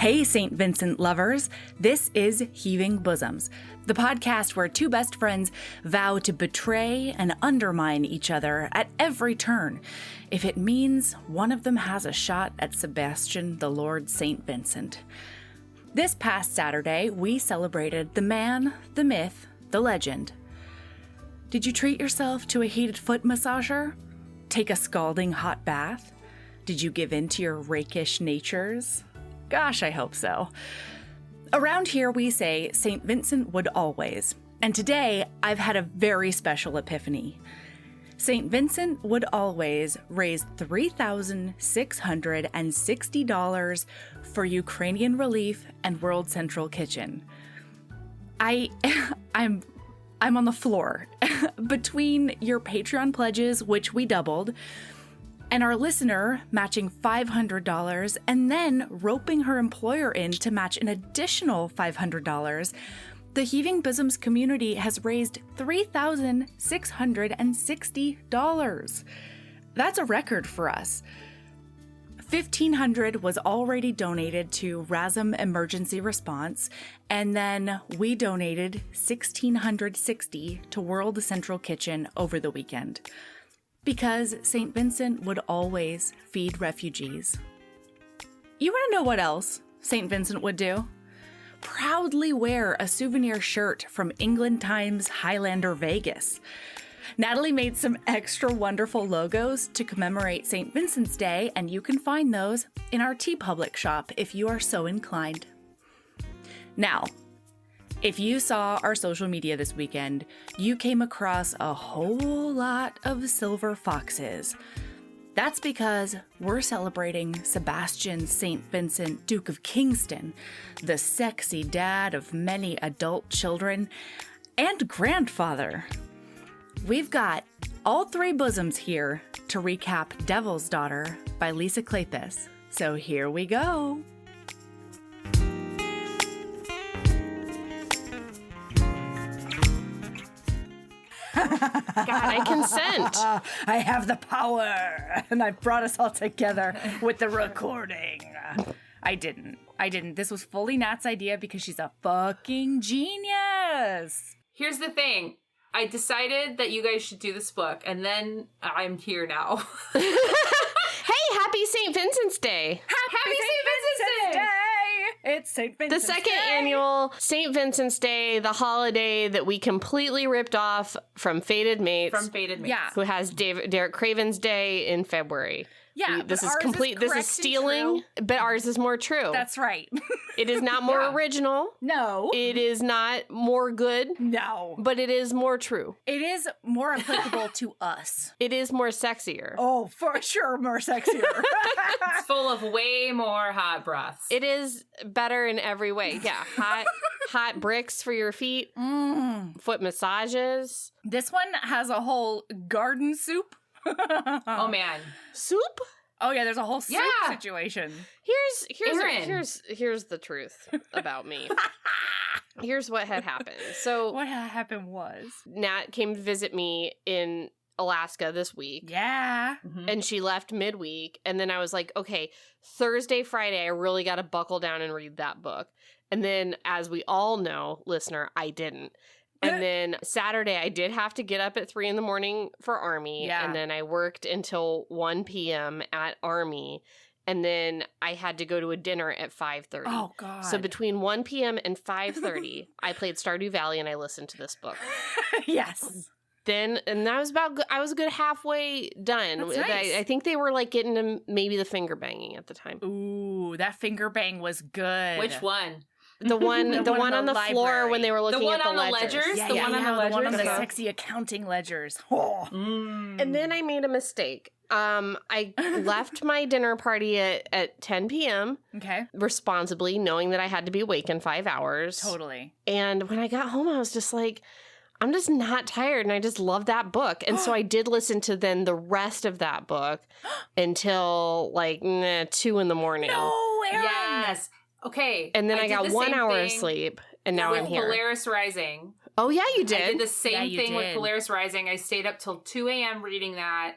Hey, St. Vincent lovers. This is Heaving Bosoms, the podcast where two best friends vow to betray and undermine each other at every turn, if it means one of them has a shot at Sebastian, the Lord St. Vincent. This past Saturday, we celebrated the man, the myth, the legend. Did you treat yourself to a heated foot massager? Take a scalding hot bath? Did you give in to your rakish natures? Gosh, I hope so. Around here we say St. Vincent would always, and today I've had a very special epiphany. St. Vincent would always raise $3,660 for Ukrainian Relief and World Central Kitchen. I'm on the floor. Between your Patreon pledges, which we doubled, and our listener matching $500 and then roping her employer in to match an additional $500, the Heaving Bosoms community has raised $3,660. That's a record for us. $1,500 was already donated to Razom Emergency Response, and then we donated $1,660 to World Central Kitchen over the weekend. Because St. Vincent would always feed refugees. You want to know what else St. Vincent would do? Proudly wear a souvenir shirt from England Times Highlander Vegas. Natalie made some extra wonderful logos to commemorate St. Vincent's Day, and you can find those in our TeePublic shop if you are so inclined. Now, if you saw our social media this weekend, you came across a whole lot of silver foxes. That's because we're celebrating Sebastian St. Vincent, Duke of Kingston, the sexy dad of many adult children and grandfather. We've got all three bosoms here to recap Devil's Daughter by Lisa Kleypas. So here we go. God, I consent. I have the power, and I brought us all together with the recording. I didn't. This was fully Nat's idea because she's a fucking genius. Here's the thing. I decided that you guys should do this book, and then I'm here now. Hey, happy St. Vincent's Day. Happy St. Vincent's Day. It's St. Vincent's The second Day. annual St. Vincent's Day, the holiday that we completely ripped off from Fated Mates. Yeah. Who has Derek Craven's Day in February. Yeah, This is complete. This is stealing, but ours is more true. That's right. It is not more original. No. It is not more good. No. But it is more true. It is more applicable to us. It is more sexier. Oh, for sure, more sexier. It's full of way more hot breaths. It is better in every way. Yeah, hot bricks for your feet, foot massages. This one has a whole garden soup. Oh man, Soup? Oh yeah, there's a whole soup Yeah. situation. Here's the truth about me. Here's what had happened. So What happened was, Nat came to visit me in Alaska this week. yeah. And she left midweek. And then I was like, okay, Thursday, Friday, I really got to buckle down and read that book. And then, as we all know, listener, I didn't. And then Saturday, I did have to get up at 3 a.m. for Army. Yeah. And then I worked until 1 p.m. at Army. And then I had to go to a dinner at 5:30. Oh God. So between 1 p.m. and 5:30, I played Stardew Valley and I listened to this book. Yes. Then, and that was I was a good halfway done. That's nice. I think they were like getting to maybe the finger banging at the time. Ooh, that finger bang was good. which one? The one The one on in the the floor library. when they were looking The one at the on the ledgers. ledgers? Yeah, The yeah, one on yeah, the the one on the ledgers? sexy accounting ledgers. Oh. And then I made a mistake. I left my dinner party at 10 p.m. Okay. responsibly, knowing that I had to be awake in 5 hours. Totally. And when I got home, I was just like, I'm just not tired, and I just love that book. And so I did listen to then the rest of that book until like 2 in the morning. No, Erin. Yes. Okay. And then I did got the 1 same hour of thing sleep, and now with I'm here. Polaris Rising. Oh, yeah, you I did. did the same Yeah, you thing with did. Polaris Rising. I stayed up till 2 a.m. reading that.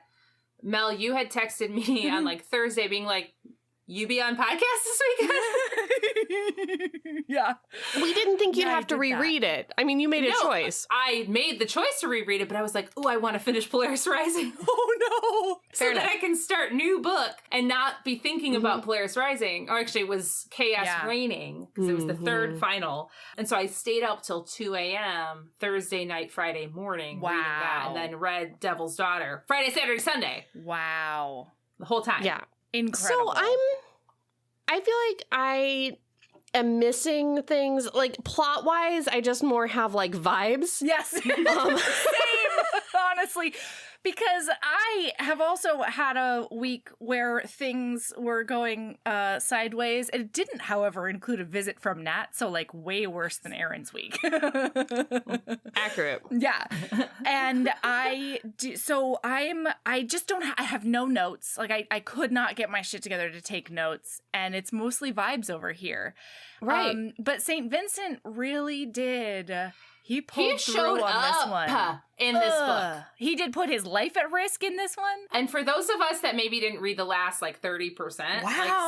Mel, you had texted me on like Thursday being like, you be on podcast this weekend? Yeah. We didn't think you'd Yeah, I have to did reread it. I mean, you made a choice. I made the choice to reread it, but I was like, ooh, I want to finish Polaris Rising. Oh no. So that I can start new book and not be thinking about Mm-hmm. Polaris Rising. Or actually, it was Chaos Reigning, because it was the third Mm-hmm. final. And so I stayed up till 2 a.m. Thursday night, Friday morning reading that, and then read Devil's Daughter Friday, Saturday, Sunday. Wow. The whole time. Yeah. Incredible. So I feel like I am missing things. Like, plot-wise, I just more have, like, vibes. Yes. Same, honestly. Because I have also had a week where things were going sideways. It didn't, however, include a visit from Nat, so like way worse than Erin's week. Accurate. Yeah. And I have no notes. Like I could not get my shit together to take notes, and it's mostly vibes over here. Right. But St. Vincent really did. He pulled through showed on this up one. in this book. He did put his life at risk in this one. And for those of us that maybe didn't read the last like 30%, like Wow.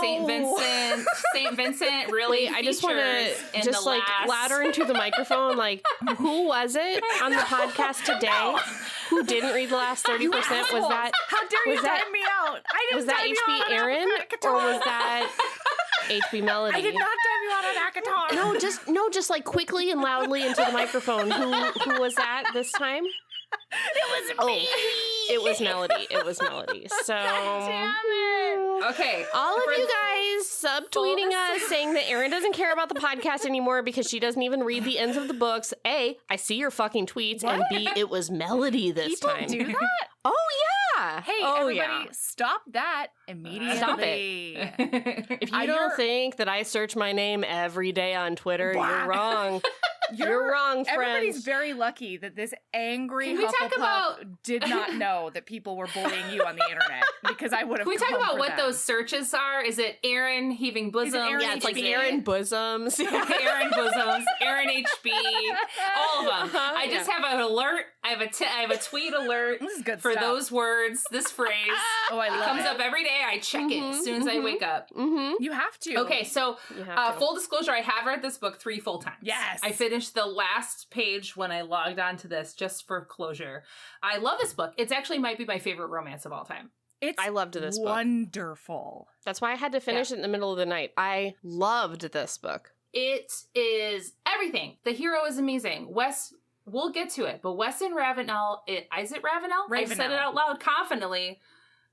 St. Vincent really I just want to in just the like last... louder into the microphone. Like, who was it on the podcast today who didn't read the last 30%? Was that How dare you was that- time me out? I didn't was that time you HB out on Erin Akatar. or was that HB Melody? I did not time you out on Akatar. No, just like quickly and loudly into the microphone. Who was that this time? It was me. It was Melody. It was Melody. So Damn it. Okay. all of For- you guys subtweeting us saying that Erin doesn't care about the podcast anymore because she doesn't even read the ends of the books. A, I see your fucking tweets, and B, it was Melody this People time. do that? Oh yeah. Hey, oh everybody, stop that immediately. Stop it. If you don't think that I search my name every day on Twitter, you're wrong. You're wrong, friends. Everybody's very lucky that this angry Can we talk Hufflepuff about- did not know that people were bullying you on the internet, because I would have. Can we talk come about for what them. those searches are? Is it Erin heaving bosom? Erin Yeah, it's like HB. Erin Bosoms. Erin bosoms, Erin HB, all of them. I just have an alert. I have a tweet alert This is good for stuff. those words, this phrase. Oh, I It love comes it. up every day. I check it as soon as I wake up. Mm-hmm. You have to. Okay, so You have to. full disclosure, I have read this book 3 full times. Yes. I finished the last page when I logged on to this just for closure. I love this book. It's actually might be my favorite romance of all time. It's I loved this book. wonderful. That's why I had to finish it in the middle of the night. I loved this book. It is everything. The hero is amazing. Wes, we'll get to it, but Wes and Ravenel, is it Ravenel? I said Ravenel. it out loud confidently.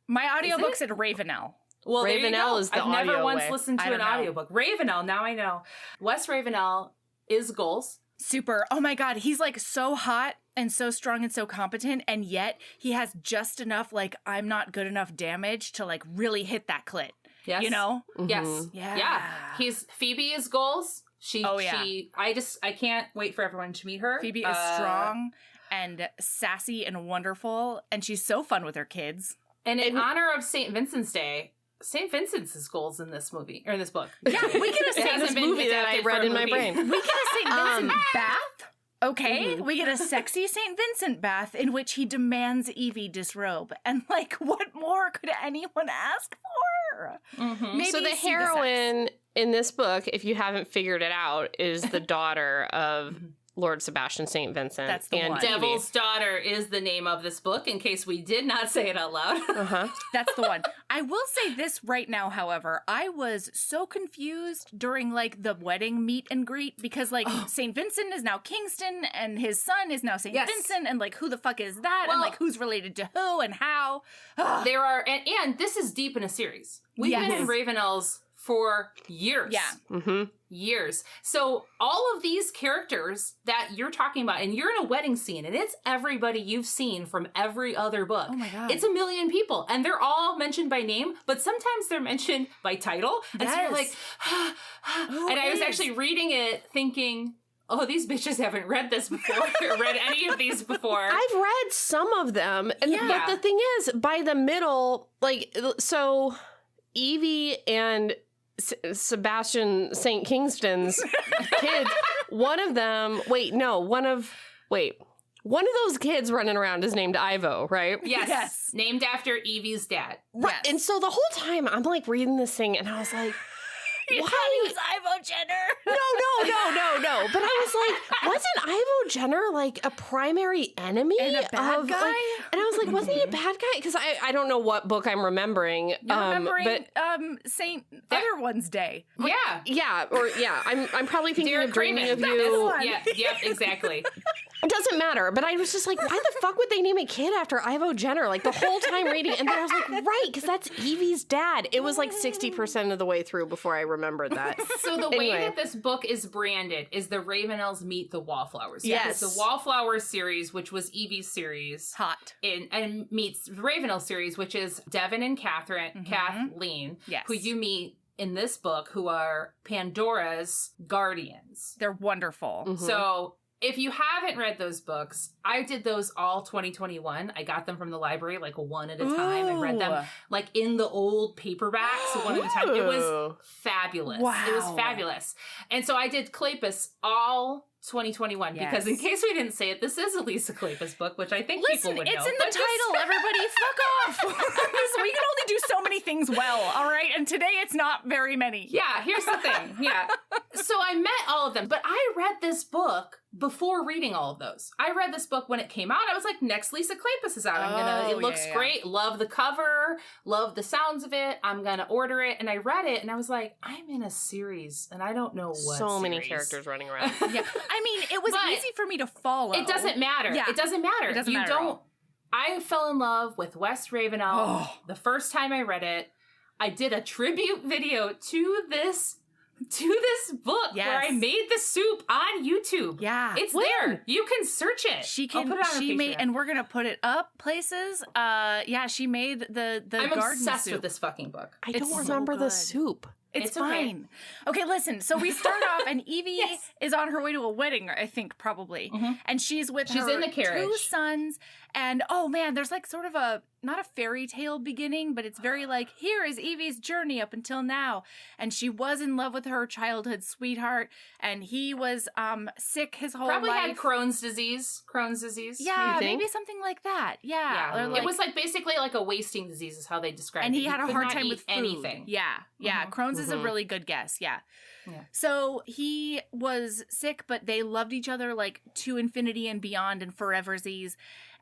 My Is audiobook it? said Ravenel. Well, there you Ravenel go. is the I've never audio once way. listened I to don't an know. audiobook. Ravenel, now I know. Wes Ravenel is goals. Super. Oh my God. He's like so hot and so strong and so competent. And yet he has just enough, like, I'm not good enough damage to like really hit that clit. Yes. You know? Yes. Mhm. Yeah. Yeah. Phoebe is goals. Oh, yeah. I can't wait for everyone to meet her. Phoebe is strong and sassy and wonderful. And she's so fun with her kids. And in honor of St. Vincent's Day, St. Vincent's goals in this movie, or in this book. Yeah, we get a It St. hasn't This been movie that I adapted for read a in my movie. brain. We get a St. Vincent bath. Okay, Mhm. we get a sexy St. Vincent bath in which he demands Evie disrobe. And like, what more could anyone ask for? Mhm. Maybe So the see sex. heroine in this book, if you haven't figured it out, is the daughter of Lord Sebastian St. Vincent. That's the and one. Evie. Devil's Daughter is the name of this book, in case we did not say it out loud. Uh-huh. That's the one. I will say this right now, however. I was so confused during like the wedding meet and greet because like St. Vincent is now Kingston and his son is now St. Yes. Vincent, and like who the fuck is that, and Well- like who's related to who and how. Ugh. There are, and this is deep in a series. We've Yes. been in Ravenel's for years. Yeah. Mm-hmm. Years. So all of these characters that you're talking about, and you're in a wedding scene, and it's everybody you've seen from every other book. Oh my God. It's a million people, and they're all mentioned by name, but sometimes they're mentioned by title. And so you're Yes. like, and I was is? actually reading it thinking, oh, these bitches haven't read this before, or read any of these before. I've read some of them, and Yeah. but the thing is, by the middle, like, so Evie and Sebastian St. Kingston's kids, one of them, One of those kids running around is named Ivo, right? Yes. Named after Evie's dad. Right. Yes. And so the whole time I'm like reading this thing and I was like, You why? thought he was Ivo Jenner. No. But I was like, wasn't Ivo Jenner like a primary enemy? And a bad of, guy? Like, and I was like, wasn't he a bad guy? Because I don't know what book I'm remembering. You're remembering but Saint Other One's Day. Yeah. I'm probably thinking Derek of Dreaming of Craven. You. one. Yep, exactly. It doesn't matter. But I was just like, why the fuck would they name a kid after Ivo Jenner? Like the whole time reading. And then I was like, right, because that's Evie's dad. It was like 60% of the way through before I remembered that. So the way Anyway. that this book is branded is the Ravenels meet the Wallflowers. Yes. It's the Wallflowers series, which was Evie's series. Hot. And meets the Ravenel series, which is Devin and Kathleen, Yes. who you meet in this book, who are Pandora's guardians. They're wonderful. Mhm. So if you haven't read those books, I did those all 2021. I got them from the library like one at a time. I read them Ooh. like in the old paperbacks one at a time. It was Ooh. fabulous. Wow. It was fabulous. And so I did Kleypas all 2021 because in Yes. case we didn't say it, this is a Lisa Kleypas book, which I think Listen, people would know. it's in the But just- title, everybody. Fuck off. We can only do so many things well, all right? And today it's not very many. Yeah, here's the thing. Yeah. So I met all of them, but I read this book before reading all of those. I read this book when it came out. I was like, next Lisa Kleypas is out. It looks yeah. great. Love the cover. Love the sounds of it. I'm going to order it. And I read it and I was like, I'm in a series and I don't know what So many series. characters running around. Yeah. I mean, it was But easy for me to follow. It doesn't matter. Yeah. It doesn't matter. It doesn't you matter at don't. all. I fell in love with West Ravenel Oh. the first time I read it. I did a tribute video to this book where I Yes. made the soup on YouTube. Yeah. It's When? there. You can search it. She I'll can. put it on She her made, Patreon. and we're gonna put it up places. Yeah, she made the I'm garden obsessed soup. with this fucking book. I It's don't so remember the good. soup. It's It's okay. fine. Okay, listen. So we start off, and Evie Yes. is on her way to a wedding, I think, probably. Mhm. And she's with She's her in the carriage. 2 sons. And oh man, there's like sort of a, not a fairy tale beginning, but it's very like, here is Evie's journey up until now. And she was in love with her childhood sweetheart, and he was sick his whole Probably life. had Crohn's disease. Yeah, You think? maybe something like that. Yeah. Yeah. Or It was like basically like a wasting disease is how they described and it. he had a could hard not time eat with food. anything. Yeah. Mhm. Crohn's is a Mhm. really good guess. Yeah. Yeah. So he was sick, but they loved each other like to infinity and beyond and foreversies.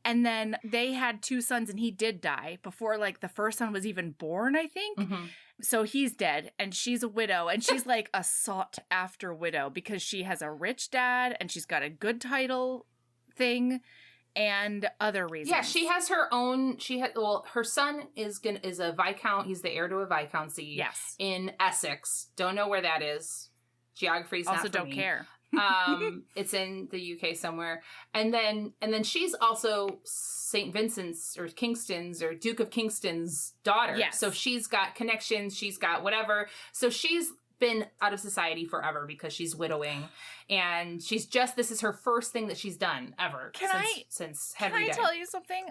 And then they had 2 sons, and he did die before like the first son was even born, I think. Mhm. So he's dead, and she's a widow, and she's like a sought after widow because she has a rich dad and she's got a good title thing and other reasons. Yeah, she has her own. Her son is a viscount. He's the heir to a viscountcy. Yes. In Essex. Don't know where that is. Geography's Also not for don't me. care. It's in the UK somewhere. And then she's also St. Vincent's or Kingston's or Duke of Kingston's daughter. Yes. So she's got connections, she's got whatever. So she's been out of society forever because she's widowing. And this is her first thing that she's done ever since Can Henry I died. tell you something?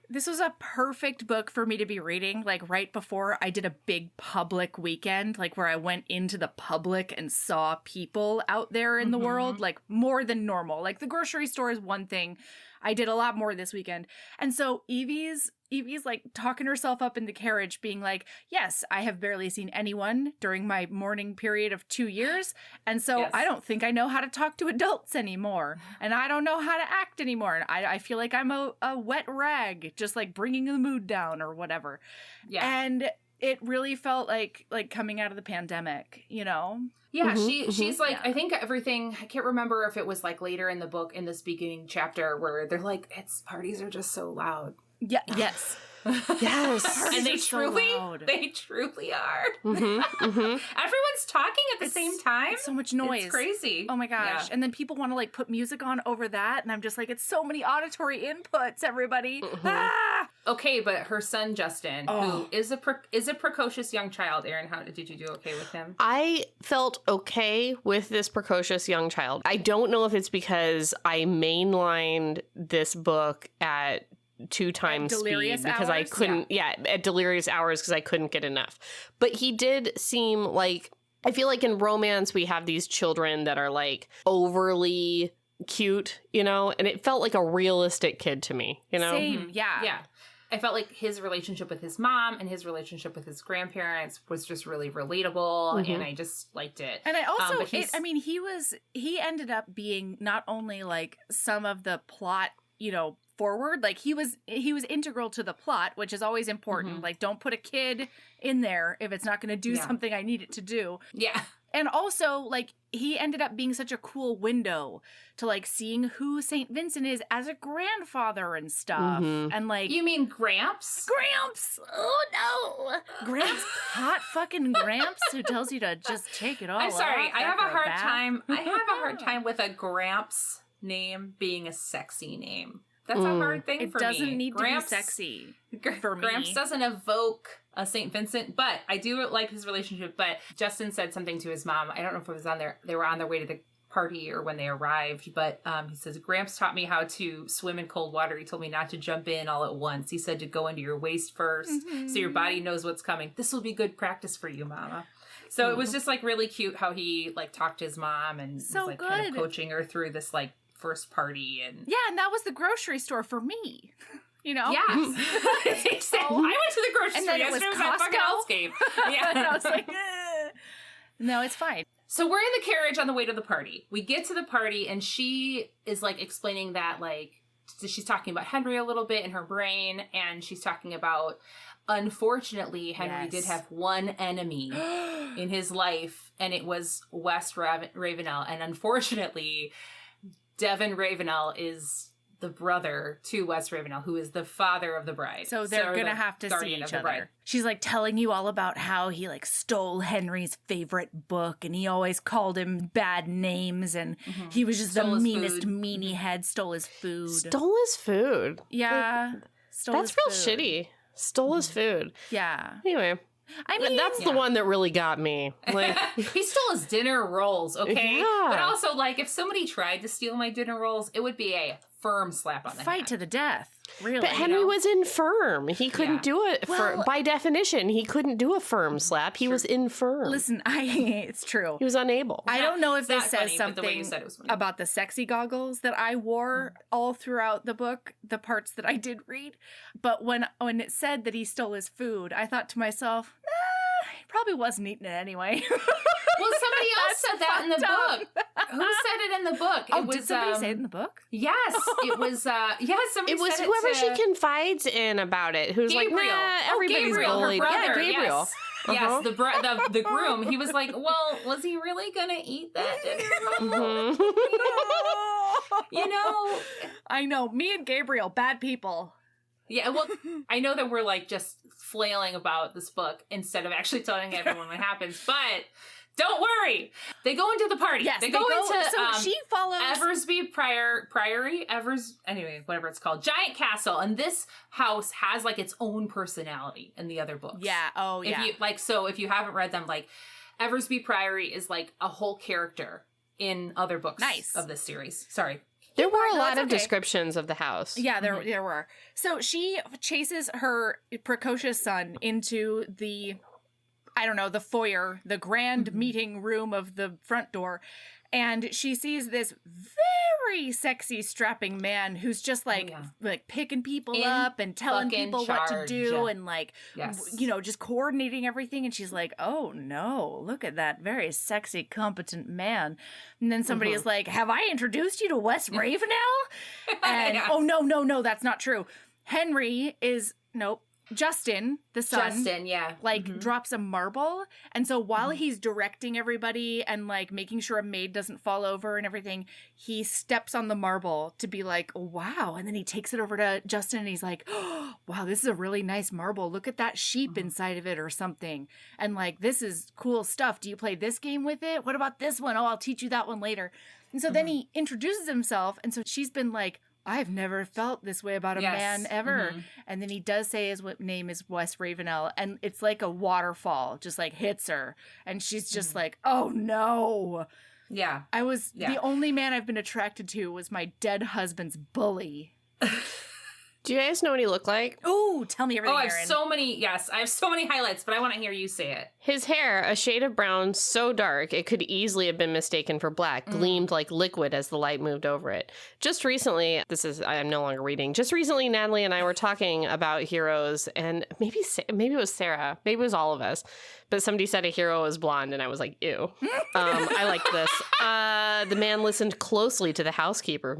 This was a perfect book for me to be reading, like right before I did a big public weekend, like where I went into the public and saw people out there in the Mhm. world, like more than normal. Like the grocery store is one thing. I did a lot more this weekend. And so Evie's like talking herself up in the carriage being like, yes, I have barely seen anyone during my mourning period of 2 years. And so Yes. I don't think I know how to talk to adults anymore. And I don't know how to act anymore. And I feel like I'm a wet rag, just like bringing the mood down or whatever. Yeah. And it really felt like coming out of the pandemic, you know? Yeah, Mhm, she's like, Yeah. I think everything, I can't remember if it was like later in the book in this beginning chapter where they're like, parties are just so loud. Yeah. Yes. Yes. Parties And they are so loud. truly are. Mm-hmm, mm-hmm. Everyone's talking at the same time. It's so much noise. It's crazy. Oh my gosh. Yeah. And then people want to like put music on over that. And I'm just like, it's so many auditory inputs, everybody. Mhm. Ah! Okay, but her son Justin, Oh. who is a precocious young child. Erin, how did you do okay with him? I felt okay with this precocious young child. I don't know if it's because I mainlined this book at 2 times speed delirious because I hours? couldn't, at delirious hours because I couldn't get enough. But he did seem like, I feel like in romance we have these children that are like overly cute, you know, and it felt like a realistic kid to me, you know? Same, yeah. Yeah. I felt like his relationship with his mom and his relationship with his grandparents was just really relatable, and I just liked it. And I also, he ended up being not only like some of the plot, you know, forward, like he was integral to the plot, which is always important. Like, don't put a kid in there if it's not going to do something I need it to do. Yeah. And also, like, he ended up being such a cool window to, like, seeing who St. Vincent is as a grandfather and stuff. And, like... You mean Gramps? Gramps! Oh, no! Gramps? Hot fucking Gramps who tells you to just take it all off. I'm sorry. I have a after hard bath. time. I have a hard time with a Gramps name being a sexy name. That's a hard thing for me. It doesn't need to be sexy for me. Gramps doesn't evoke a St. Vincent, but I do like his relationship. But Justin said something to his mom. I don't know if it was on their, they were on their way to the party or when they arrived, but he says, Gramps taught me how to swim in cold water. He told me not to jump in all at once. He said to go into your waist first so your body knows what's coming. This will be good practice for you, Mama. So it was just like really cute how he like talked to his mom and was like kind of coaching her through this like first party. And yeah, and that was the grocery store for me. You know? Yes. He said, I went to the grocery store yesterday. It was my fucking hellscape. Yeah. And I was like, no, it's fine. So we're in the carriage on the way to the party. We get to the party and she is like explaining that like, she's talking about Henry a little bit in her brain. And she's talking about, unfortunately, Henry did have one enemy in his life. And it was West Ravenel. And unfortunately, Devin Ravenel is the brother to West Ravenel, who is the father of the bride. So they're going to have to see each other. She's like telling you all about how he like stole Henry's favorite book and he always called him bad names and he was just stole the meanest meanie head, stole his food. Stole his food? Yeah. Like, that's real shitty. Stole his food. Yeah. Anyway. I mean, that's the one that really got me. Like, he stole his dinner rolls, okay? Yeah. But also, like, if somebody tried to steal my dinner rolls, it would be a firm slap on the fight head. to the death. Really? But Henry was infirm. He couldn't do it. By definition, he couldn't do a firm slap. He was infirm. Listen, it's true. He was unable. I don't know if this says funny, but the way something you said it was funny. about the sexy goggles that I wore all throughout the book, the parts that I did read. But when it said that he stole his food, I thought to myself, he probably wasn't eating it anyway. Well, somebody else said that in the book. Who said it in the book? Oh, did somebody say it in the book? Yes, it was. Somebody. It was said whoever it to she confides in about it. Who's Gabriel. like, nah, everybody's Gabriel, bullied. her brother, Yeah, Gabriel. Yes, the groom. He was like, well, was he really gonna eat that dinner roll? You know, I know. Me and Gabriel, bad people. Yeah, well, I know that we're like just flailing about this book instead of actually telling everyone what happens, but don't worry. They go into the party. Yes, they go into so she follows Eversby Priory, anyway, whatever it's called, giant castle, and this house has like its own personality in the other books. Yeah. Oh, yeah. If you haven't read them, like Eversby Priory is like a whole character in other books of this series. Sorry. There were a lot of descriptions of the house. Yeah, there were. So she chases her precocious son into the, I don't know, the foyer, the grand meeting room of the front door. And she sees this very sexy, strapping man who's just like picking people up and telling people what to do and like, just coordinating everything. And she's like, oh no, look at that very sexy, competent man. And then somebody is like, have I introduced you to West Ravenel? And oh no, that's not true. Henry is, Justin, the son, drops a marble. And so while he's directing everybody and like making sure a maid doesn't fall over and everything, he steps on the marble to be like, oh, wow. And then he takes it over to Justin and he's like, oh, wow, this is a really nice marble. Look at that sheep inside of it or something. And like, this is cool stuff. Do you play this game with it? What about this one? Oh, I'll teach you that one later. And so then he introduces himself. And so she's been like, I've never felt this way about a man ever. And then he does say his name is West Ravenel. And it's like a waterfall, just like hits her. And she's just like, oh no. Yeah. The only man I've been attracted to was my dead husband's bully. Do you guys know what he looked like? Oh, tell me everything, I have Erin. so many, yes, I have so many highlights, but I want to hear you say it. His hair, a shade of brown so dark it could easily have been mistaken for black, gleamed like liquid as the light moved over it. Just recently, I'm no longer reading. Just recently, Natalie and I were talking about heroes, and maybe it was Sarah, maybe it was all of us, but somebody said a hero is blonde, and I was like, ew. I like this. The man listened closely to the housekeeper,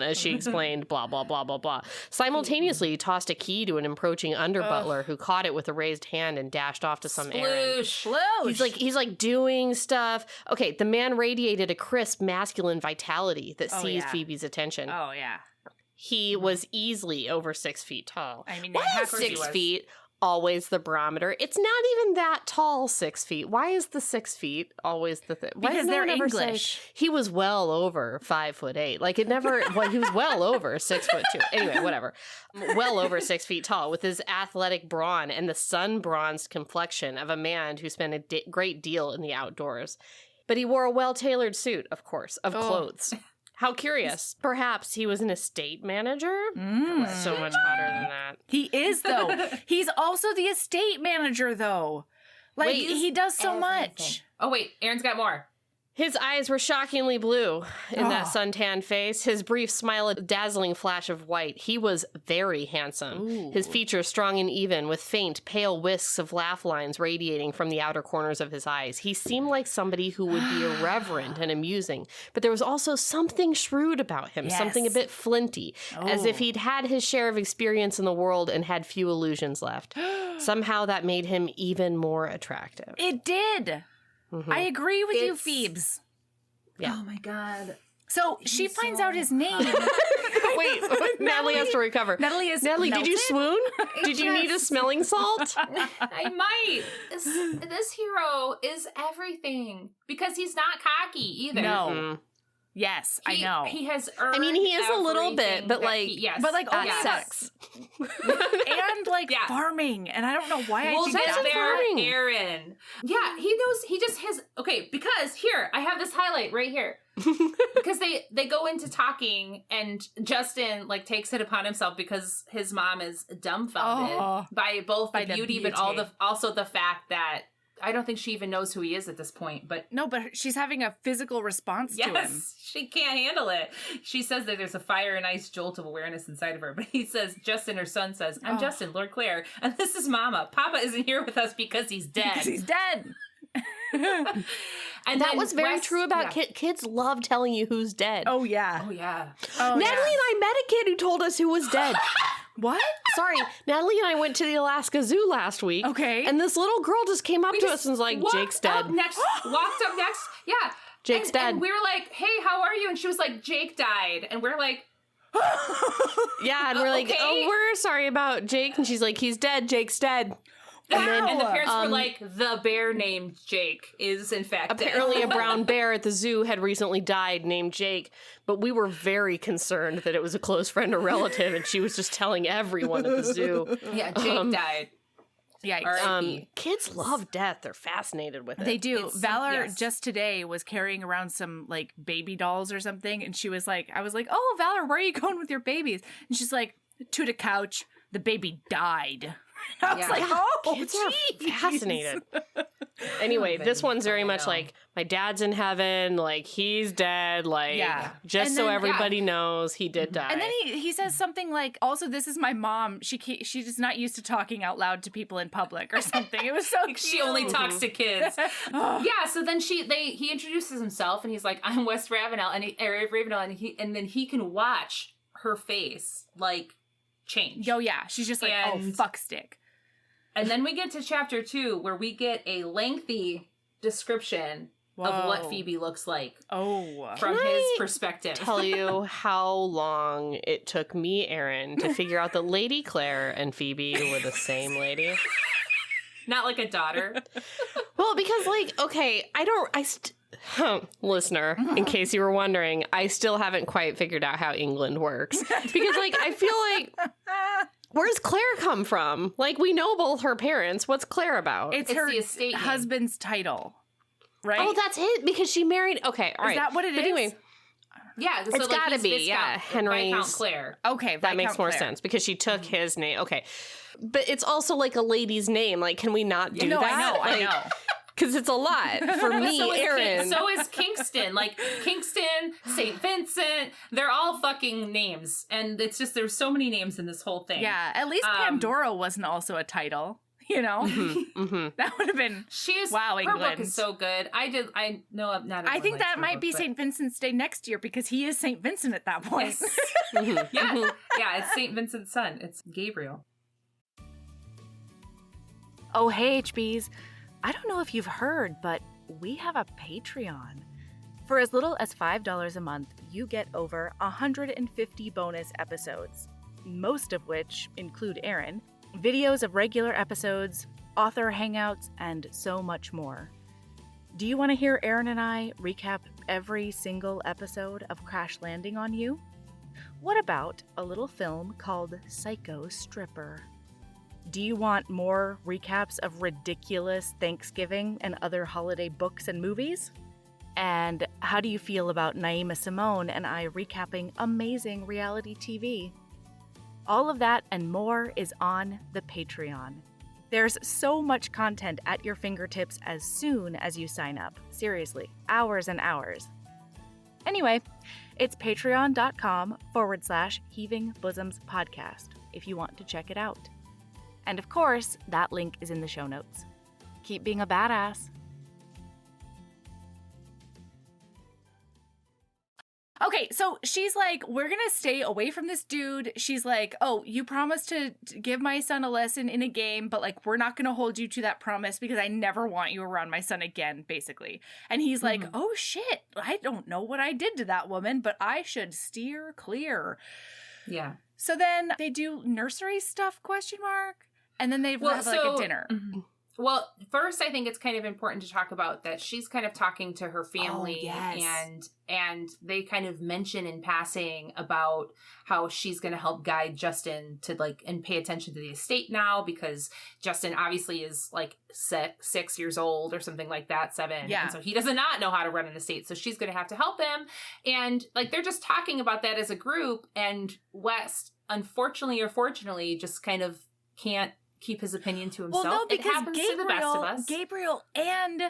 as she explained, blah, blah, blah, blah, blah. Simultaneously, he tossed a key to an approaching under-butler who caught it with a raised hand and dashed off to some errand. He's like doing stuff. Okay, the man radiated a crisp masculine vitality that seized Phoebe's attention. Oh, yeah. He was easily over 6 feet tall. I mean, why is 6 feet always the barometer? It's not even that tall, 6 feet. Why is the 6 feet always the thing? Because they're English. He was well over 5'8". Like it never. Well, he was well over 6'2". Anyway, whatever. Well over 6 feet tall, with his athletic brawn and the sun-bronzed complexion of a man who spent a great deal in the outdoors. But he wore a well-tailored suit, of course, of clothes. How curious. Perhaps he was an estate manager? So much hotter than that. He is, though. He's also the estate manager, though. Like, he does so much. Oh, wait, Erin's got more. His eyes were shockingly blue in that suntanned face. His brief smile, a dazzling flash of white. He was very handsome. Ooh. His features strong and even, with faint, pale whisks of laugh lines radiating from the outer corners of his eyes. He seemed like somebody who would be irreverent and amusing, but there was also something shrewd about him, something a bit flinty, as if he'd had his share of experience in the world and had few illusions left. Somehow that made him even more attractive. It did. I agree with you, Phoebes. Yeah. Oh my God. So she finds out his name. Wait, Natalie has to recover. Natalie, did you swoon? Did you need a smelling salt? I might. This hero is everything because he's not cocky either. No. Yes, I know. He has earned. I mean, he is a little bit, but like, but like only sex and like farming, and I don't know why I think that's farming. Erin. Yeah, he knows. He just has. Okay, because here I have this highlight right here. Because they go into talking, and Justin like takes it upon himself because his mom is dumbfounded by both the beauty, but also the fact that. I don't think she even knows who he is at this point, but... No, but she's having a physical response to him. Yes, she can't handle it. She says that there's a fire and ice jolt of awareness inside of her, but he says, Justin, her son says, I'm Justin, Lord Claire, and this is Mama. Papa isn't here with us because he's dead. Because he's dead. And that was very true about kids love telling you who's dead. Oh, yeah. Oh, yeah. Natalie and I met a kid who told us who was dead. What? Sorry, Natalie and I went to the Alaska Zoo last week. Okay. And this little girl just came up to us and was like, Jake's dead. Walked up next. Yeah. Jake's dead. And we were like, hey, how are you? And she was like, Jake died. And we're like... Yeah, and we're like, oh, we're sorry about Jake. And she's like, he's dead. Jake's dead. And the parents were like, the bear named Jake is in fact apparently dead. A brown bear at the zoo had recently died named Jake, but we were very concerned that it was a close friend or relative, and she was just telling everyone at the zoo. Yeah, Jake died. Yeah, kids love death. They're fascinated with it. They do. Valor just today was carrying around some like baby dolls or something, and she was like, I was like, oh, Valor, where are you going with your babies? And she's like, to the couch. The baby died. I was like, oh, kids are fascinated. Anyway, this one's very much like, my dad's in heaven, like, he's dead, like, just and so then, everybody knows he did die. And then he says something like, also, this is my mom. She's not used to talking out loud to people in public or something. It was so cute. She only talks to kids. Yeah, so then he introduces himself, and he's like, I'm West Ravenel, and then he can watch her face, like, change. Oh, yeah. She's just like, oh, fuck stick. And then we get to chapter 2, where we get a lengthy description of what Phoebe looks like. Oh. From his perspective. Tell you how long it took me, Erin, to figure out that Lady Claire and Phoebe were the same lady. Not like a daughter. Well, because, like, okay, listener, in case you were wondering, I still haven't quite figured out how England works. Because, like, I feel like, where's Claire come from? Like, we know both her parents. What's Claire about? It's her the estate husband's title, right? Oh, that's it? Because she married... Okay, all right. Is that what it is? Anyway, Yeah, so It's gotta he's be, Viscount, yeah, Henry's- Viscount Clare. Okay, That makes Viscount more Clare. sense because she took his name. Okay. But it's also like a lady's name. Like, can we not do No, that? I know. Because it's a lot for me, Erin. So is Kingston. Like, Kingston, St. Vincent, they're all fucking names. And it's just, there's so many names in this whole thing. Yeah, at least Pandora wasn't also a title, you know? That would have been, wow, her England. book is so good. I know not everyone I think likes that her might book, be but- St. Vincent's Day next year because he is St. Vincent at that point. Yes. Yes. Yeah, it's St. Vincent's son. It's Gabriel. Oh, hey, HBs. I don't know if you've heard, but we have a Patreon. For as little as $5 a month, you get over 150 bonus episodes, most of which include Erin, videos of regular episodes, author hangouts, and so much more. Do you want to hear Erin and I recap every single episode of Crash Landing on You? What about a little film called Psycho Stripper? Do you want more recaps of ridiculous Thanksgiving and other holiday books and movies? And how do you feel about Naima Simone and I recapping amazing reality TV? All of that and more is on the Patreon. There's so much content at your fingertips as soon as you sign up. Seriously, hours and hours. Anyway, it's patreon.com/Heaving Bosoms Podcast if you want to check it out. And of course, that link is in the show notes. Keep being a badass. Okay, so she's like, we're gonna stay away from this dude. She's like, oh, you promised to give my son a lesson in a game, but like, we're not gonna hold you to that promise because I never want you around my son again, basically. And he's like, oh shit, I don't know what I did to that woman, but I should steer clear. Yeah. So then they do nursery stuff, ? And then they have like a dinner. Well, first, I think it's kind of important to talk about that she's kind of talking to her family, yes. and they kind of mention in passing about how she's going to help guide Justin to like and pay attention to the estate now because Justin obviously is like 6 years old or something like that, 7. Yeah. And so he does not know how to run an estate. So she's going to have to help him. And like they're just talking about that as a group. And West, unfortunately or fortunately, just kind of can't keep his opinion to himself. Well, no, because it happens to the best of us. Gabriel and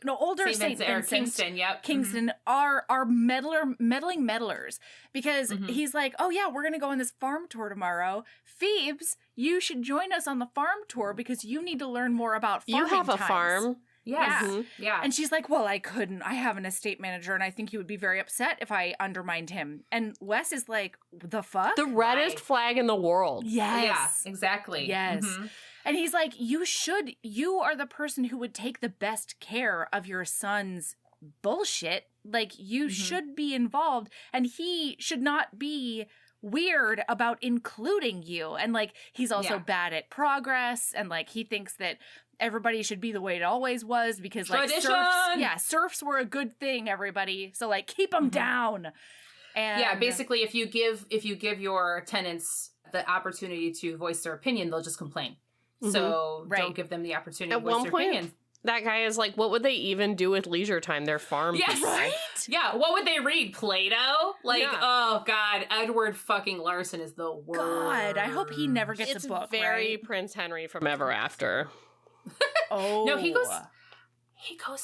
older St. Vincent, Kingston, yep. Kingston are meddling meddlers because he's like, oh yeah, we're gonna go on this farm tour tomorrow. Phoebes, you should join us on the farm tour because you need to learn more about farming. You have a times. farm. Yes. Yeah. And she's like, well, I couldn't. I have an estate manager and I think he would be very upset if I undermined him. And Wes is like, the fuck? The reddest flag in the world. Yes. Yeah, exactly. Yes. And he's like, you are the person who would take the best care of your son's bullshit. Like, you should be involved and he should not be weird about including you. And like, he's also bad at progress and like, he thinks that everybody should be the way it always was because like serfs were a good thing, everybody. So like, keep them down. And yeah, basically if you give your tenants the opportunity to voice their opinion, they'll just complain. So don't give them the opportunity to voice their opinion. That guy is like, what would they even do with leisure time? Their farm. Yes, right? Yeah, what would they read? Play-Doh? Like, oh God, Edward fucking Larson is the worst. God, I hope he never gets a book. It's very Prince Henry from Ever After. Oh no, he goes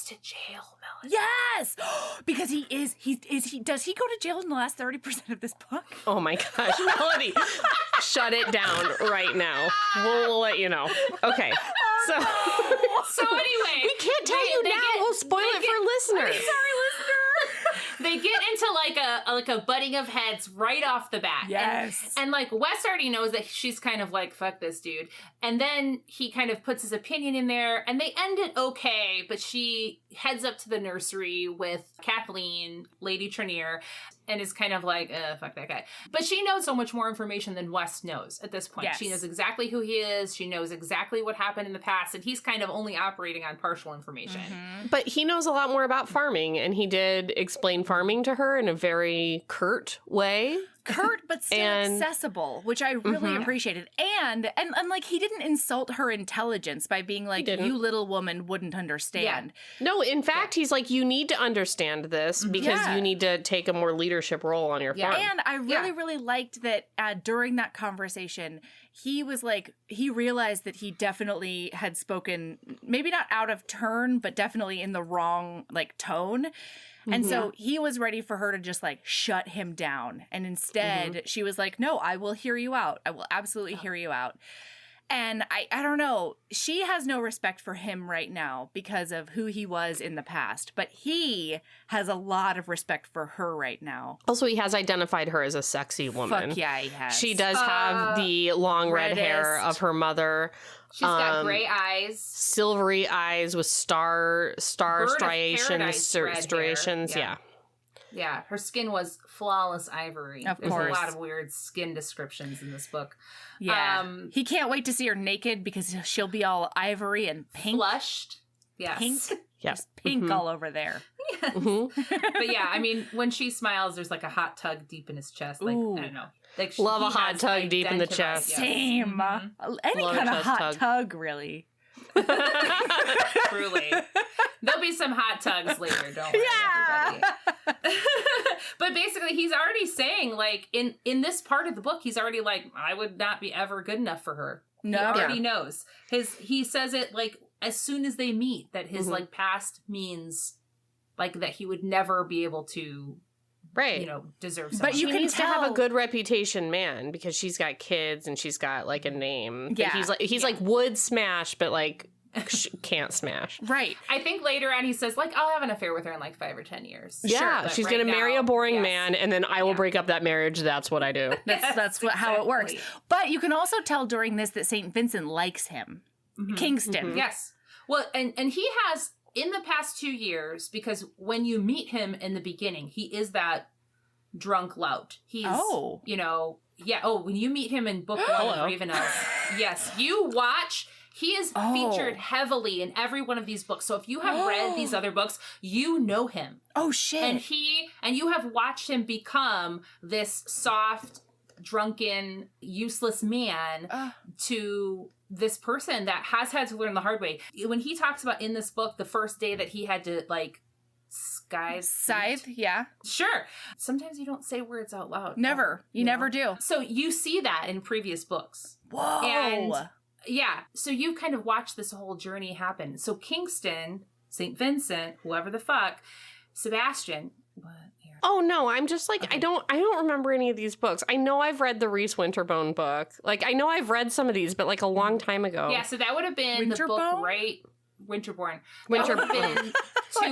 to jail, Melanie. Yes, because does he go to jail in the last 30% of this book? Oh my gosh, Melanie, shut it down right now. We'll let you know. Okay, so anyway, we can't tell you now. We'll spoil it for listeners. Sorry, listener. They get into like a butting of heads right off the bat. Yes. And like Wes already knows that she's kind of like, fuck this dude. And then he kind of puts his opinion in there and they end it okay, but she heads up to the nursery with Kathleen, Lady Trenier, and is kind of like, fuck that guy. But she knows so much more information than Wes knows at this point. Yes. She knows exactly who he is. She knows exactly what happened in the past. And he's kind of only operating on partial information. But he knows a lot more about farming, and he did explain farming to her in a very curt way. curt but still And- accessible, which I really appreciated. And like he didn't insult her intelligence by being like, didn't. you little woman wouldn't understand. No, in fact, he's like, you need to understand this because you need to take a more leadership role on your farm. And I really liked that during that conversation, he was like, he realized that he definitely had spoken, maybe not out of turn, but definitely in the wrong like tone. And so he was ready for her to just like shut him down. And instead she was like, no, I will hear you out. I will absolutely hear you out. And I don't know, she has no respect for him right now because of who he was in the past, but he has a lot of respect for her right now. Also, he has identified her as a sexy woman. Fuck yeah, he has. She does have the long red hair reddest. of her mother. She's got gray eyes. Silvery eyes with star Bird of striations. paradise red hair. Striations, yeah. Yeah, her skin was flawless ivory. Of There's course. a lot of weird skin descriptions in this book. Yeah. He can't wait to see her naked because she'll be all ivory and pink. Flushed. Yes. Pink. Yeah. Just pink all over there. But yeah, I mean, when she smiles, there's like a hot tug deep in his chest. Like, Ooh. I don't know. Like Love he a hot has tug deep in the identified- chest. yes. Same. Any Love a kind of chest hot tug. tug, really. Truly. There'll be some hot tugs later, don't worry, everybody. But basically, he's already saying, like, in this part of the book, he's already like, I would not be ever good enough for her. No. He already knows. He says it, like, as soon as they meet, that his, like, past means, like, that he would never be able to, Right. you know, deserve But someone. you She can needs to have tell- a good reputation, man, because she's got kids and she's got like a name. But Yeah. he's like would smash, but like can't smash. Right. I think later on he says, like, I'll have an affair with her in, like, 5 or 10 years. Yeah, But she's right gonna marry now, a boring yes. man, and then I will break up that marriage. That's what I do. That's how it works. exactly. But you can also tell during this that St. Vincent likes him. Kingston. Yes. Well, and he has, in the past 2 years, because when you meet him in the beginning, he is that drunk lout. He's, Oh. you know, yeah. Oh, when you meet him in book 1 of Raven Elves, yes, you watch. He is featured heavily in every one of these books. So if you have read these other books, you know him. Oh, shit. And you have watched him become this soft, drunken, useless man to this person that has had to learn the hard way. When he talks about in this book, the first day that he had to, like, Scythe, yeah. Sure. Sometimes you don't say words out loud. Never. You never do. So you see that in previous books. Whoa. And yeah, so you kind of watch this whole journey happen. So Kingston, St. Vincent, whoever the fuck, Sebastian. What? Here. Oh no, I'm just like I don't remember any of these books. I know I've read the Reese Winterbone book. Like I know I've read some of these, but like a long time ago. Yeah, so that would have been the Winterbone? book, right? Winterborn. Winter- That would have been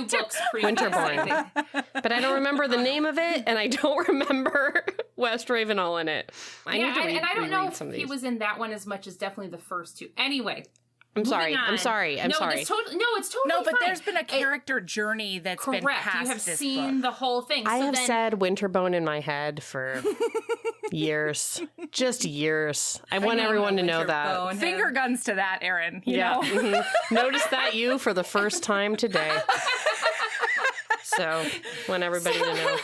2 books previous. Winterborn. I think. But I don't remember the name of it, and I don't remember West Ravenall in it. I need to and I don't know reread if some of he these. was in that one as much as definitely the first 2. Anyway. I'm sorry. moving on. I'm sorry. I'm no, sorry. It's it's totally No, but fine. there's been a character journey that's been Correct. past You have this seen book. the whole thing. I So have then, said Winterbone in my head for years. Just years. I want everyone to know that. Winterbone. Finger guns to that, Erin. You Yeah. know? Mhm. Notice that you for the first time today. So, want everybody to know.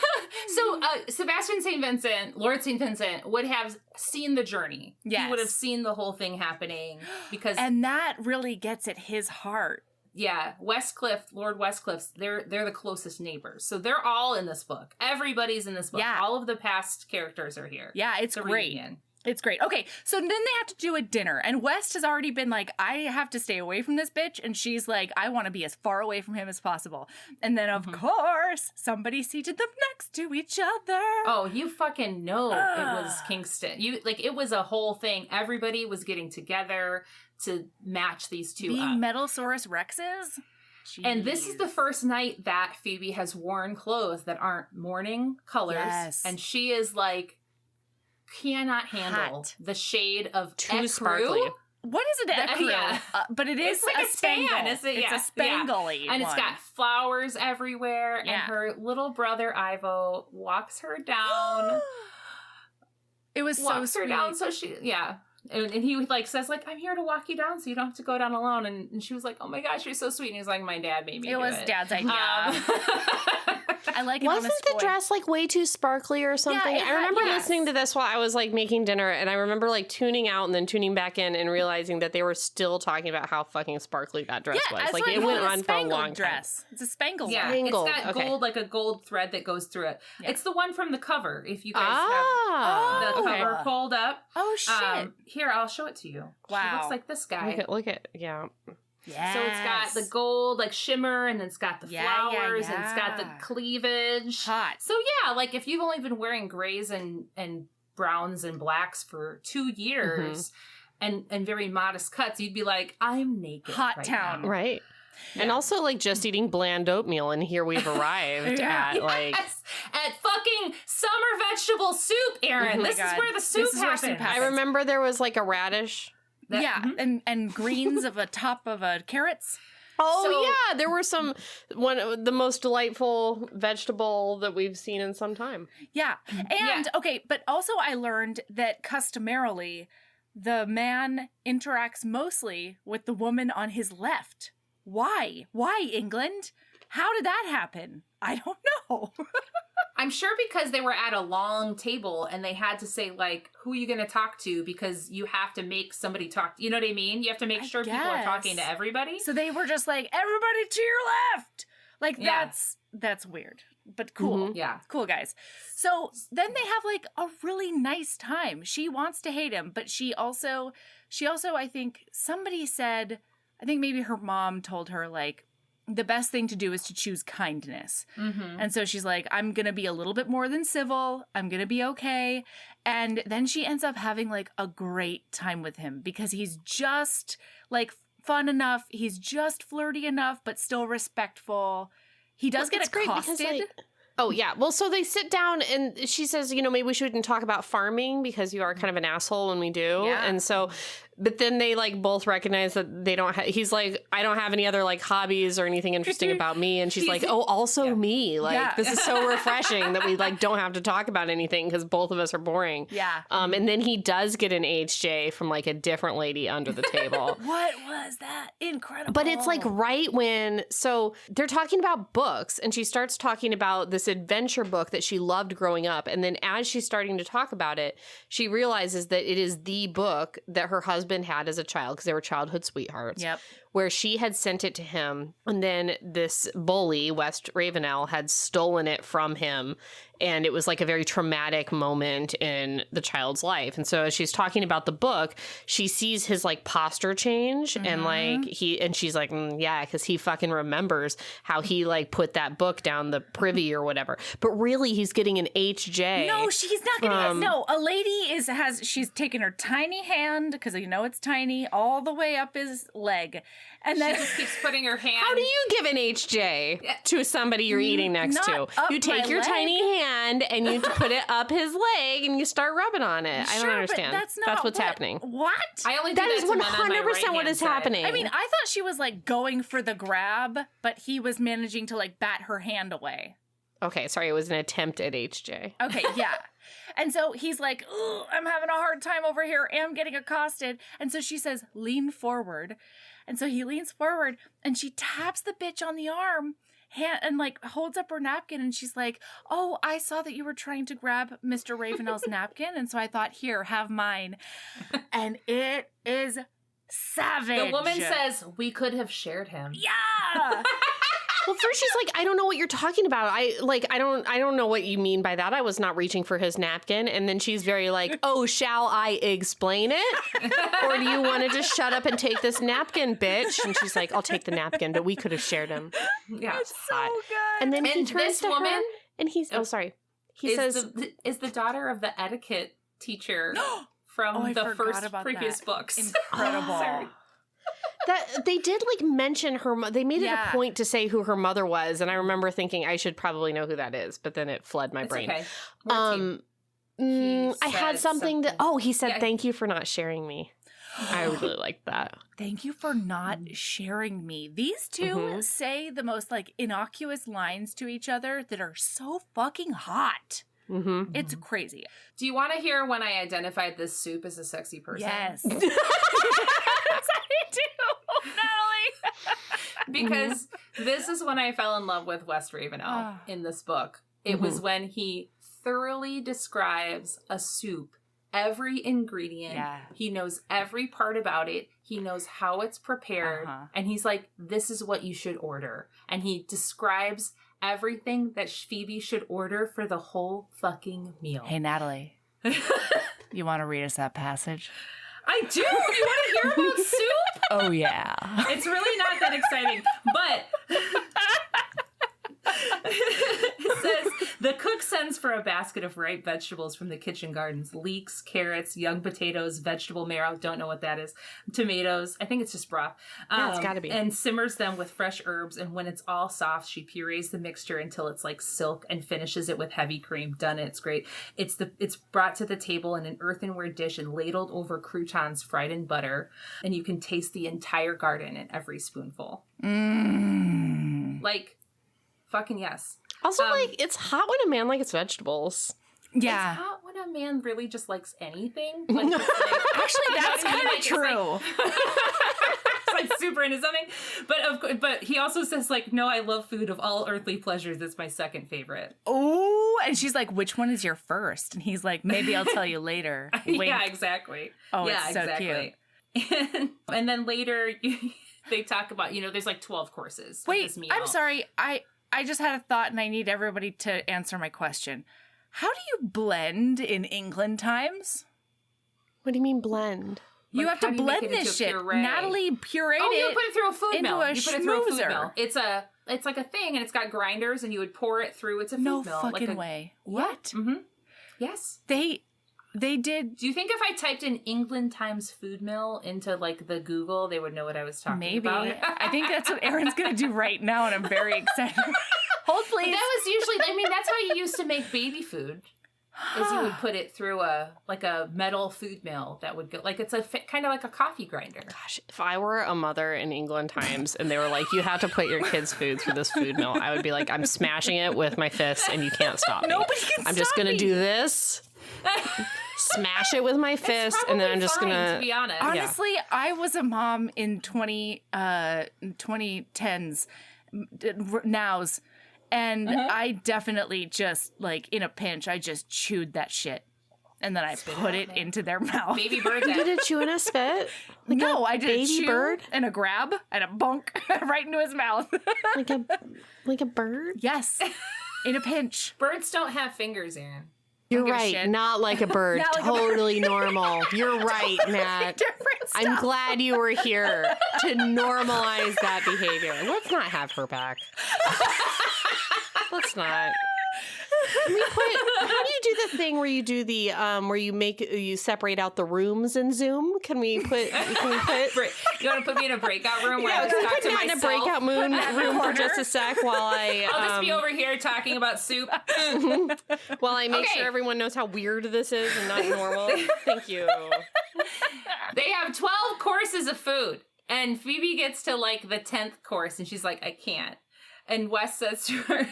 So, Sebastian St. Vincent, Lord St. Vincent, would have seen the journey. Yes. He would have seen the whole thing happening because, And that really gets at his heart. yeah, Lord Westcliff's, they're the closest neighbors. So they're all in this book. Everybody's in this book. Yeah. All of the past characters are here. Yeah, it's a great. reunion. It's great. Okay, so then they have to do a dinner, and West has already been like, I have to stay away from this bitch, and she's like, I want to be as far away from him as possible. And then, of course, somebody seated them next to each other. Oh, you fucking know it was Kingston. It was a whole thing. Everybody was getting together to match these two Being up. Metalsaurus Rexes? And this is the first night that Phoebe has worn clothes that aren't mourning colors. Yes. And she is like, cannot handle Hot. the shade of Too ecru. sparkly. What is an ecru? Yeah. But it is It's like a spangle. tan. It's Yeah, a spangly And it's one. got flowers everywhere. Yeah. And her little brother, Ivo, walks her down. It was so walks her sweet. down so she, yeah. And he like says like, I'm here to walk you down so you don't have to go down alone. And she was like, oh my gosh, you're so sweet. And he was like, my dad made me It do was it. Dad's idea. I like it. Wasn't the dress like way too sparkly or something? Yeah, I remember listening to this while I was like making dinner, and I remember like tuning out and then tuning back in and realizing that they were still talking about how fucking sparkly that dress was. Like it went on for a long dress. time. It's a spangled Yeah, one. it's got gold, like a gold thread that goes through it. Yeah. It's the one from the cover. If you guys have the cover pulled up. Oh, shit. Here, I'll show it to you. Wow. She looks like this guy. Look at, yeah. Yes. So it's got the gold, like, shimmer, and then it's got the flowers, and it's got the cleavage. Hot. So, yeah, like, if you've only been wearing grays and browns and blacks for 2 years and very modest cuts, you'd be like, I'm naked. Hot right town. now. Right. Yeah. And also, like, just eating bland oatmeal, and here we've arrived at, like... At fucking summer vegetable soup, Erin. Oh this is where the soup happens. I remember there was, like, a radish. And greens of a top of a carrots. Yeah, there were the most delightful vegetable that we've seen in some time. Yeah. And, okay, but also I learned that customarily, the man interacts mostly with the woman on his left. Why? Why, England? How did that happen? I don't know. I'm sure because they were at a long table and they had to say, like, who are you going to talk to? Because you have to make somebody talk. You know what I mean? You have to make sure people are talking to everybody. So they were just like, everybody to your left. Like, that's weird, but cool. Mm-hmm. Yeah. Cool, guys. So then they have, like, a really nice time. She wants to hate him, but she also, I think somebody said, I think maybe her mom told her, like, the best thing to do is to choose kindness. Mm-hmm. And so she's like, I'm going to be a little bit more than civil. I'm going to be okay. And then she ends up having, like, a great time with him because he's just, like, fun enough. He's just flirty enough, but still respectful. He does get accosted. Because, like, oh, yeah. Well, so they sit down and she says, maybe we shouldn't talk about farming because you are kind of an asshole when we do. Yeah. And so, but then they, like, both recognize that they don't he's like, I don't have any other, like, hobbies or anything interesting about me. And she's like, oh, also me. Like, this is so refreshing that we, like, don't have to talk about anything because both of us are boring. Yeah. And then he does get an HJ from, like, a different lady under the table. What was that? Incredible. But it's, like, right when, so they're talking about books and she starts talking about this adventure book that she loved growing up. And then as she's starting to talk about it, she realizes that it is the book that her husband had as a child because they were childhood sweethearts. Yep. Where she had sent it to him, and then this bully, West Ravenel, had stolen it from him, and it was like a very traumatic moment in the child's life. And so as she's talking about the book, she sees his, like, posture change, and, like, she's like, yeah, because he fucking remembers how he, like, put that book down the privy or whatever. But really, he's getting an HJ. No, she's not getting it. No, a lady she's taken her tiny hand, because it's tiny, all the way up his leg. And then she just keeps putting her hand. How do you give an HJ to somebody you're eating next to? You take your tiny hand and you put it up his leg and you start rubbing on it. I don't understand. That's what's happening. What? I only do that is 100% what is happening. I mean, I thought she was, like, going for the grab, but he was managing to, like, bat her hand away. Okay, sorry, it was an attempt at HJ. Okay, yeah. And so he's like, "Ugh, I'm having a hard time over here. I'm getting accosted." And so she says, lean forward. And so he leans forward and she taps the bitch on the arm and, like, holds up her napkin. And she's like, oh, I saw that you were trying to grab Mr. Ravenel's napkin. And so I thought, here, have mine. And it is savage. The woman says, we could have shared him. Yeah. Well, first she's like, I don't know what you're talking about. I don't know what you mean by that. I was not reaching for his napkin. And then she's very like, oh, shall I explain it? Or do you want to just shut up and take this napkin, bitch? And she's like, I'll take the napkin, but we could have shared him. Yeah. It's so good. And then he And turns this to woman her and he's, sorry. He says, is the daughter of the etiquette teacher from the first previous books. Incredible. Sorry. that they did, like, mention her. They made it a point to say who her mother was, and I remember thinking I should probably know who that is, but then it fled my brain. Okay. I had something that. Oh, he said, "Thank you for not sharing me." I really liked that. Thank you for not sharing me. These two say the most, like, innocuous lines to each other that are so fucking hot. Mm-hmm. It's crazy. Do you want to hear when I identified this soup as a sexy person? Yes. Yes, I do. Natalie. Because This is when I fell in love with West Ravenel in this book. It was when he thoroughly describes a soup, every ingredient. Yeah. He knows every part about it. He knows how it's prepared. And he's like, this is what you should order. And he describes everything that Phoebe should order for the whole fucking meal. Hey, Natalie. You want to read us that passage? I do. You want to hear about soup? Oh, yeah. It's really not that exciting, but it says, the cook sends for a basket of ripe vegetables from the kitchen gardens. Leeks, carrots, young potatoes, vegetable marrow, don't know what that is, tomatoes, I think it's just broth. Yeah, it's gotta be. And simmers them with fresh herbs, and when it's all soft, she purees the mixture until it's like silk and finishes it with heavy cream. Done, it's great. It's brought to the table in an earthenware dish and ladled over croutons fried in butter, and you can taste the entire garden in every spoonful. Like, fucking yes. Also, like, it's hot when a man likes vegetables. Yeah. It's hot when a man really just likes anything. Like, just like, Actually, that's kind of true. It's like super into something. But he also says, like, no, I love food. Of all earthly pleasures, it's my second favorite. Oh, and she's like, which one is your first? And he's like, maybe I'll tell you later. Wink. Yeah, exactly. Oh, yeah, it's so exactly. Cute. And then later, they talk about, there's like 12 courses. Of Wait, this meal. I'm sorry. I just had a thought and I need everybody to answer my question. How do you blend in England times? What do you mean blend? You Like, have to how do you make blend it into this a shit. puree? Natalie pureed Oh, you it. put it through a food into mill. a You put it through a food schmoozer. mill. It's like a thing, and it's got grinders, and you would pour it through. It's a food No mill. fucking way. What? Yeah. Mm-hmm. Yes. They did. Do you think if I typed in England times food mill into like the Google, they would know what I was talking about? Maybe. I think that's what Erin's going to do right now, and I'm very excited. Hold, please. But that was usually, that's how you used to make baby food. Is you would put it through a metal food mill that would go, like it's kind of like a coffee grinder. Gosh, if I were a mother in England times and they were like, you have to put your kids' food through this food mill, I would be like, I'm smashing it with my fists and you can't stop me. Nobody can I'm just stop going to me. do this, smash it with my fist, and then I'm just going to be honest. Honestly, I was a mom in 2010s, nows, and I definitely just, like, in a pinch, I just chewed that shit. And then I put it into their mouth. Baby bird. Did it chew in a spit? Like No, I did a baby chew bird? and a grab and a bunk right into his mouth. Like a bird? Yes, in a pinch. Birds don't have fingers, Erin. You're give a right. shit. Not like a bird. Not like a Totally normal. You're right, Nat. Different stuff. I'm glad you were here to normalize that behavior. Let's not have her back. Let's not. Can we how do you do the thing where you do the where you separate out the rooms in Zoom? Can we put You want to put me in a breakout room where I can just we talk put to Nat in a myself? breakout room for just a sec while I I'll just be over here talking about soup. while I make Okay. sure everyone knows how weird this is and not normal. Thank you. They have 12 courses of food, and Phoebe gets to like the 10th course, and she's like, I can't. And Wes says to her,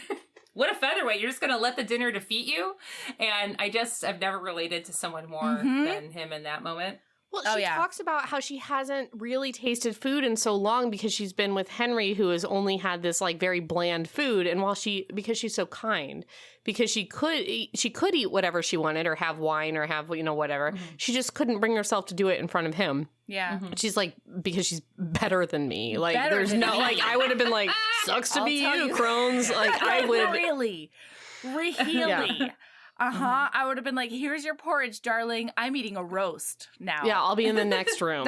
what a featherweight. You're just going to let the dinner defeat you? And I've never related to someone more than him in that moment. Well, Oh, she yeah. talks about how she hasn't really tasted food in so long because she's been with Henry, who has only had this like very bland food. And because she's so kind, because she could eat whatever she wanted or have wine or have, whatever. She just couldn't bring herself to do it in front of him. Yeah. She's like, because she's better than me. Like, Better there's than no, me. like, I would have been like, sucks to I'll be tell you, you. crones. Like, I would. Really? I would have been like, here's your porridge, darling. I'm eating a roast now. Yeah, I'll be in the next room.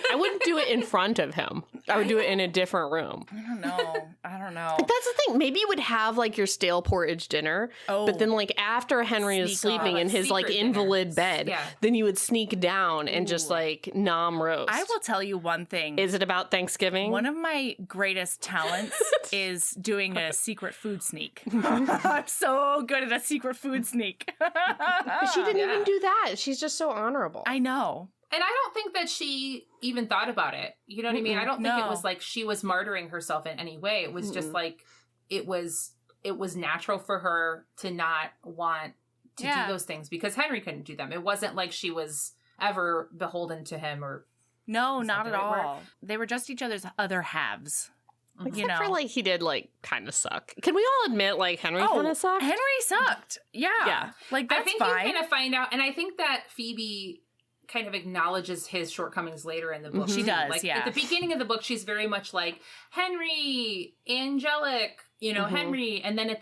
I wouldn't do it in front of him. I would do it in a different room. I don't know. But that's the thing. Maybe you would have like your stale porridge dinner, but then like after Henry is Sneak sleeping off. in his like Secret invalid dinners. bed, Yeah. then you would sneak down and just like nom roast. I will tell you one thing. Is it about Thanksgiving? One of my greatest talents is doing a secret food sneak. I'm so good at a secret food sneak. But she didn't even do that. She's just so honorable. I know. And I don't think that she even thought about it. You know what I mean? I don't think No. it was like she was martyring herself in any way. It was just like it was natural for her to not want to do those things because Henry couldn't do them. It wasn't like she was ever beholden to him or No, Is not that at the right all. They were just each other's other halves. Except for, like, he did, like, kind of suck. Can we all admit, like, Henry kind of sucked? Henry sucked. Yeah. Like, that's I think fine. you kind of find out, and I think that Phoebe kind of acknowledges his shortcomings later in the book. She does, like, yeah. At the beginning of the book, she's very much like, Henry, angelic, Henry. And then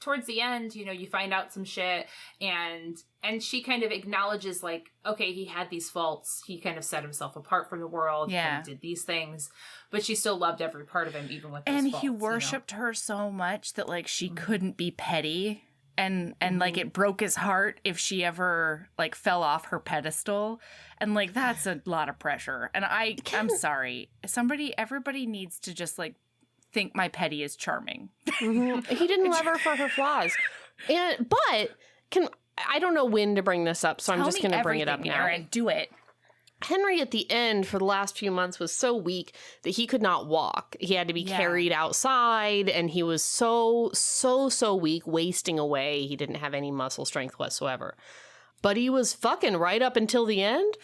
towards the end, you find out some shit, and she kind of acknowledges, like, okay, he had these faults. He kind of set himself apart from the world. Yeah. He kind of did these things. But she still loved every part of him, even with his and faults. he worshipped her so much that, like, she Mm-hmm. couldn't be petty. And like, it broke his heart if she ever, like, fell off her pedestal. And, like, that's a lot of pressure. And I'm sorry. Everybody needs to just, like, think my petty is charming. He didn't love her for her flaws. But I don't know when to bring this up, so I'm just going to bring it up now. Erin, do it. Henry at the end for the last few months was so weak that he could not walk. He had to be carried outside, and he was so weak, wasting away. He didn't have any muscle strength whatsoever. But he was fucking right up until the end.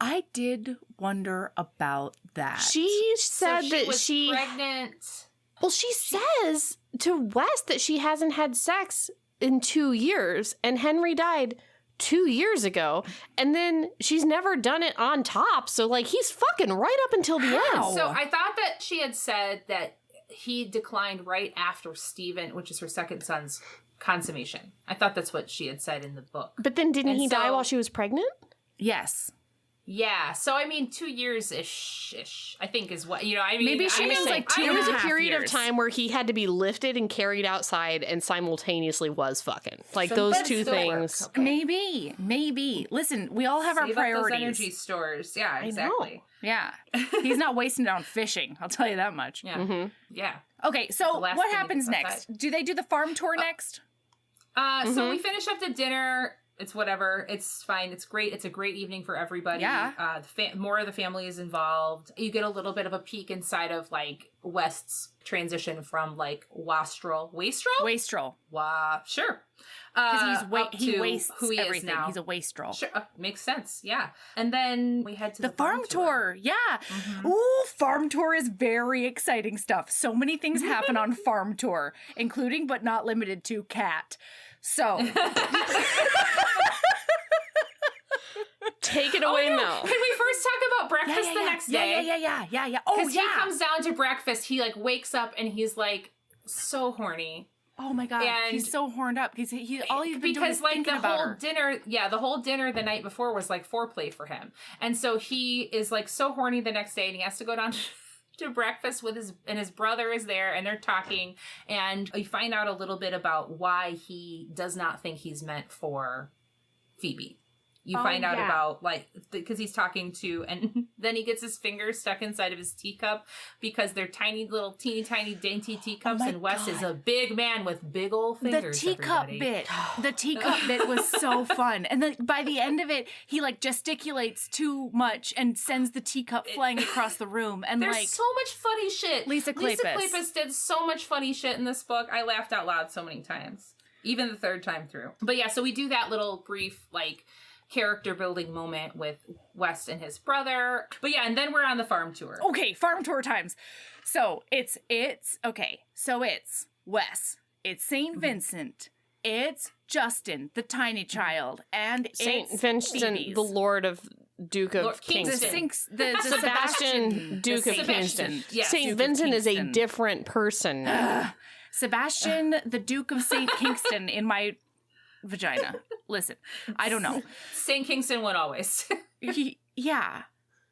I did wonder about that. She said she that was she pregnant. Well, she says to West that she hasn't had sex in 2 years, and Henry died 2 years ago, and then she's never done it on top. So, like, he's fucking right up until the end. So I thought that she had said that he declined right after Stephen, which is her second son's consummation. I thought that's what she had said in the book. But then didn't he die while she was pregnant? Yes. Yeah, so I mean, 2 years-ish, I think is what, I mean. Maybe she means like two There and was a a half period years. of time where he had to be lifted and carried outside and simultaneously was fucking. Like, those two things. Okay. Maybe. Listen, we all have our Save up priorities. those energy stores. Yeah, exactly. Yeah. He's not wasting it on fishing. I'll tell you that much. Yeah. Mm-hmm. Yeah. Okay, The so last what thing he happens gets next? Do they do the farm tour next? So we finish up the dinner. It's whatever. It's fine. It's great. It's a great evening for everybody. Yeah. More of the family is involved. You get a little bit of a peek inside of, like, West's transition from, like, Wastrel. Wastrel. Sure. Because up he to wastes who he everything. is now. He's a wastrel. Sure. Makes sense. Yeah. And then we head to The farm tour. Yeah. Ooh, farm tour is very exciting stuff. So many things happen on farm tour, including but not limited to cat. So Take it away, Mel. Can we first talk about breakfast the next day? Yeah. Oh, Because he comes down to breakfast, he, like, wakes up and he's, like, so horny. Oh my god, And- he's so horned up because all he's been doing is like, thinking the about whole her. dinner, the whole dinner the night before was, like, foreplay for him. And so he is, like, so horny the next day, and he has to go down to breakfast with his brother is there, and they're talking, and you find out a little bit about why he does not think he's meant for Phoebe. You find out about, like, because he's talking to, and then he gets his fingers stuck inside of his teacup because they're tiny little, teeny tiny, dainty teacups, and Wes is a big man with big old fingers. The teacup bit was so fun. And then by the end of it, he, like, gesticulates too much and sends the teacup flying across the room. And There's like, so much funny shit. Lisa Kleypas did so much funny shit in this book. I laughed out loud so many times, even the third time through. But yeah, so we do that little brief, like, character building moment with West and his brother. But yeah, and then we're on the farm tour. okay, farm tour times. So it's okay. So it's Wes, it's St. Vincent, it's Justin, the tiny child, and St. it's Vincent, Phoebe's. the Lord of Duke of Lord Kingston. Kingston. the Sebastian, Duke of Kingston. Yes. St. Duke of Vincent is a Kingston. different person. Sebastian, the Duke of St. Kingston in my vagina. Listen, I don't know. St. Kingston won always. Yeah.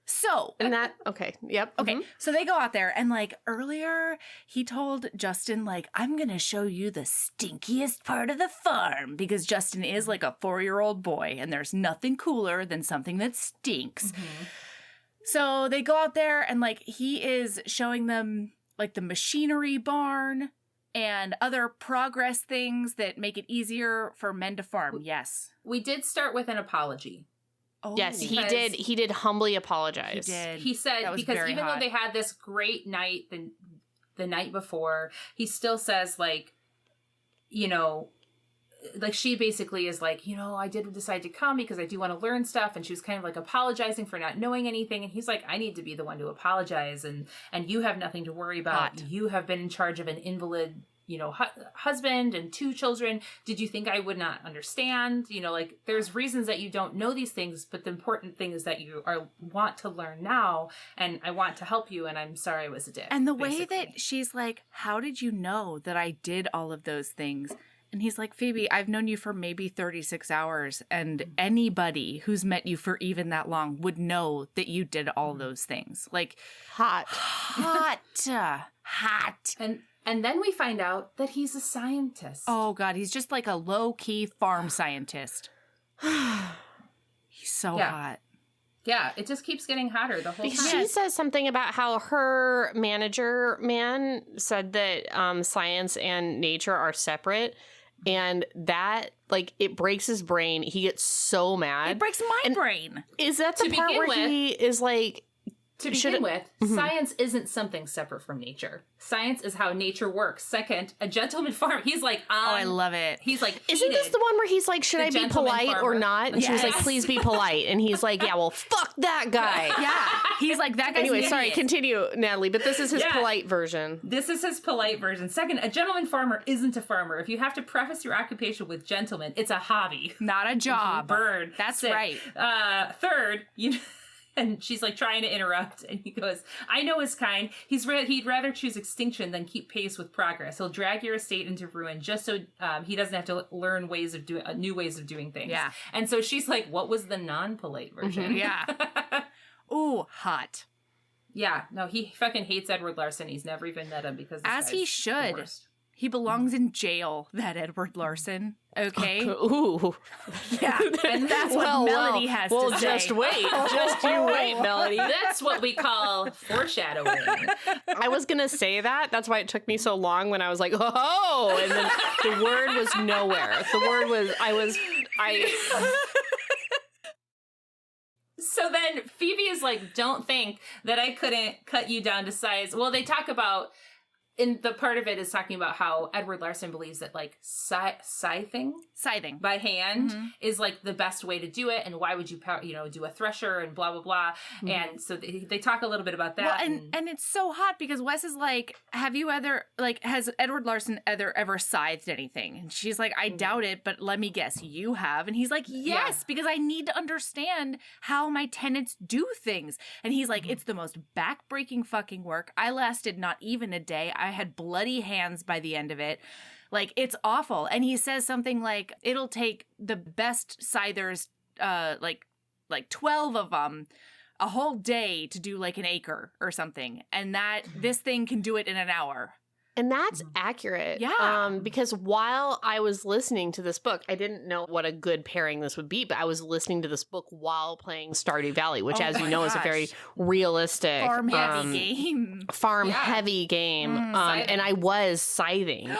So, And that, okay, yep. okay, mhm. so they go out there, and like earlier, he told Justin, like, I'm gonna show you the stinkiest part of the farm, because Justin is like a 4-year-old boy, and there's nothing cooler than something that stinks. So they go out there, and like he is showing them like the machinery barn and other progress things that make it easier for men to farm. Yes. We did start with an apology. Oh, Yes, he Because- did. He did humbly apologize. He did. He said, That was because very even hot. though they had this great night the night before, he still says, like, you know, like she basically is like, I did decide to come because I do want to learn stuff. And she was kind of like apologizing for not knowing anything. And he's like, I need to be the one to apologize. And you have nothing to worry about. Hot. You have been in charge of an invalid, husband and 2 children. Did you think I would not understand? Like there's reasons that you don't know these things, but the important thing is that you want to learn now, and I want to help you, and I'm sorry I was a dick. And the way that she's like, how did you know that I did all of those things? And he's like, Phoebe, I've known you for maybe 36 hours, and anybody who's met you for even that long would know that you did all those things. Like, Hot. And then we find out that he's a scientist. Oh, God, he's just like a low-key farm scientist. He's so hot. Yeah, it just keeps getting hotter the whole time. She says something about how her manager man said that science and nature are separate. And that, like, it breaks his brain. He gets so mad. It breaks my brain. Is that the part where he is like... To begin with, science isn't something separate from nature. Science is how nature works. Second, a gentleman farmer. He's like, I love it. He's like, isn't this the one where he's like, should I be polite or not? And she was like, please be polite. And he's like, yeah, well, fuck that guy. Yeah. He's like, that guy's Anyway, an sorry, idiot. continue, Natalie, but this is his polite version. This is his polite version. Second, a gentleman farmer isn't a farmer. If you have to preface your occupation with gentleman, it's a hobby. Not a job. Bird. That's Sick. right. Third, and she's like trying to interrupt, and he goes, I know his kind. He'd rather choose extinction than keep pace with progress. He'll drag your estate into ruin just so he doesn't have to learn new ways of doing things. Yeah. And so she's like, what was the non-polite version? Yeah. Ooh, hot. Yeah. No, he fucking hates Edward Larson. He's never even met him because this As guy's he the should. worst. He belongs in jail, that Edward Larson. Okay? Ooh. Yeah. And that's what Melody has to say. Well, just wait. Just you wait, Melody. That's what we call foreshadowing. I was going to say that. That's why it took me so long when I was like, oh, and then the word was nowhere. The word was, So then Phoebe is like, don't think that I couldn't cut you down to size. Well, they talk about, in the part of it is talking about how Edward Larson believes that like scything by hand is like the best way to do it, and why would you do a thresher and blah blah blah. And so they talk a little bit about that. Well, and it's so hot because Wes is like, has Edward Larson ever scythed anything? And she's like, I doubt it, but let me guess, you have. And he's like, yes, because I need to understand how my tenants do things. And he's like, it's the most backbreaking fucking work. I lasted not even a day. I had bloody hands by the end of it. Like, it's awful. And he says something like, it'll take the best scythers, like 12 of them, a whole day to do like an acre or something. And that this thing can do it in an hour. And that's accurate. Yeah. Because while I was listening to this book, I didn't know what a good pairing this would be, but I was listening to this book while playing Stardew Valley, which, as you know, is a very realistic farm-heavy game. Farm-heavy game. And I was scything.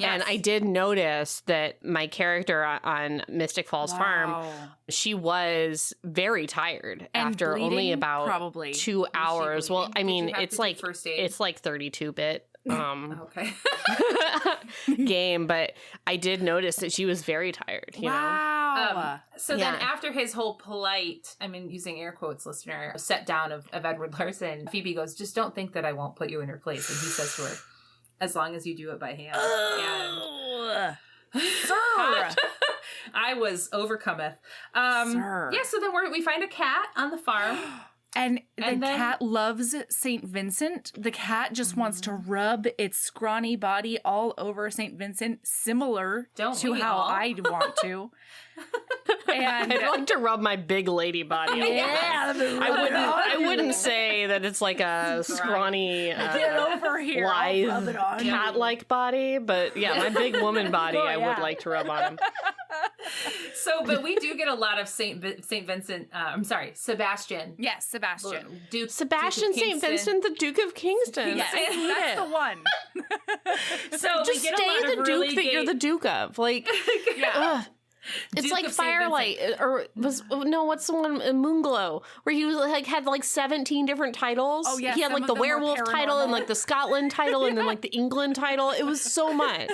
And I did notice that my character on Mystic Falls Farm, she was very tired and after bleeding, only about probably 2 hours. Well, I mean, it's like first aid? it's like 32-bit. Okay. game, but I did notice that she was very tired. You know? So then after his whole polite, I mean, using air quotes, listener, set down of Edward Larson, Phoebe goes, just don't think that I won't put you in her place. And he says to her, as long as you do it by hand. Sir. I was overcometh. Sir. Yeah, so then we find a cat on the farm. And the cat loves St. Vincent. The cat just wants to rub its scrawny body all over St. Vincent, similar to how I'd want to. And I'd like to rub my big lady body. I wouldn't say that it's like a scrawny, get over here, lithe, cat-like body, but yeah, my big woman body, I would like to rub on him. So, but we do get a lot of Saint Vincent. I'm sorry, Sebastian. Yes, Sebastian. Sebastian St. Vincent, the Duke of Kingston. Yes, that's the one. So just we get stay a lot the of Duke really that you're the Duke of. Like, it's Duke like of St. Firelight, what's the one, Moonglow, where he was like had like 17 different titles. Oh yeah, he had like the werewolf title and like the Scotland title and then like the England title. It was so much.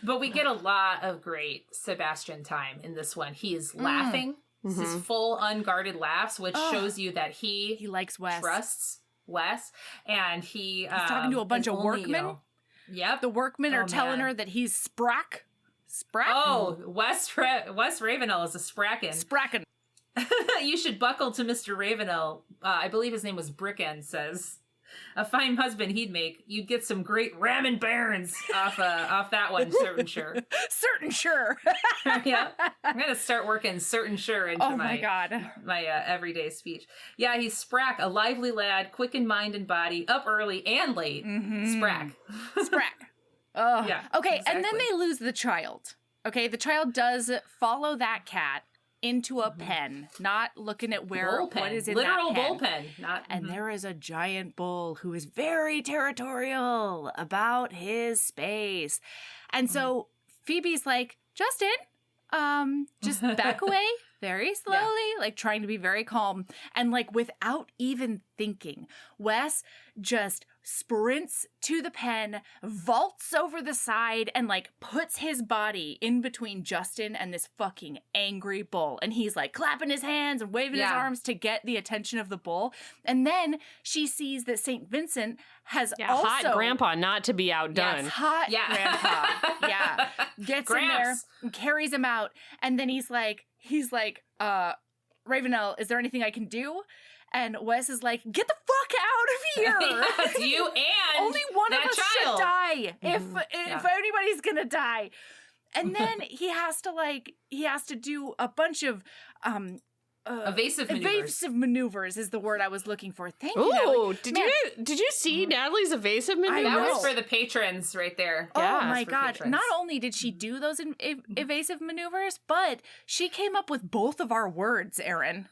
But we get a lot of great Sebastian time in this one. He is laughing. This is full unguarded laughs, which shows you that he likes Wes. Trusts Wes. And he's talking to a bunch of workmen. Yep. The workmen are telling her that he's sprack. Sprack? Oh, Wes Ravenel is a spracken. Spracken. You should buckle to Mr. Ravenel. I believe his name was Bricken, says. A fine husband he'd make. You'd get some great ramming barons off that one, certain sure. Certain sure. Yeah. I'm going to start working certain sure into my God. my everyday speech. Yeah, he's Sprack, a lively lad, quick in mind and body, up early and late. Sprack. Sprack. Oh. Yeah, okay, exactly. and then they lose the child. Okay, the child does follow that cat into a pen, not looking at what is in literal that pen. bullpen. Not, And there is a giant bull who is very territorial about his space. And so Phoebe's like, Justin, just back away very slowly, like trying to be very calm. And like without even thinking, Wes just sprints to the pen, vaults over the side, and like puts his body in between Justin and this fucking angry bull. And he's like clapping his hands and waving his arms to get the attention of the bull. And then she sees that St. Vincent has also... hot grandpa, not to be outdone. Yes, hot grandpa. Yeah. Gets in there and carries him out. And then he's like, Ravenel, is there anything I can do? And Wes is like, get the fuck out of here. Yes, you and only one of that us child should die if anybody's gonna die. And then he has to do a bunch of evasive maneuvers is the word I was looking for. Thank you. Ooh, Natalie. did you see Natalie's evasive maneuver? That know. was for the patrons right there. Oh Yeah, my that's for God. patrons. Not only did she do those evasive maneuvers, but she came up with both of our words, Erin.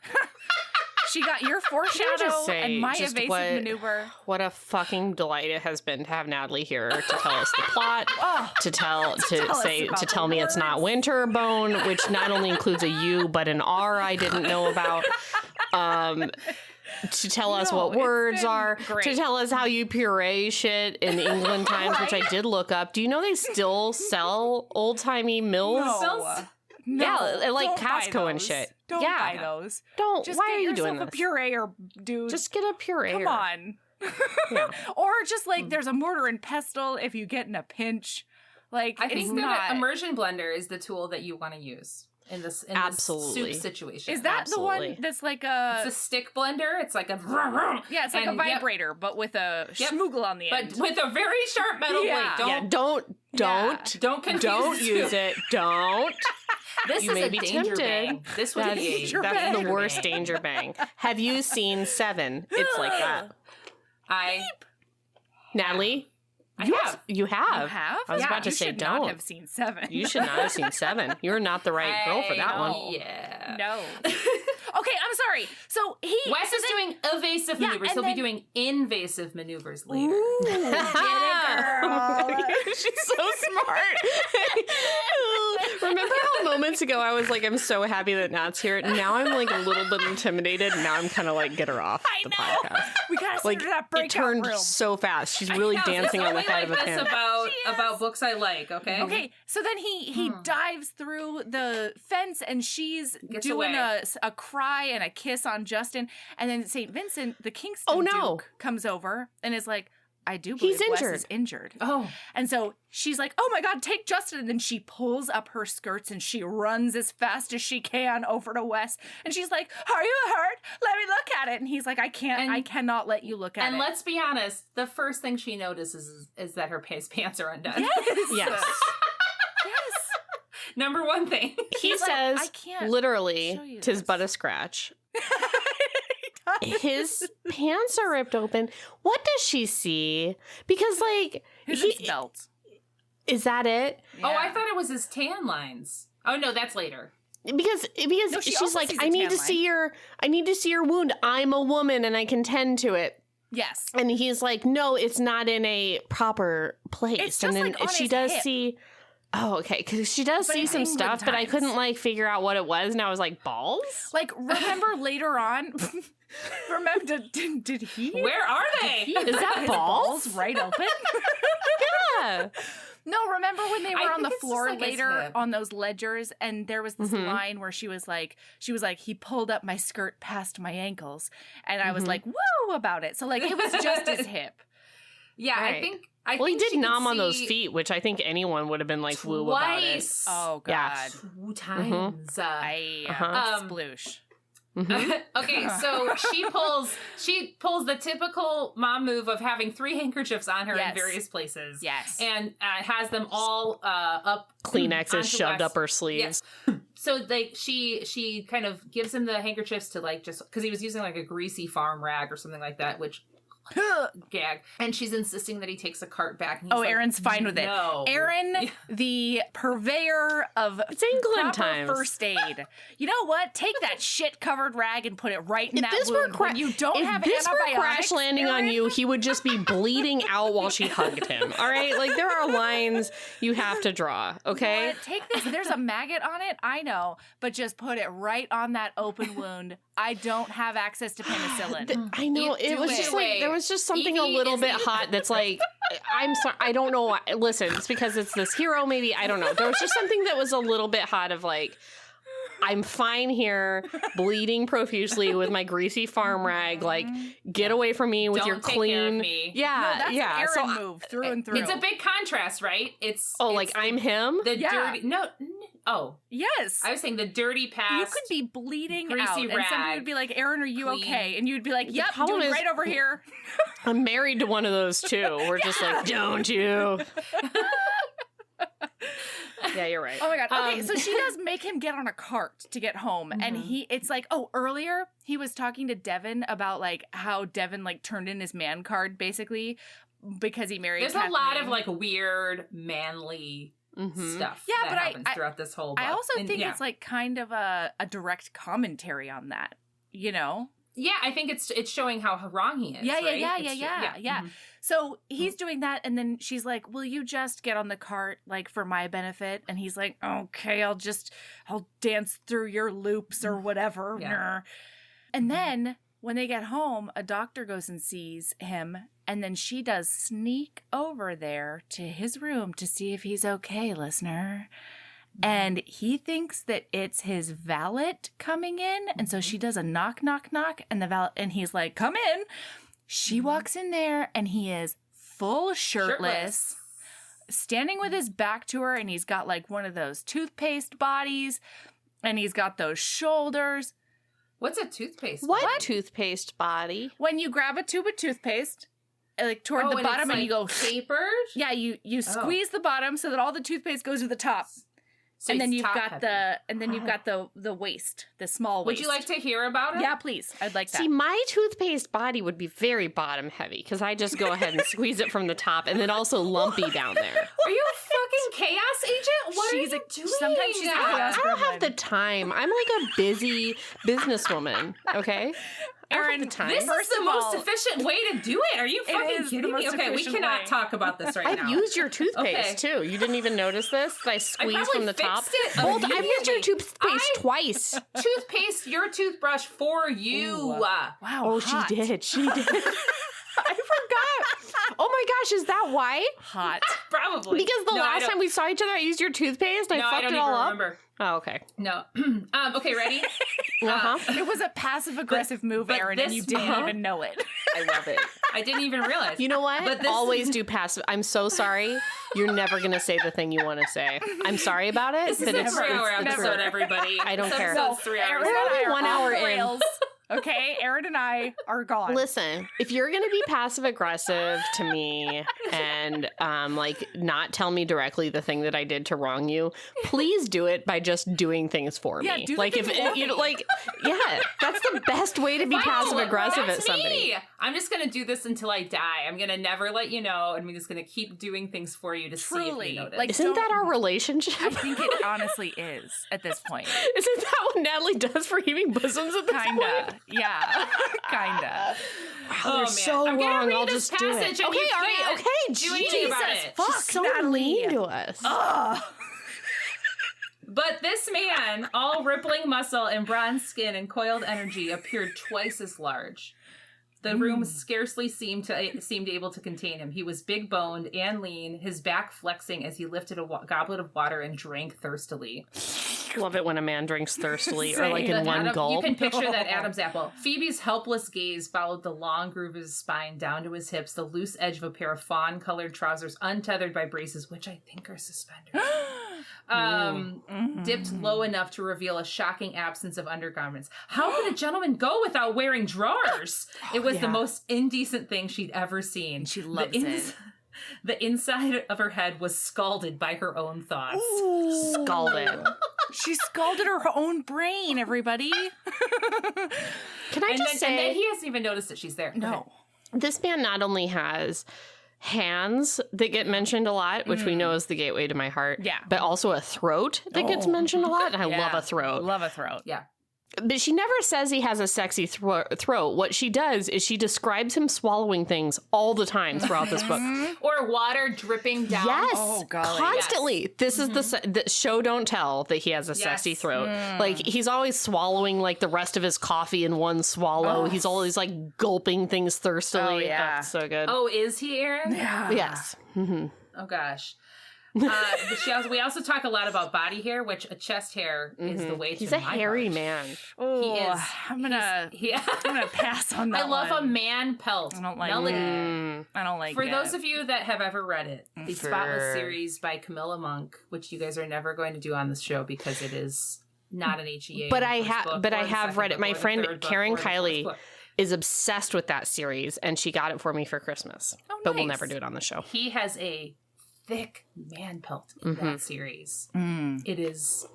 She got your foreshadow and my evasive maneuver. What a fucking delight it has been to have Natalie here to tell us the plot, to tell me it's not Winterbone, which not only includes a U but an R I didn't know about. To tell us what words are, great. to tell us how you puree shit in England times, which I did look up. Do you know they still sell old-timey mills? No, yeah, like don't buy Costco and those. shit. Don't yeah. buy those. Don't. Just why get are you doing yourself this? a pureer, dude. Just get a pureer. Come on. Yeah. Or just like there's a mortar and pestle if you get in a pinch. Like I it's think not. that immersion blender is the tool that you want to use in this soup situation. Is that the one that's like a? It's a stick blender. It's like a yeah, it's like a vibrator, but with a schmoogle on the end. but with a very sharp metal blade. Don't confuse use it. Don't. This you is may a be danger tempted. bang. This would be That's the worst danger bang. Have you seen Seven? It's like that. Natalie, you have. You have? I was about to you say should don't. not have seen Seven. You should not have seen Seven. You're not the right girl for that one. Yeah. No. Okay, I'm sorry. So Wes is doing evasive maneuvers. He'll be doing invasive maneuvers later. Ooh, get it, girl. She's so smart. Remember how moments ago I was like, I'm so happy that Nat's here. Now I'm like a little bit intimidated. And now I'm kind of like, get her off the podcast. We gotta Like, sit in that it breakout turned room. so fast. She's really dancing on the head of a this pin. about books I like, okay? Okay, so then he dives through the fence and she's Gets doing away. a cry and a kiss on Justin. And then St. Vincent, the Kingston Duke, comes over and is like, I do believe Wes is injured. Oh. And so she's like, oh my God, take Justin. And then she pulls up her skirts and she runs as fast as she can over to Wes. And she's like, are you hurt? Let me look at it. And he's like, I cannot let you look at it. And let's be honest, the first thing she notices is that her pants are undone. Yes. Yes. Number one thing. He says, I can't literally, show you "'Tis this." but a scratch." His pants are ripped open. What does she see? Because, like, His belt. Is that it? Yeah. Oh, I thought it was his tan lines. Oh no, that's later. Because No, she's also like, sees a I need tan to line. see your wound. I'm a woman and I can tend to it. Yes. And he's like, no, it's not in a proper place. It's just and then like on she his does hip. see. Oh, okay. Because she does see it's some England stuff, but I times. couldn't like figure out what it was. And I was like, balls? Like, remember later on? Remember, did he? Where are they? He Is that his balls? right open? Yeah. No, remember when they were on the think it's just, floor like, his later hip. on those ledgers, and there was this line where she was like, he pulled up my skirt past my ankles, and I was like, woo about it. So like it was just his hip. Yeah, Right. I think Well, he she did could nom on those see feet, which I think anyone would have been like woo about it. twice. Oh Yeah. God, 2 times. sploosh. Okay, so she pulls the typical mom move of having 3 handkerchiefs on her Yes. in various places. Yes. And has them all up. Kleenexes onto shoved Wes. up her sleeves. So like she kind of gives him the handkerchiefs to like just because he was using like a greasy farm rag or something like that, which gag. And she's insisting that he takes a cart back. And he's like, Erin's fine with it. No. Erin, the purveyor of It's England proper times. first aid. You know what? Take that shit-covered rag and put it right in If that this were wound. When you don't if have this were antibiotics, crash landing on Erin. you, he would just be bleeding out while she hugged him. All right, like there are lines you have to draw. Okay, What? Take this. There's a maggot on it. I know, but just put it right on that open wound. I don't have access to penicillin. I know You it was do just it. like there was just something a Evie little is bit the- hot. That's like I'm sorry. I don't know why. Listen, it's because it's this hero. Maybe I don't know. There was just something that was a little bit hot. Of like, I'm fine here, bleeding profusely with my greasy farm rag. Like, get away from me with Don't your take care clean. of me. Yeah, No, that's yeah. an So Erin move through and through. It's a big contrast, right? It's like it's I'm him. the Yeah. dirty. No. Oh, Yes. I was saying the dirty past. You could be bleeding greasy out, and somebody rag, would be like, "Erin, are you clean. okay?" And you'd be like, "Yep, problem doing is- right over here." I'm married to one of those too. We're just like, don't you? Yeah, you're right. Oh my god. Okay, so she does make him get on a cart to get home, and it's like, earlier he was talking to Devin about like how Devin like turned in his man card basically because he married. There's a lot Kathleen. of like weird manly stuff. Yeah, that but happens I- throughout this whole. Book. I also And, think yeah. it's like kind of a direct commentary on that, you know? Yeah, I think it's showing how wrong he is. Yeah, right? yeah. Mhm. So he's doing that, and then she's like, "Will you just get on the cart, like, for my benefit?" And he's like, "Okay, I'll dance through your loops or whatever." Yeah. Nah. And then when they get home, a doctor goes and sees him, and then she does sneak over there to his room to see if he's okay, listener. And he thinks that it's his valet coming in, and so she does a knock, knock, knock, and the valet, and he's like, "Come in." She walks in there, and he is full shirtless, standing with his back to her, and he's got like one of those toothpaste bodies, and he's got those shoulders. What's a toothpaste? What toothpaste body? When you grab a tube of toothpaste, like toward the and bottom, it's, and you go, tapered. yeah, you squeeze the bottom so that all the toothpaste goes to the top. So And then it's you've top got heavy. you've got the waist, the small waist. Would you like to hear about it? Yeah, please. I'd like that. See, my toothpaste body would be very bottom heavy because I just go ahead and squeeze it from the top and then also lumpy down there. Are you a fucking chaos agent? What She's are a- you doing? sometimes she's a chaos I don't have gremlin. the time. I'm like a busy businesswoman, okay? Erin, time. This first is the of most all, efficient way to do it. Are you fucking is the kidding me? most Okay, we efficient cannot way. talk about this right now. I've used your toothpaste Okay. too. You didn't even notice this? That I squeezed probably from the top. fixed it Both. I've used your immediately. toothpaste twice. toothpaste your toothbrush for you. Ooh. Wow. Oh, hot. she did. She did. I forgot. Oh my gosh, is that why? Hot. Probably. Because the No, I last don't- time we saw each other, I used your toothpaste. I No, I fucked don't it even all up. remember. Oh, okay. No. Okay, ready? Uh-huh. It was a passive aggressive move, but Erin, and this you didn't month- even know it. I love it. I didn't even realize. You know what? But this- Always do passive. I'm so sorry. You're never going to say the thing you want to say. I'm sorry about it. This is but a it's 3-hour the episode, truth. everybody. I don't This care. episode's 3 hours. Erin and I are 1 off hour the in. rails. Okay, Erin and I are gone. Listen, if you're going to be passive aggressive to me and like not tell me directly the thing that I did to wrong you, please do it by just doing things for Yeah, me. do the Like thing if for you me. like, yeah, that's the best way to be passive aggressive at somebody. Me. I'm just gonna do this until I die. I'm gonna never let you know, and I'm just gonna keep doing things for you to see if Truly. you notice. Like, Isn't that our relationship? I think it honestly is at this point. Isn't that what Natalie does for heaving bosoms at this point? Kinda. Yeah. Kinda. Wow, Oh, they're man. so I'm gonna wrong. read I'll this just do it. passage Okay, all and you right, can't okay. do anything about Jesus, it. Fuck, she's so Natalie. mean to us. Ugh. But this man, all rippling muscle and bronze skin and coiled energy, appeared twice as large. The room scarcely seemed able to contain him. He was big-boned and lean, his back flexing as he lifted a goblet of water and drank thirstily. Love it when a man drinks thirstily or like in one gulp. You can picture that Adam's apple. Phoebe's helpless gaze followed the long groove of his spine down to his hips, the loose edge of a pair of fawn-colored trousers untethered by braces, which I think are suspenders. Dipped low enough to reveal a shocking absence of undergarments. How could a gentleman go without wearing drawers? It was the most indecent thing she'd ever seen. She loves it. The inside of her head was scalded by her own thoughts. Ooh. Scalded. She scalded her own brain, everybody. Can I just say... And then he hasn't even noticed that she's there. No. This man not only has hands that get mentioned a lot, which we know is the gateway to my heart, but also a throat that gets mentioned a lot, and I love a throat. Love a throat. Yeah. But she never says he has a sexy throat. What she does is she describes him swallowing things all the time throughout this book. Or water dripping down. Yes, oh, golly. constantly. Yes. This is the show don't tell that he has a sexy throat. Like, he's always swallowing like the rest of his coffee in one swallow. He's always like gulping things thirstily. Oh, yeah. It's so good. Oh, is he, Erin? Yeah. Yes. Mm-hmm. Oh, gosh. We also talk a lot about body hair, which a chest hair is the way to He's a my hairy heart. man. Oh, He is. I'm gonna pass on that. I love one. a man pelt. I don't like Melody. it. I don't like For it. those of you that have ever read it, the Sure. Spotless series by Camilla Monk, which you guys are never going to do on this show because it is not an HEA. But I have read it. My friend Karen Kiley is obsessed with that series, and she got it for me for Christmas. Oh, But we'll nice. never do it on the show. He has a thick man pelt in that series. It is,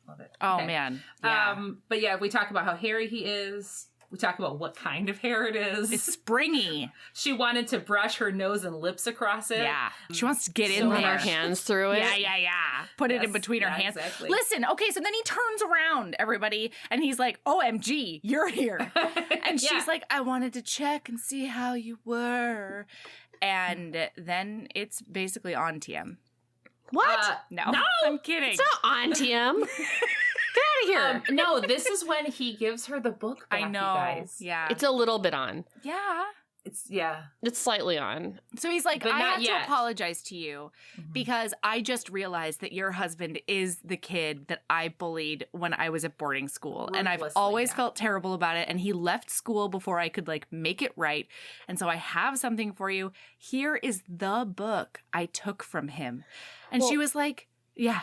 love it. Oh, Okay. man. Yeah. But yeah, we talk about how hairy he is. We talk about what kind of hair it is. It's springy. She wanted to brush her nose and lips across it. Yeah. She wants to get So in Run there. our hands through it. Yeah. Put it in Yes, between her yeah, hands. exactly. Listen, okay, so then he turns around, everybody, and he's like, OMG, you're here. And she's Yeah. like, I wanted to check and see how you were. And then it's basically on TM. What? No, No! I'm kidding. It's not on TM. Get out of here. No, this is when he gives her the book back, I know. you guys. Yeah. It's a little bit on. yeah. It's slightly on. So he's like, But I not have yet. to apologize to you because I just realized that your husband is the kid that I bullied when I was at boarding school. And I've Ruthlessly, always yeah. felt terrible about it. And he left school before I could like make it right. And so I have something for you. Here is the book I took from him. And she was like, yeah.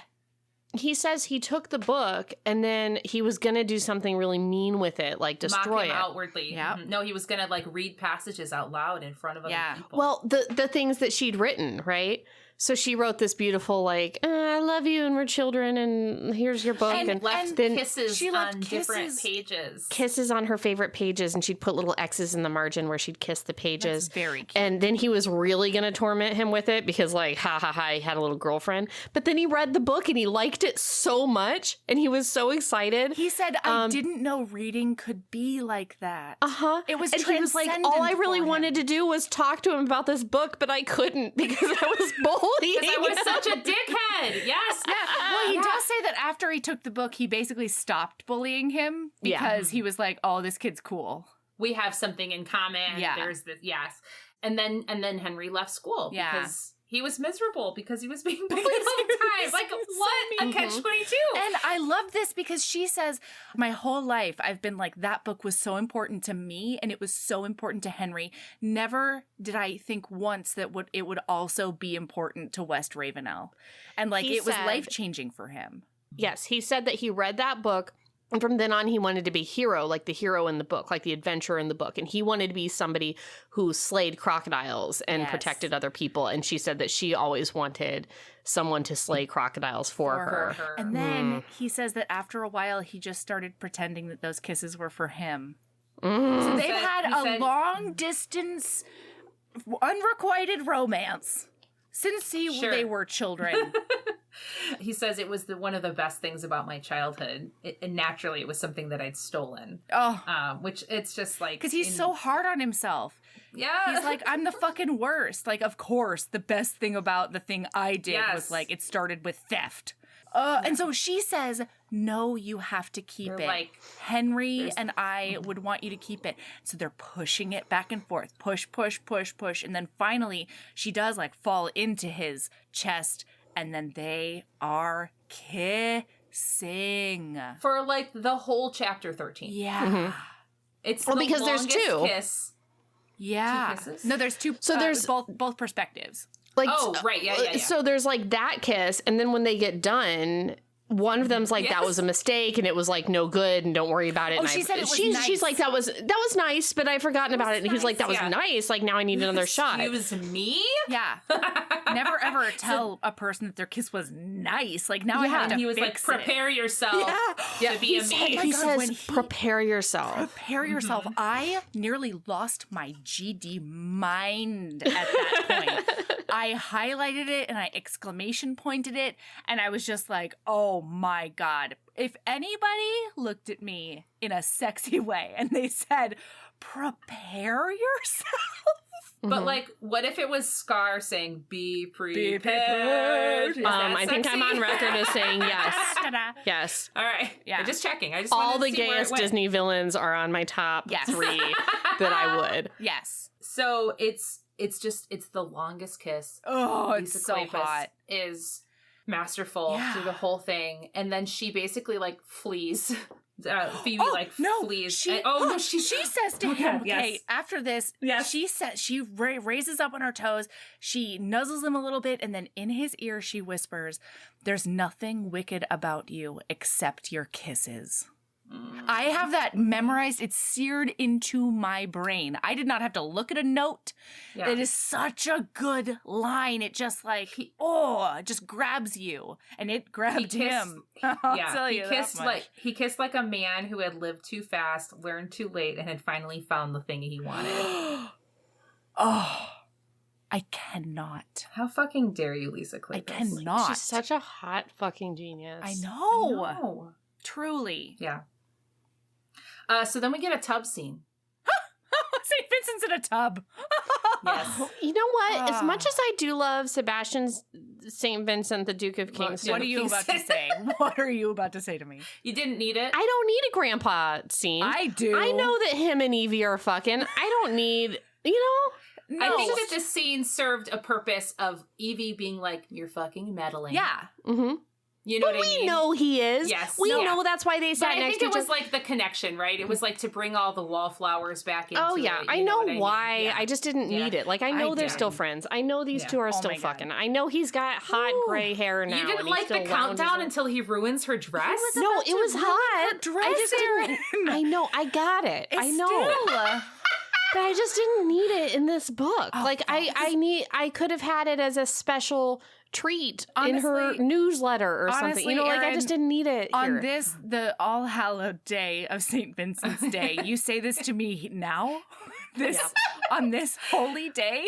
He says he took the book and then he was going to do something really mean with it, like destroy Mock him it. outwardly. Yep. Mhm. No, he was going to like read passages out loud in front of other Yeah. people. Well, the things that she'd written, right? So she wrote this beautiful, like, I love you and we're children and here's your book. and left then kisses she left on different kisses. pages. kisses on her favorite pages, and she'd put little X's in the margin where she'd kiss the pages. That's very cute. And then he was really going to torment him with it because, like, ha ha ha, he had a little girlfriend. But then he read the book and he liked it so much and he was so excited. He said, I didn't know reading could be like that. Uh-huh. It was and he was like, all I really wanted to do was talk to him about this book, but I couldn't because I was bullied. I was such a dickhead. Yes. Well, he does say that after he took the book, he basically stopped bullying him because he was like, "Oh, this kid's cool." We have something in common. Yeah. There's this. Yes. And then Henry left school because he was miserable because he was being bullied all the time. Like, what? A catch-22. And I love this because she says, my whole life I've been like, that book was so important to me and it was so important to Henry. Never did I think once that it would also be important to West Ravenel. And like, He it was said- life-changing for him. Yes, he said that he read that book, and from then on he wanted to be hero, like the hero in the book, like the adventurer in the book. And he wanted to be somebody who slayed crocodiles and Yes. protected other people. And she said that she always wanted someone to slay crocodiles for her. And then he says that after a while, he just started pretending that those kisses were for him. So they've had a long-distance, unrequited romance since they were children. He says it was one of the best things about my childhood. And naturally, it was something that I'd stolen. Oh, Which it's just like... because he's so hard on himself. Yeah. He's like, I'm the fucking worst. Like, of course, the best thing about the thing I did was like, it started with theft. And so she says, no, you have to keep They're it. like, Henry and I would want you to keep it. So they're pushing it back and forth. Push, push, push, push. And then finally, she does like fall into his chest. And then they are kissing. for like the whole chapter 13. Yeah. It's Well, the because there's longest two. kiss. Yeah. 2 kisses? No, there's two. So there's- both perspectives. Like, Oh, right. Yeah. So there's like that kiss, and then when they get done, one of them's like, that Yes. was a mistake, and it was like no good, and don't worry about it. Oh, and she said it was she's nice. like, that was nice, but I've forgotten about it. And he's like, that was nice, yeah. nice. Like now I need another shot. Excuse me? Yeah. Never ever tell a person that their kiss was nice. Like now I have to And he was like, fix prepare yourself Yeah. to be He a said, me. my He God, says, when he- prepare yourself. Prepare yourself. I nearly lost my GD mind at that point. I highlighted it and I exclamation pointed it, and I was just like, oh my God. If anybody looked at me in a sexy way and they said, prepare yourself. But like, what if it was Scar saying, be prepared? Is that I think I'm sexy? on record as saying yes. Ta-da. Yes. All right. Yeah. I'm just checking. I just All wanted the to see where it gayest went. Disney villains are on my top Yes. 3 that I would. Yes. So it's the longest kiss. Oh, Lisa it's so Kleypas hot. is masterful Yeah. through the whole thing, and then she basically like flees. Phoebe flees. She, And- no, she says to Oh, him, God, yes. okay, after this, Yes. she says she raises up on her toes, she nuzzles him a little bit, and then in his ear she whispers, "There's nothing wicked about you except your kisses." I have that memorized. It's seared into my brain. I did not have to look at a note. Yeah. It is such a good line. It just like, it just grabs you. And it grabbed him. I'll tell you he kissed like a man who had lived too fast, learned too late, and had finally found the thing he wanted. Oh, I cannot. How fucking dare you, Lisa Kleypas? I cannot. She's such a hot fucking genius. I I know. know. Truly. Yeah. So then we get a tub scene. St. Vincent's in a tub. Yes. You know what? As Ah. much as I do love Sebastian's St. Vincent, the Duke of Look, Kingston, What are you about to say? What are you about to say to me? You didn't need it. I don't need a grandpa scene. I do. I know that him and Evie are fucking. I don't need, No. I think that this scene served a purpose of Evie being like, "You're fucking meddling." Yeah. Mm-hmm. You know But what I we mean? know he is. Yes. We No. know that's why they But sat I next think to it each was other. like the connection, right? It was like to bring all the wallflowers back into Oh yeah, it, I you know what mean? why. Yeah. I just didn't Yeah. need it. Like I know they're did. still friends. I know these Yeah. two are Oh still my God. fucking. I know he's got hot Ooh. gray hair now. You didn't and he like the still countdown lounges until he ruins her dress? No, it was hot. I just didn't. I know. I got it. I know. But I just didn't need it in this book. Oh, Like I could have had it as a special treat in her Honestly- newsletter or something. You know, like I Erin, just didn't need it On here. this, the All Hallowed Day of St. Vincent's Day, you say this to me now? On this holy day?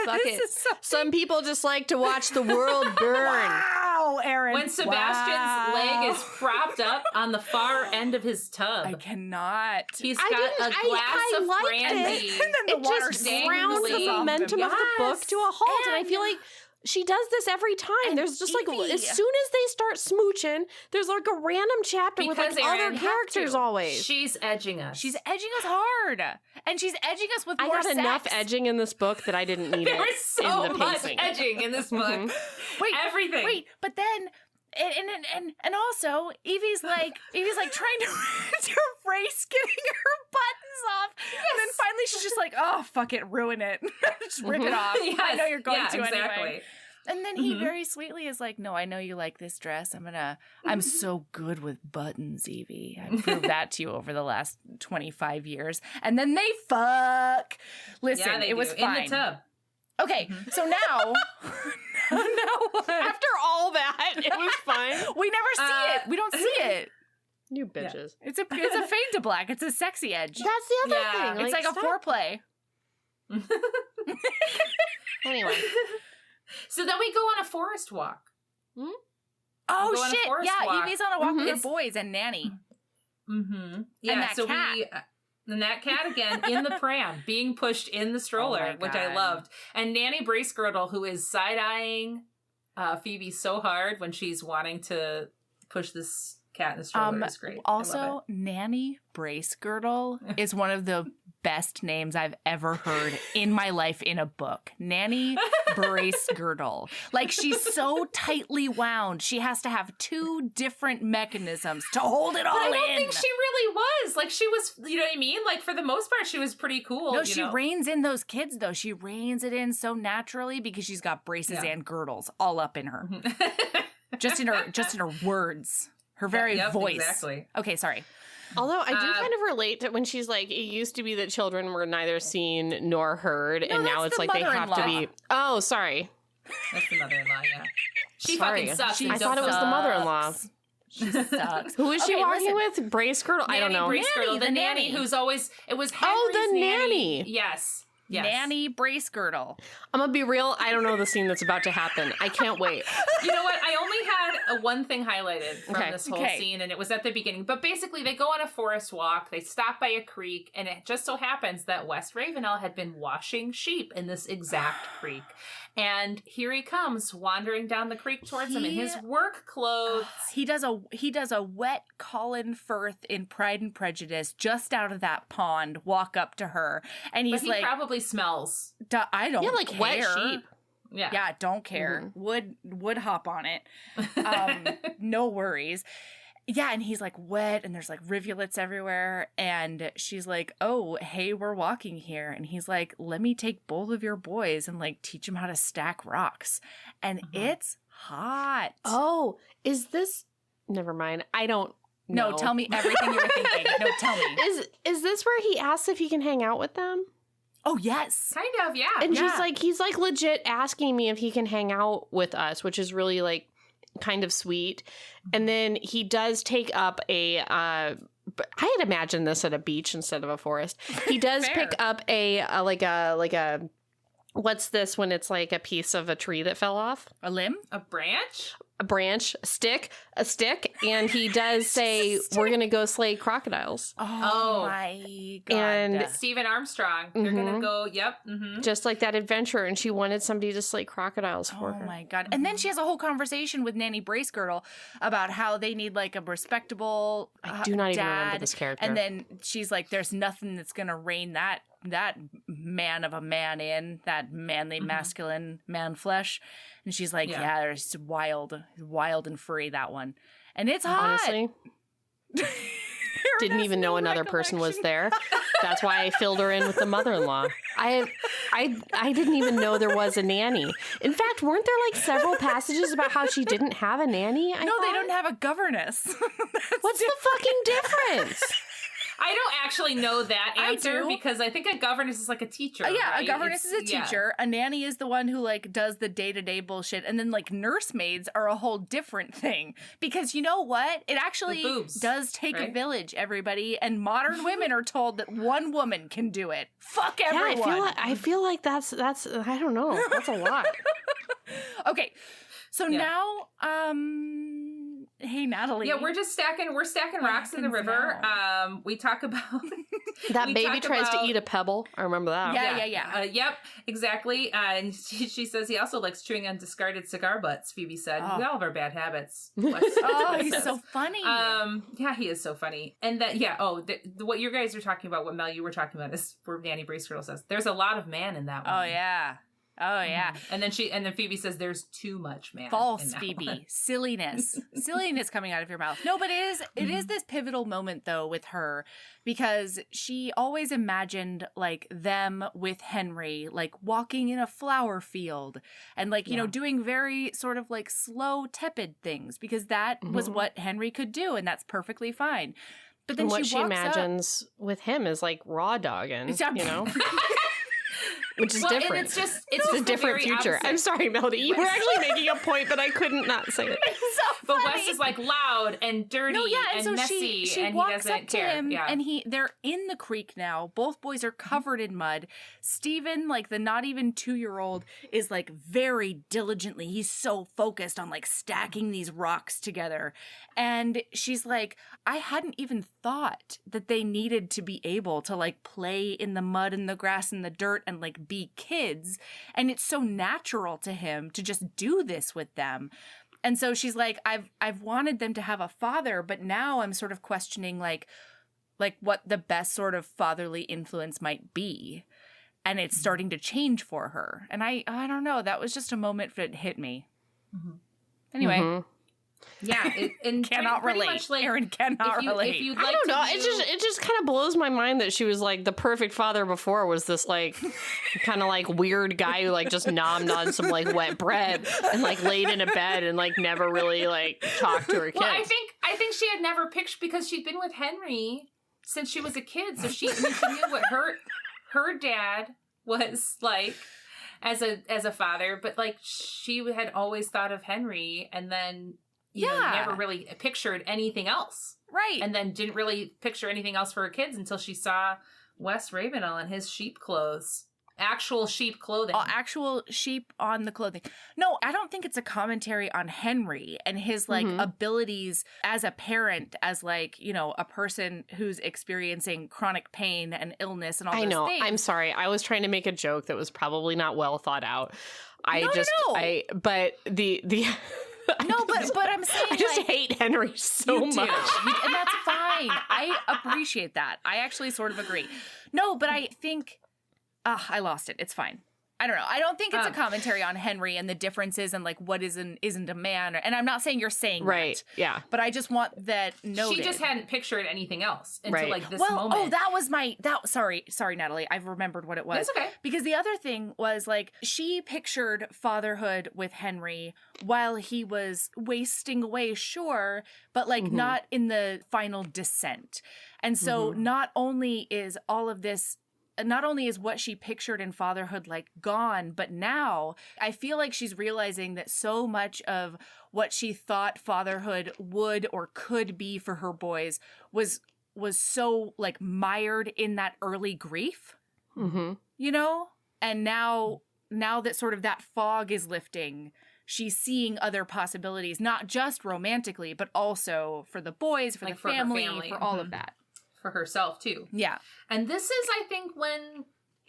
Fuck This it. is so- Some people just like to watch the world burn. Wow, Erin. When Sebastian's leg is propped up on the far end of his tub. I cannot. He's I got didn't- a glass I of liked brandy. it. And then the It water just dangling grounds the off him. momentum of the book Yes. to a halt. And I And- feel like she does this every time. And There's just like, Evie. as soon as they start smooching, there's like a random chapter with Because like Erin, other have characters to. always. She's edging us. She's edging us hard. And she's edging us with I more got sex. enough edging in this book that I didn't need There it was so in the much pacing. edging in this book. Mhm. Wait, Everything. Wait, but then and also Evie's like trying to erase getting her buttons off. And then finally she's just like, oh fuck it, ruin it. Just rip it off. I know you're going to anyway. And then he very sweetly is like, no, I know you like this dress. I'm so good with buttons, Evie. I've proved that to you over the last 25 years. And then they fuck. Listen, Yeah, they it was do. fine. In the tub. Okay, so now what? After all that, it was fine. We never see it. We don't see it. You bitches. It's a fade to black. It's a sexy edge. That's the other Yeah. thing. It's like a stop. foreplay. Anyway. So then we go on a forest walk. Oh Go on a shit! forest Yeah, walk. Evie's on a walk with It's- her boys and Nanny. Mm-hmm. Yeah, that so cat. and that cat again in the pram, being pushed in the stroller, Oh my which I God. loved. And Nanny Bracegirdle, who is side-eyeing Phoebe so hard when she's wanting to push this cat in the stroller. It's great. Also, Nanny Bracegirdle is one of the best names I've ever heard in my life in a book. Nanny Bracegirdle. Like, she's so tightly wound. She has to have 2 different mechanisms to hold it all in. I don't think she really was. Like, she was, you know what I mean? Like, for the most part, she was pretty cool. No, she reins in those kids, though. She reins it in so naturally because she's got braces and girdles all up in her. just in her words. Her very voice. Exactly. Okay, sorry. Although I do kind of relate to when she's like, it used to be that children were neither seen nor heard, and now it's like they have to be. Oh, sorry. That's the mother-in-law, yeah. She fucking sucks. I thought it was the mother-in-law. She sucks. Who is she walking with? Bracegirdle? I don't know. Bracegirdle, the nanny who's always, it was Henry's the nanny. Yes. Nanny Bracegirdle. I'm gonna be real. I don't know the scene that's about to happen. I can't wait. You know what? I only had one thing highlighted from this whole scene, and it was at the beginning. But basically, they go on a forest walk. They stop by a creek, and it just so happens that West Ravenel had been washing sheep in this exact creek. And here he comes wandering down the creek towards them in his work clothes. He does a wet Colin Firth in Pride and Prejudice just out of that pond, walk up to her, and he's like, probably smells. I don't like care. Wet sheep. Yeah, don't care. Would hop on it. No worries. Yeah, and he's like wet, and there's like rivulets everywhere, and she's like, oh, hey, we're walking here. And he's like, let me take both of your boys and like teach them how to stack rocks. And it's hot. Oh, is this? Never mind. I don't know. No, tell me everything you were thinking. No, tell me. Is this where he asks if he can hang out with them? Oh, yes. Kind of, yeah. And he's like legit asking me if he can hang out with us, which is really like kind of sweet. And then he does take up a I had imagined this at a beach instead of a forest. He does pick up a what's this when it's like a piece of a tree that fell off? A limb? A branch? A branch, a stick, and he does say, we're going to go slay crocodiles. Oh my God. And Stephen Armstrong. They're going to go, just like that adventure, and she wanted somebody to slay crocodiles for her. Oh my God. And then she has a whole conversation with Nanny Bracegirdle about how they need like a respectable I do not even dad. remember this character. And then she's like, there's nothing that's going to rein that man of a man in, that manly, masculine man flesh. And she's like, yeah, there's wild and free, that one. And it's hot. Honestly, didn't even know another person was there. That's why I filled her in with the mother-in-law. I didn't even know there was a nanny. In fact, weren't there like several passages about how she didn't have a nanny? They don't have a governess. What's the fucking difference? I don't actually know that answer I do. Because I think a governess is like a teacher. Yeah, right? a governess is a teacher. A nanny is the one who like does the day-to-day bullshit, and then like nursemaids are a whole different thing. Because you know what? It actually does take a village, everybody, and modern women are told that one woman can do it. Fuck everyone. Yeah, I feel like that's I don't know. That's a lot. Okay. So now hey Natalie. Yeah, we're stacking rocks in the river. We talk about that baby tries to eat a pebble. I remember that. Yeah. Yep, exactly. And she says he also likes chewing on discarded cigar butts. Phoebe said, "We all have our bad habits." He's so funny. Yeah, he is so funny. And that what you guys are talking about, what Mel you were talking about, is where Nanny Bracegirdle says there's a lot of man in that one. Oh yeah. And then Phoebe says there's too much man. False, Phoebe. One. Silliness coming out of your mouth. No, but it is this pivotal moment though with her, because she always imagined like them with Henry, like walking in a flower field and like, you know, doing very sort of like slow, tepid things, because that was what Henry could do, and that's perfectly fine. But then what she imagines with him is like raw dogging, you know? Which is different. It's a different future. I'm sorry, Melody. You were actually making a point, but I couldn't not say it. But Wes is like loud and dirty and so messy, she and walks he doesn't up to care. him, and they're in the creek now. Both boys are covered in mud. Stephen, like the not even 2-year-old, is like very diligently. He's so focused on like stacking these rocks together. And she's like, I hadn't even thought that they needed to be able to like play in the mud and the grass and the dirt and like be kids. And it's so natural to him to just do this with them. And so she's like, I've wanted them to have a father, but now I'm sort of questioning like what the best sort of fatherly influence might be. And it's starting to change for her. And I don't know. That was just a moment that hit me. Mm-hmm. Anyway. Mm-hmm. Yeah, and cannot relate. Much, like, Erin cannot relate. If you'd I like don't know. to It just kind of blows my mind that she was like the perfect father before was this like kind of like weird guy who like just nommed on some like wet bread and like laid in a bed and like never really like talked to her kids. Well, I think she had never pictured because she'd been with Henry since she was a kid, so she knew what her dad was like as a father, but like she had always thought of Henry, and then you know, never really pictured anything else. Right. And then didn't really picture anything else for her kids until she saw Wes Ravenel in his sheep clothes. Actual sheep clothing. Oh, actual sheep on the clothing. No, I don't think it's a commentary on Henry and his like abilities as a parent, as like, you know, a person who's experiencing chronic pain and illness and all those things. I know. I'm sorry. I was trying to make a joke that was probably not well thought out. But I'm saying I just hate Henry so much. And that's fine. I appreciate that. I actually sort of agree. No, but I think I lost it. It's fine. I don't know. I don't think it's a commentary on Henry and the differences and like what isn't a man. And I'm not saying you're saying right. that. Yeah. But I just want that noted. She just hadn't pictured anything else until like this moment. Oh, that was sorry, Natalie. I've remembered what it was. It's okay. Because the other thing was like she pictured fatherhood with Henry while he was wasting away, sure, but like not in the final descent. And so not only is what she pictured in fatherhood like gone, but now I feel like she's realizing that so much of what she thought fatherhood would or could be for her boys was so like mired in that early grief, you know? And now that sort of that fog is lifting, she's seeing other possibilities, not just romantically, but also for the boys, for like the family, for all of that. For herself, too. Yeah. And this is, I think, when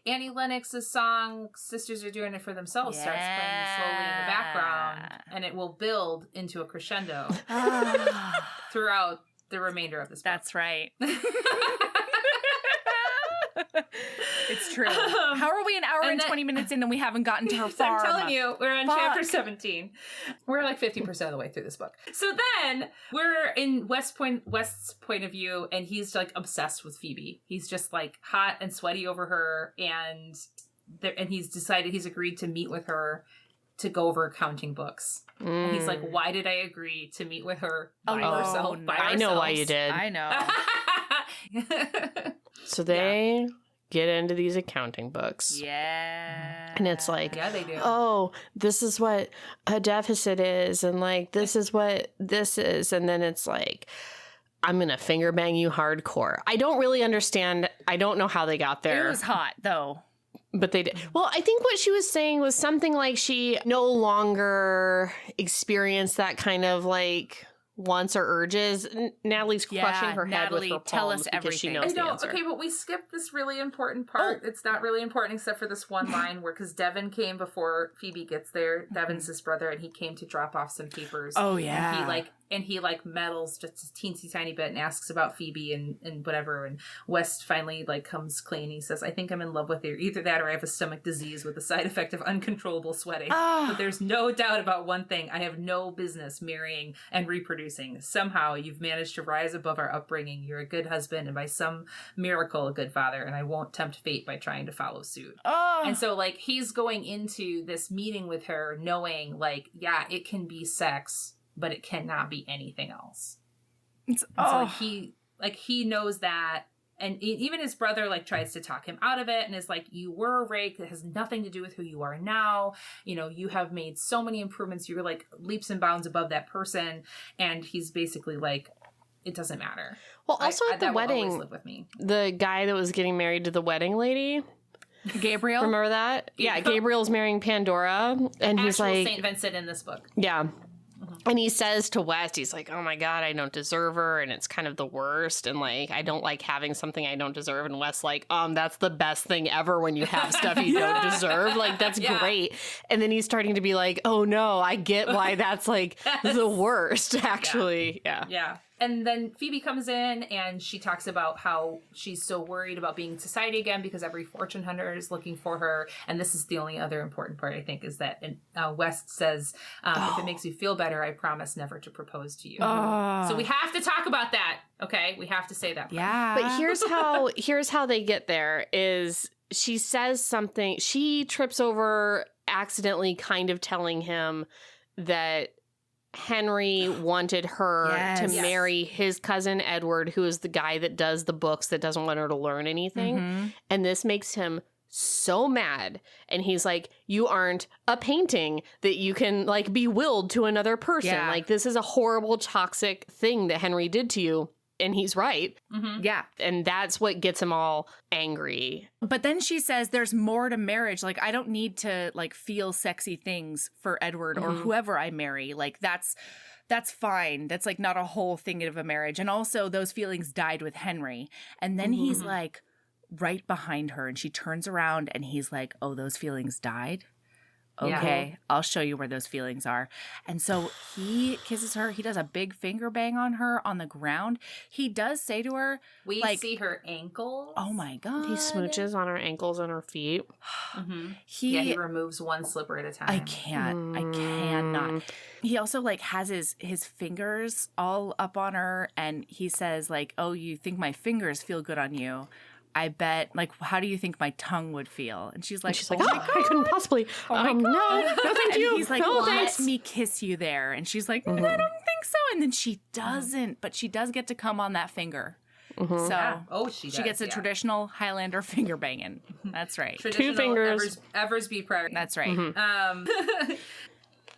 Annie Lennox's song, Sisters Are Doing It For Themselves, starts playing slowly in the background. And it will build into a crescendo throughout the remainder of this book. That's right. It's true. How are we an hour and 20 minutes in and we haven't gotten to her farm? I'm telling you, we're on chapter 17. We're like 50% of the way through this book. So then we're in West's point of view, and he's like obsessed with Phoebe. He's just like hot and sweaty over her, and he's agreed to meet with her to go over accounting books. And he's like, why did I agree to meet with her by herself? I know why you did. I know. So they get into these accounting books. Yeah. And it's like, yeah, they do. Oh, this is what a deficit is. And like, this is what this is. And then it's like, I'm going to finger bang you hardcore. I don't really understand. I don't know how they got there. It was hot, though. But they did. Well, I think what she was saying was something like she no longer experienced that kind of like wants or urges. Natalie's crushing her head with her palms tell us because she everything. knows the answer. Okay, but we skipped this really important part. It's not really important except for this one line where, because Devin came before Phoebe gets there. Devin's his brother, and he came to drop off some papers. Oh, yeah. And he meddles just a teensy tiny bit and asks about Phoebe and whatever. And West finally comes clean. He says, I think I'm in love with her. Either that or I have a stomach disease with the side effect of uncontrollable sweating. But there's no doubt about one thing. I have no business marrying and reproducing. Somehow you've managed to rise above our upbringing. You're a good husband and by some miracle a good father. And I won't tempt fate by trying to follow suit. And so he's going into this meeting with her knowing yeah, it can be sex, but it cannot be anything else. So he knows that, and even his brother tries to talk him out of it, and is like, "You were a rake. It has nothing to do with who you are now. You know, you have made so many improvements. You're leaps and bounds above that person." And he's basically like, "It doesn't matter." Well, also at the wedding, live with me. The guy that was getting married to the wedding lady. Gabriel? Remember that? Yeah, Gabriel's marrying Pandora, and he's like St. Vincent in this book. Yeah. And he says to West, he's like, oh my God, I don't deserve her. And it's kind of the worst. And like, I don't like having something I don't deserve. And West's like, that's the best thing ever when you have stuff you don't deserve. Like, that's great. And then he's starting to be like, oh no, I get why that's like the worst, actually. Yeah. And then Phoebe comes in and she talks about how she's so worried about being in society again because every fortune hunter is looking for her. And this is the only other important part, I think, is that West says, if it makes you feel better, I promise never to propose to you. So we have to talk about that. Okay. We have to say that. Yeah. But here's how they get there is she says something. She trips over accidentally kind of telling him that Henry wanted her to marry his cousin Edward, who is the guy that does the books that doesn't want her to learn anything. And this makes him so mad. And he's like, you aren't a painting that you can like be willed to another person. Like, this is a horrible, toxic thing that Henry did to you. And he's right. Yeah. And that's what gets him all angry. But then she says there's more to marriage. Like, I don't need to like feel sexy things for Edward or whoever I marry. Like, that's fine. That's like not a whole thing of a marriage. And also those feelings died with Henry. And then he's like right behind her and she turns around and he's like, oh, those feelings died? Okay, I'll show you where those feelings are. And so he kisses her. He does a big finger bang on her on the ground. He does say to her, we see her ankles. Oh my God. He smooches on her ankles and her feet. He removes one slipper at a time. I cannot. He also like has his fingers all up on her and he says like, oh, you think my fingers feel good on you? I bet, like, how do you think my tongue would feel? And she's like, oh, I couldn't possibly. No, thank you. And he's like, no, let me kiss you there. And she's like, I don't think so. And then she doesn't, but she does get to come on that finger. So she gets a traditional Highlander finger banging. That's right. Two fingers. Eversby prayer. That's right.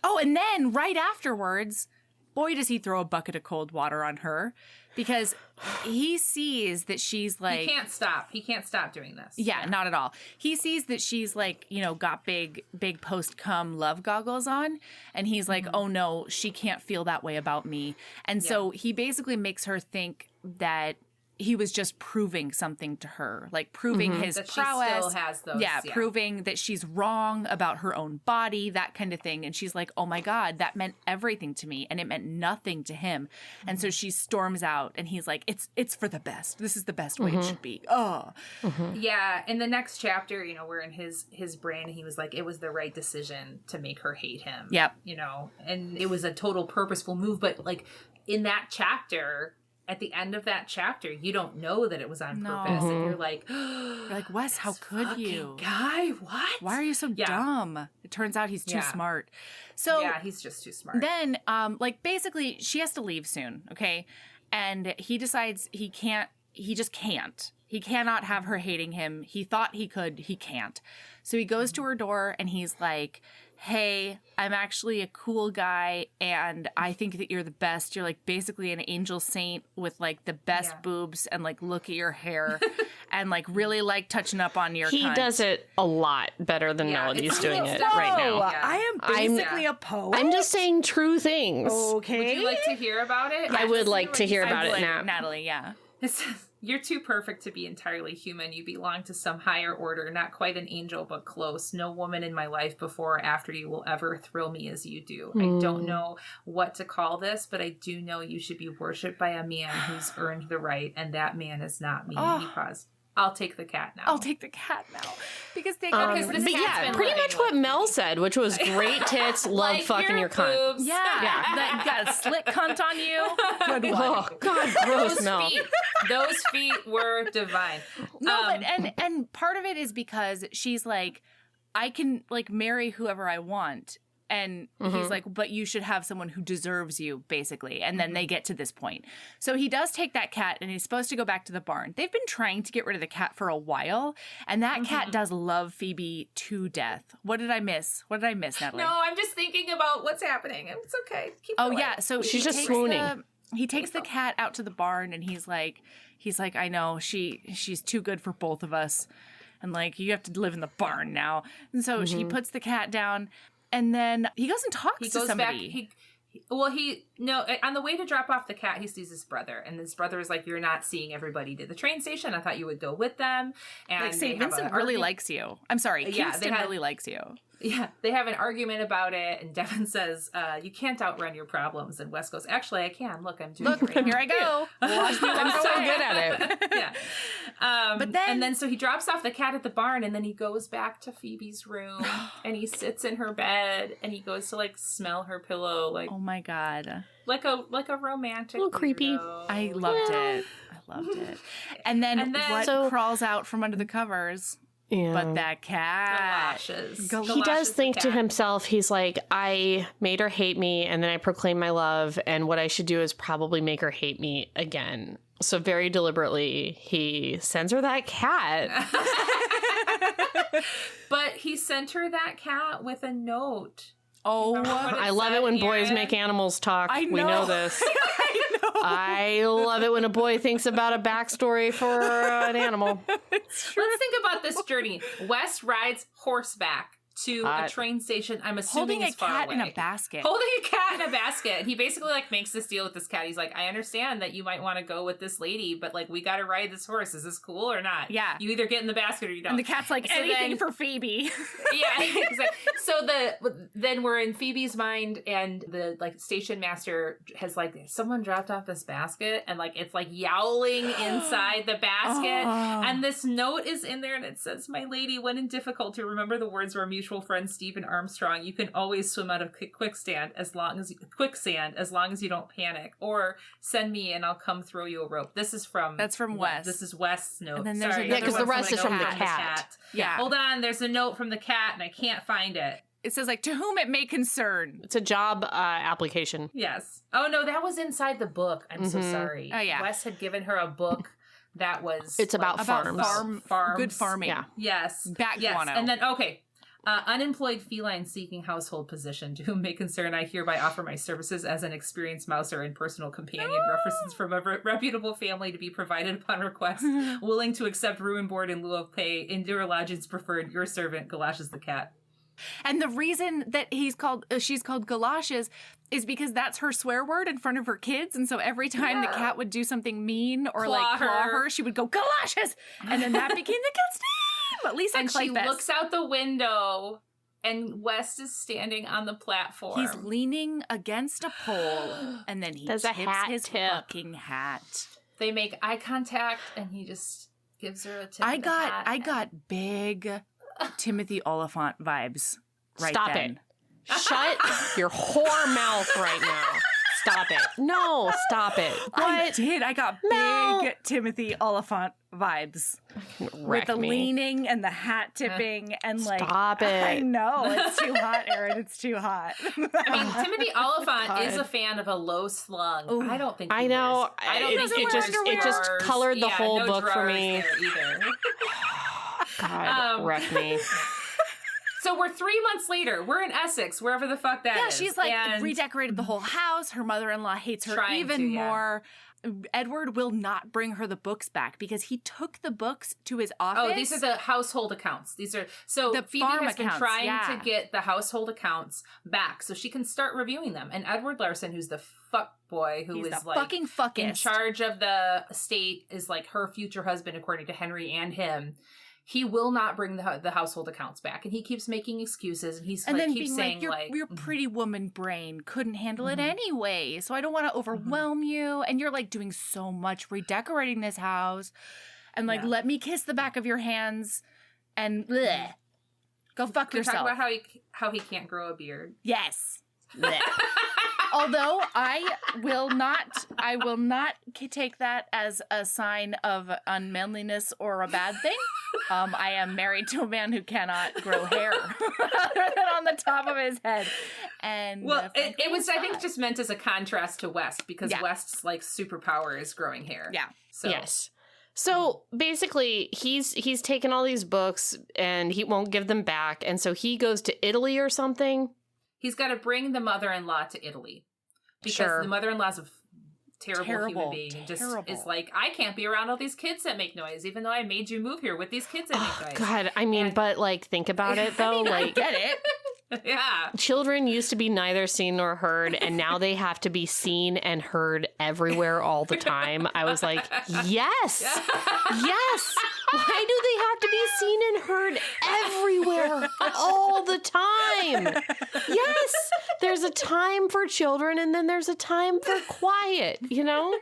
Oh, and then right afterwards, boy, does he throw a bucket of cold water on her. Because he sees that she's like... He can't stop. He can't stop doing this. Yeah, not at all. He sees that she's like, got big post-cum love goggles on. And he's like, oh no, she can't feel that way about me. And so he basically makes her think that he was just proving something to her, like proving his that prowess. She still has those. Yeah, proving that she's wrong about her own body, that kind of thing. And she's like, oh my God, that meant everything to me. And it meant nothing to him. And so she storms out and he's like, it's for the best. This is the best way it should be. Yeah. In the next chapter, we're in his brain. He was like, it was the right decision to make her hate him. Yep. And it was a total purposeful move. But like in that chapter, at the end of that chapter, you don't know that it was on purpose. And you're like, Wes, how could you? Guy, what? Why are you so dumb? It turns out he's too smart. So yeah, he's just too smart. Then, basically, she has to leave soon, okay? And he decides he just can't. He cannot have her hating him. He thought he could. He can't. So he goes to her door and he's like, hey, I'm actually a cool guy and I think that you're the best. You're like basically an angel saint with like the best boobs and like look at your hair and like really like touching up on your cunt. Does it a lot better than Melody's doing it right now. Yeah. I am basically a poet. I'm just saying true things. Okay. Would you like to hear about it? I would like to hear about it now. Natalie, yeah. You're too perfect to be entirely human. You belong to some higher order, not quite an angel, but close. No woman in my life before or after you will ever thrill me as you do. I don't know what to call this, but I do know you should be worshipped by a man who's earned the right, and that man is not me. He paused. I'll take the cat now. Because they but yeah, pretty much what Mel said, which was great tits, love fucking your cunt. Yeah. That got a slit cunt on you. Good one. Oh, God, gross, Mel. Those feet were divine. No, and part of it is because she's like, I can like marry whoever I want. And he's like, but you should have someone who deserves you, basically. And then they get to this point. So he does take that cat and he's supposed to go back to the barn. They've been trying to get rid of the cat for a while. And that cat does love Phoebe to death. What did I miss? Natalie? No, I'm just thinking about what's happening. It's okay. Keep going. Yeah. So she's just swooning. He takes the cat out to the barn and he's like, I know she's too good for both of us. And like, you have to live in the barn now. And so she puts the cat down. And then he goes and talks to somebody. On the way to drop off the cat, he sees his brother, and his brother is like, "You're not seeing everybody to the train station. I thought you would go with them." And Like, St. Vincent really likes you. I'm sorry, Kingston really likes you. Yeah, they have an argument about it, and Devin says, "You can't outrun your problems." And Wes goes, "Actually, I can. Look, I'm doing great. Here I go. Watch me I'm so good at it. Yeah. And then so he drops off the cat at the barn, and then he goes back to Phoebe's room, and he sits in her bed, and he goes to like smell her pillow, like, oh my God, like a romantic, a little creepy. I loved it. And then what crawls out from under the covers? Yeah. But that cat. He does think to himself, he's like, I made her hate me, and then I proclaim my love, and what I should do is probably make her hate me again. So very deliberately, he sends her that cat. But he sent her that cat with a note. Oh, I love it when boys make animals talk. We know this. I love it when a boy thinks about a backstory for an animal. Let's think about this journey. Wes rides horseback to a train station. I'm assuming holding it's far away. Holding a cat in a basket. Holding a cat in a basket. And he basically like makes this deal with this cat. He's like, I understand that you might want to go with this lady, but like we got to ride this horse. Is this cool or not? Yeah. You either get in the basket or you don't. And the cat's like, anything for Phoebe. Yeah, exactly. So then we're in Phoebe's mind, and the like station master has like, someone dropped off this basket, and like it's like yowling inside the basket. And this note is in there, and it says, "My lady, when in difficulty, remember the words of our mutual friends Stephen Armstrong. You can always swim out of quicksand as long as you don't panic. Or send me and I'll come throw you a rope." That's from Wes. This is Wes' note. And then there's yeah, because the rest is from the cat. Yeah. Hold on, there's a note from the cat, and I can't find it. It says like, "To whom it may concern." It's a job application. Yes. Oh no, that was inside the book. I'm so sorry. Oh yeah. Wes had given her a book that was it's about farms. Farms. Good farming. Yeah. Yes. Bat guano. And then unemployed feline seeking household position, to whom may concern, I hereby offer my services as an experienced mouser and personal companion. References from a reputable family to be provided upon request. Willing to accept room and board in lieu of pay. Indoor lodgings preferred. Your servant, Galoshes the cat. And the reason that she's called Galoshes is because that's her swear word in front of her kids. And so every time the cat would do something mean or claw her, she would go, "Galoshes!" And then that became the cat's name. But Lisa and Kleypas. She looks out the window, and West is standing on the platform. He's leaning against a pole, and then he tips his fucking hat. They make eye contact, and he just gives her a tip. I got big Timothy Oliphant vibes right Stop then. it. Shut your whore mouth right now. Stop it. No, stop it. What? I did. I got big Timothy Oliphant vibes. With the leaning and the hat tipping and like... Stop it. I know. It's too hot, Erin. It's too hot. I mean, Timothy Oliphant is a fan of a low slung. Ooh. I don't think I know. It just colored the whole book for me. God, wreck me. So we're 3 months later. We're in Essex, wherever the fuck that is. Yeah, she's like redecorated the whole house. Her mother-in-law hates her even more. Edward will not bring her the books back because he took the books to his office. Oh, these are the household accounts. These are the Phoebe has been trying to get the household accounts back so she can start reviewing them. And Edward Larson, who's the fuck boy who is like in charge of the estate, is like her future husband, according to Henry and him. He will not bring the household accounts back, and he keeps making excuses, and he's keeps saying your pretty woman brain couldn't handle it anyway, so I don't want to overwhelm you, and you're like doing so much redecorating this house, and like let me kiss the back of your hands, and bleh. Go fuck yourself. Talk about how he can't grow a beard. Yes. Although I will not take that as a sign of unmanliness or a bad thing. I am married to a man who cannot grow hair other than on the top of his head. And it was, I think, just meant as a contrast to West, because West's like superpower is growing hair. Yeah. So. Yes. So basically, he's taken all these books and he won't give them back, and so he goes to Italy or something. He's got to bring the mother-in-law to Italy because the mother-in-law's a terrible human being. And just is like, I can't be around all these kids that make noise, even though I made you move here with these kids that make noise. God, I mean, but like, think about it though. I get it. Yeah. Children used to be neither seen nor heard, and now they have to be seen and heard everywhere all the time. I was like, yes, yes. Why do they have to be seen and heard everywhere all the time? Yes, there's a time for children, and then there's a time for quiet, you know?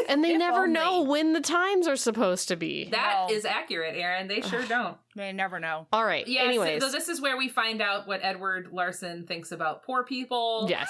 And they never know when the times are supposed to be. That is accurate, Erin. They sure don't. They never know. All right. Yeah, anyways. so this is where we find out what Edward Larson thinks about poor people. Yes.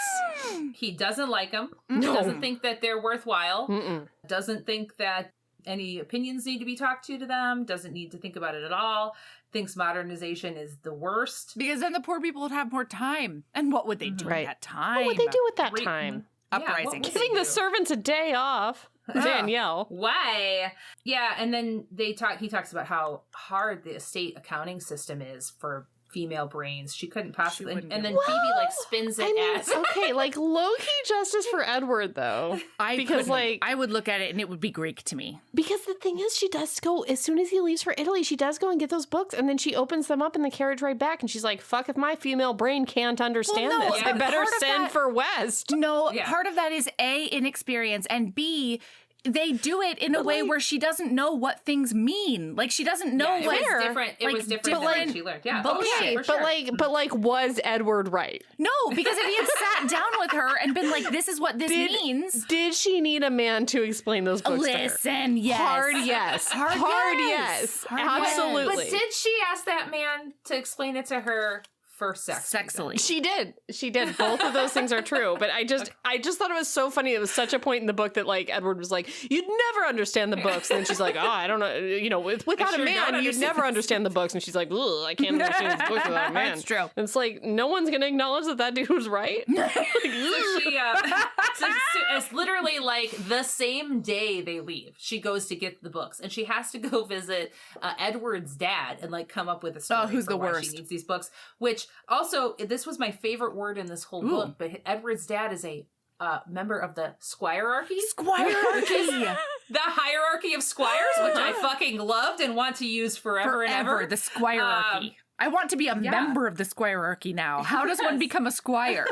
He doesn't like them. No. Doesn't think that they're worthwhile. Mm-mm. Doesn't think that any opinions need to be talked to them. Doesn't need to think about it at all. Thinks modernization is the worst. Because then the poor people would have more time. And what would they do Right. at that time? What would they do with that time? Uprising. what would Giving they the do? servants a day off. Danielle. Why? Yeah, and then he talks about how hard the estate accounting system is for female brains. She couldn't possibly. wouldn't And be then Phoebe like spins it I mean, as okay, like low-key justice for Edward, though. Because, like, I would look at it and it would be Greek to me. because the thing is, she does go, as soon as he leaves for Italy, she does go and get those books, and then she opens them up in the carriage ride back, and she's like, fuck, if my female brain can't understand Well, no, this, yeah, I better part of send that- for West. No, Yeah. part of that is A, inexperience, and B, they do it in a way where she doesn't know what things mean. Like, she doesn't know it what... was different. It like, was different different- than when she learned. Yeah. but Oh, yeah, okay, for sure. But was Edward right? No, because if he had sat down with her and been like, this is what this means... Did she need a man to explain those books to her? Listen, yes. Hard yes. Hard yes. Hard yes. Absolutely. But did she ask that man to explain it to her for sex? Sexily. She did. Both of those things are true. But I just thought it was so funny. It was such a point in the book that like Edward was like, "You'd never understand the books," and then she's like, "Oh, I don't know. You know, without sure a man, don't you'd never understand the books." And she's like, "Ugh, I can't understand these books without a man." That's true. And it's like no one's gonna acknowledge that dude was right. Like, So it's literally like the same day they leave, she goes to get the books, and she has to go visit Edward's dad and like come up with a story. who's for the why worst? She needs these books. Which also, this was my favorite word in this whole book. But Edward's dad is a member of the squirearchy. Squirearchy. The hierarchy of squires, which I fucking loved and want to use forever and ever. The squirearchy. I want to be a member of the squirearchy now. How does one become a squire?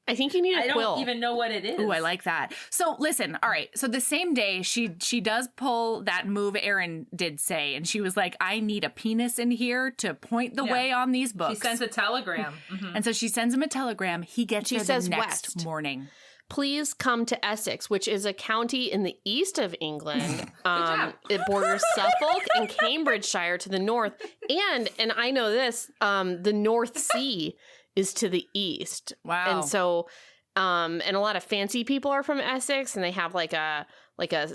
I think you need a I quill. don't even know what it is. Ooh, I like that. So listen, all right. So the same day she does pull that move Erin did say, and she was like, I need a penis in here to point the way on these books. She sends a telegram. Mhm. And so she sends him a telegram. He gets there says the next west. morning. Please come to Essex, which is a county in the east of England. job. It borders Suffolk and Cambridgeshire to the north. And I know this, the North Sea is to the east. Wow. And so, and a lot of fancy people are from Essex, and they have like a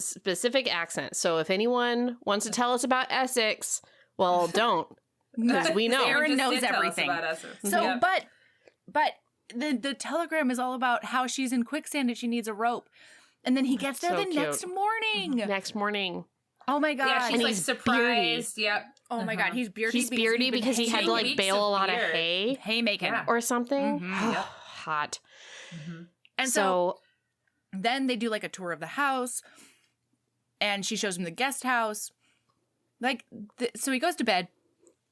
specific accent. So if anyone wants to tell us about Essex, well, don't, because we know. Erin Just knows did tell us everything. about Essex. So, Yep. but the telegram is all about how she's in quicksand and she needs a rope. And then he gets there So the cute. next morning. Next morning. Oh my God. Yeah, she's And like he's surprised. Yep. oh my God. He's beardy. He's beardy because he had to like weeks bale a of lot of beard. hay haymaking. Yeah. or something. Yep. Hot. And so then they do like a tour of the house, and she shows him the guest house. Like, so he goes to bed.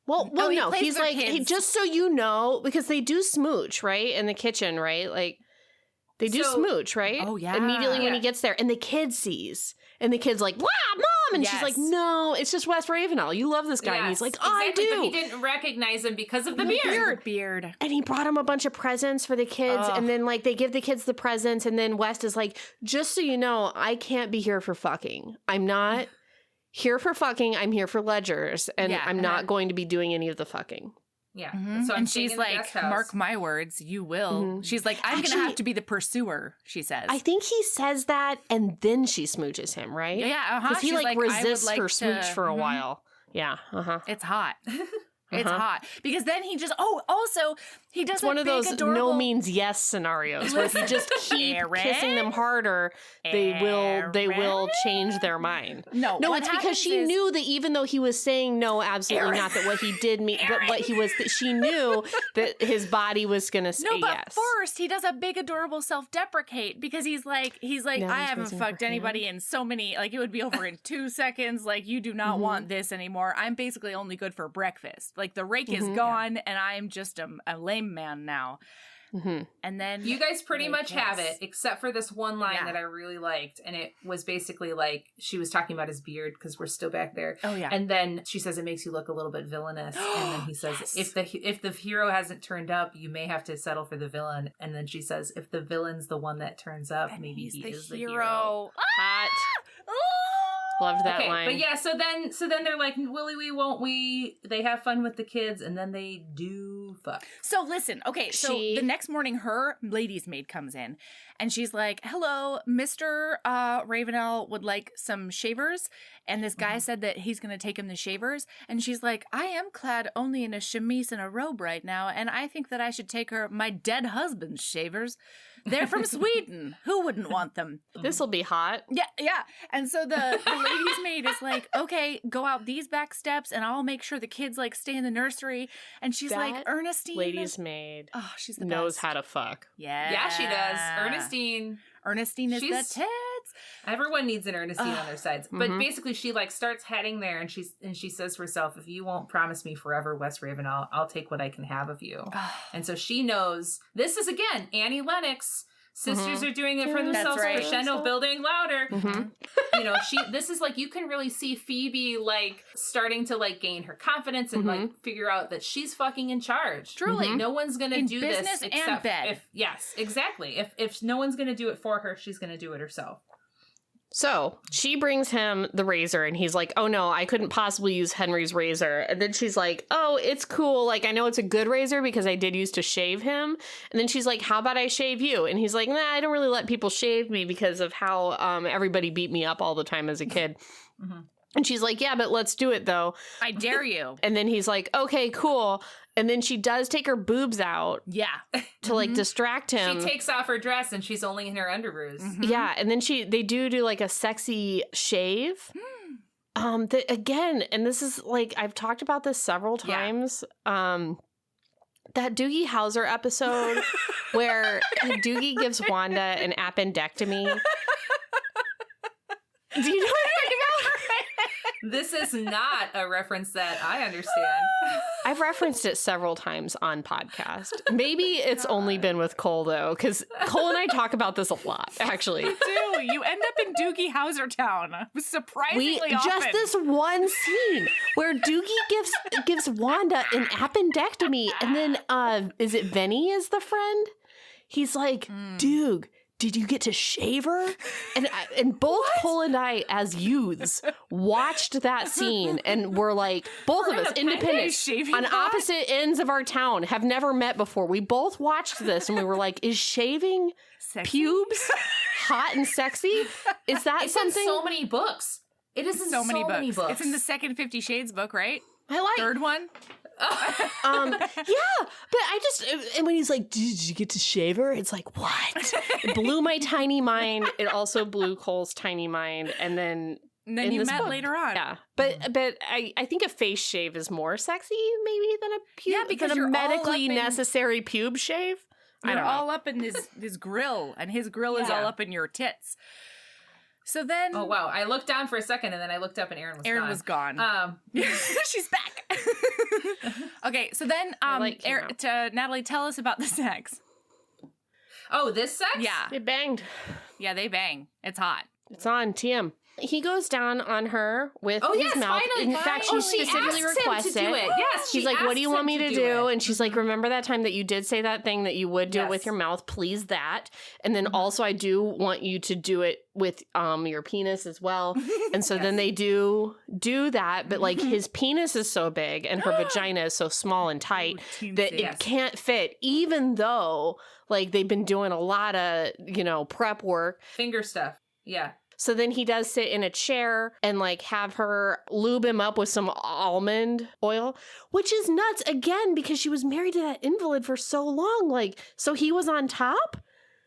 Well, he no, plays he's with like, their kids. just so you know, because they do smooch, right? In the kitchen, right? Like, they do So- smooch, right? Oh, yeah. Immediately when Yeah. he gets there. And the kid sees. And the kid's like, wow, Mom! And she's Yes. like, no, it's just West Ravenel. You love this guy. And he's like, Yes, exactly, I do. But he didn't recognize him because of the beard. Beard. And he brought him a bunch of presents for the kids. Ugh. And then, like, they give the kids the presents. And then West is like, just so you know, I can't be here for fucking. I'm not here for fucking. I'm here for ledgers. And Yeah. I'm not going to be doing any of the fucking. Yeah. Mhm. So I'm and staying she's in the like, guest house. mark my words, you will. Mhm. She's like, I'm going to Actually- have to be the pursuer, she says. I think he says that and then she smooches him, right? Yeah, Because he She's like I would resists like her to- smooch for a Mhm. while. Yeah. It's hot. It's Uh-huh. hot. Because then he just, also, he does It's one of big, those adorable, no means yes scenarios where if you just keep Erin? kissing them harder, they will change their mind. No, No, what it's because happens she is- knew that even though he was saying no, absolutely Erin. not, that what he did mean, but what he was, that she knew that his body was going to say No, but yes. first he does a big adorable self-deprecate because he's like, Now I he's haven't raising fucked her anybody in so many, like it would be over in 2 seconds. Like, you do not want this anymore. I'm basically only good for breakfast. Like the rake is gone, and I am just a lame man now. Mm-hmm. And then You guys pretty they much have kiss. it, except for this one line Yeah. that I really liked. And it was basically like, she was talking about his beard, because we're still back there. Oh, yeah. And then she says, it makes you look a little bit villainous. And then he says, Yes. if the hero hasn't turned up, you may have to settle for the villain. And then she says, if the villain's the one that turns up, And maybe he's he the is the hero. hero. Hot. Oh! Loved that Okay, line. but yeah, so then they're like, willy we, won't we? They have fun with the kids, and then they do fuck. So listen, okay, so She- the next morning her lady's maid comes in and she's like, hello, Mr. Ravenel would like some shavers. And this guy said that he's going to take him the shavers. And she's like, I am clad only in a chemise and a robe right now. And I think that I should take her my dead husband's shavers. They're from Sweden. Who wouldn't want them? This'll be hot. Yeah. And so the lady's maid is like, okay, go out these back steps and I'll make sure the kids like stay in the nursery. And she's like, That Ernestine. Lady's maid Oh, she's the knows best. how to fuck. Yeah, she does. Ernestine. Ernestine is She's- the tits. Everyone needs an Ernestine on their sides. But Mhm. basically she like starts heading there, and she says to herself, if you won't promise me forever, Wes Raven, I'll take what I can have of you. And so she knows this is again Annie Lennox. Sisters are doing it for That's themselves. right. Crescendo building louder. Mhm. You know, this is like, you can really see Phoebe like starting to like gain her confidence and like figure out that she's fucking in charge. Truly. No one's gonna In do business this and except bed. if yes, exactly. If no one's gonna do it for her, she's gonna do it herself. So she brings him the razor and he's like, oh no, I couldn't possibly use Henry's razor. And then she's like, oh, it's cool. Like, I know it's a good razor because I did used to shave him. And then she's like, how about I shave you? And he's like, nah, I don't really let people shave me because of how everybody beat me up all the time as a kid. And she's like, yeah, but let's do it though. I dare you. And then he's like, okay, cool. And then she does take her boobs out Yeah. to like distract him. She takes off her dress and she's only in her underoos. Yeah, and then they do like a sexy shave. Again, and this is like, I've talked about this several times. That Doogie Howser episode where Doogie gives Wanda an appendectomy. Do you know what I'm talking about? This is not a reference that I understand. I've referenced it several times on podcast. Maybe it's only been with Cole though, because Cole and I talk about this a lot, actually. Do you end up in Doogie Howser Town? Surprisingly often. Just this one scene where Doogie gives Wanda an appendectomy, and then is it Venny is the friend? He's like, Dude, did you get to shave her? And both Cole and I, as youths, watched that scene and were like, both of us, independent, shaving on that? opposite ends of our town, have never met before. We both watched this and we were like, is shaving Sexy? pubes hot and sexy? Is that It's something? in so many books. It is in so many books. It's in the second 50 Shades book, right? I like Third one? yeah, but I just, and when he's like, did you get to shave her? It's like, what? It blew my tiny mind. It also blew Cole's tiny mind. And then And then in you this met book. later on. Yeah, but I think a face shave is more sexy maybe than a pube. Yeah, because than you're a all medically up in- necessary pube shave. I You're don't know. all up in this grill, and his grill is Yeah. all up in your tits. So then Oh wow! I looked down for a second and then I looked up and Erin was gone. She's back. Okay, so then light came out. Natalie, tell us about the sex. Oh, this sex? Yeah. They banged. Yeah, they bang. It's hot. It's on TM. He goes down on her with Oh his yes, mouth. finally. In fact, Oh, she specifically asked him requests to do it. Yes, She's she like, what do you asked want him me to do do? it. And she's like, remember that time that you did say that thing that you would do it with Yes. your mouth? Please that. And then also I do want you to do it with your penis as well. And so then they do that, but like his penis is so big and her vagina is so small and tight that Yes. it can't fit, even though like they've been doing a lot of, prep work. Finger stuff. Yeah. So then he does sit in a chair and like have her lube him up with some almond oil, which is nuts again because she was married to that invalid for so long. Like, so he was on top?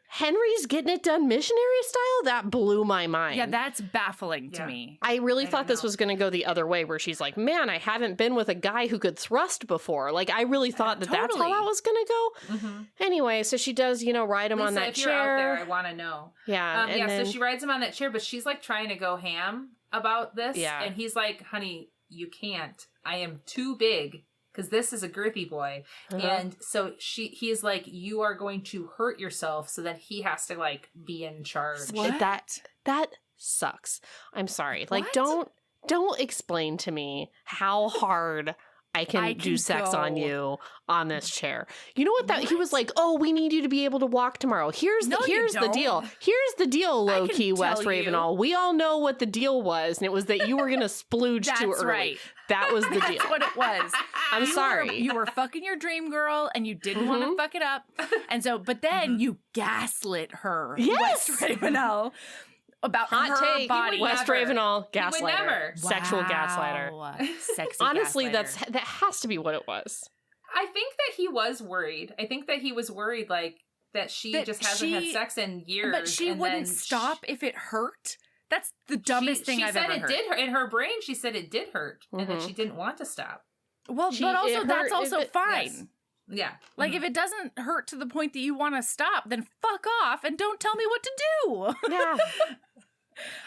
Henry's getting it done missionary style? That blew my mind. Yeah, that's baffling to Yeah. me. I really I thought don't this know. was going to go the other way where she's like, man, I haven't been with a guy who could thrust before. Like, I really thought that's how Totally. that was going to go. Mm-hmm. Anyway, so she does, ride him Lisa, on that if you're out there, I chair. want to know. Yeah. and Yeah, then, so she rides him on that chair, but she's like trying to go ham about this. Yeah. And he's like, honey, you can't. I am too big because this is a girthy boy. And so he is like, you are going to hurt yourself, so that he has to like be in charge. What? That sucks. I'm sorry. Like, What? don't explain to me how hard I can do sex go. on you on this chair. You know what? He was like, oh, we need you to be able to walk tomorrow. Here's the deal. Here's the deal, low key, West Ravenall. We all know what the deal was, and it was that you were gonna splooge too early. Right. That was the deal. That's what it was. I'm sorry. You were fucking your dream girl, and you didn't want to fuck it up. And so, but then you gaslit her, Yes! West Ravenall, about Hot her take. body. West Ravenall, He would gaslighter, never. sexual gaslighter. Wow. Sexy Honestly, gaslighter. that has to be what it was. I think that he was worried. I think that he was worried, like, that she just hasn't had sex in years. But she and wouldn't then stop if it hurt. That's the dumbest thing I've ever heard. She said it did hurt. In her brain, she said it did hurt, and that she didn't want to stop. Well, but also that's also fine. Yes. Yeah. Like, if it doesn't hurt to the point that you want to stop, then fuck off and don't tell me what to do. Yeah.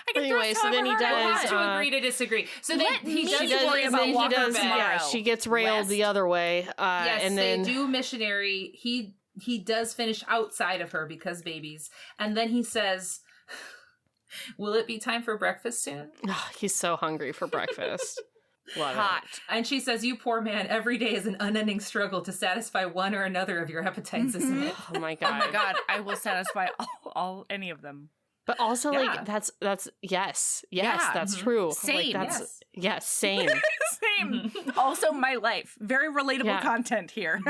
I can Anyway, thrust so then he however hard I does, want. To agree to disagree. So then He he does does worry about then he walking does her bed. tomorrow. Yeah, she gets railed West. the other way. Yes, and then they do missionary. He does finish outside of her because babies. And then he says, will it be time for breakfast soon? he's so hungry for breakfast. Love Hot. And she says, you poor man, every day is an unending struggle to satisfy one or another of your appetites, isn't it? it. Oh my god. Oh my god, I will satisfy all any of them. But also, Yeah. like, that's yes, Yeah. that's true. Same. Like, that's, Yes. same. Same. Also my life. Very relatable Yeah. content here.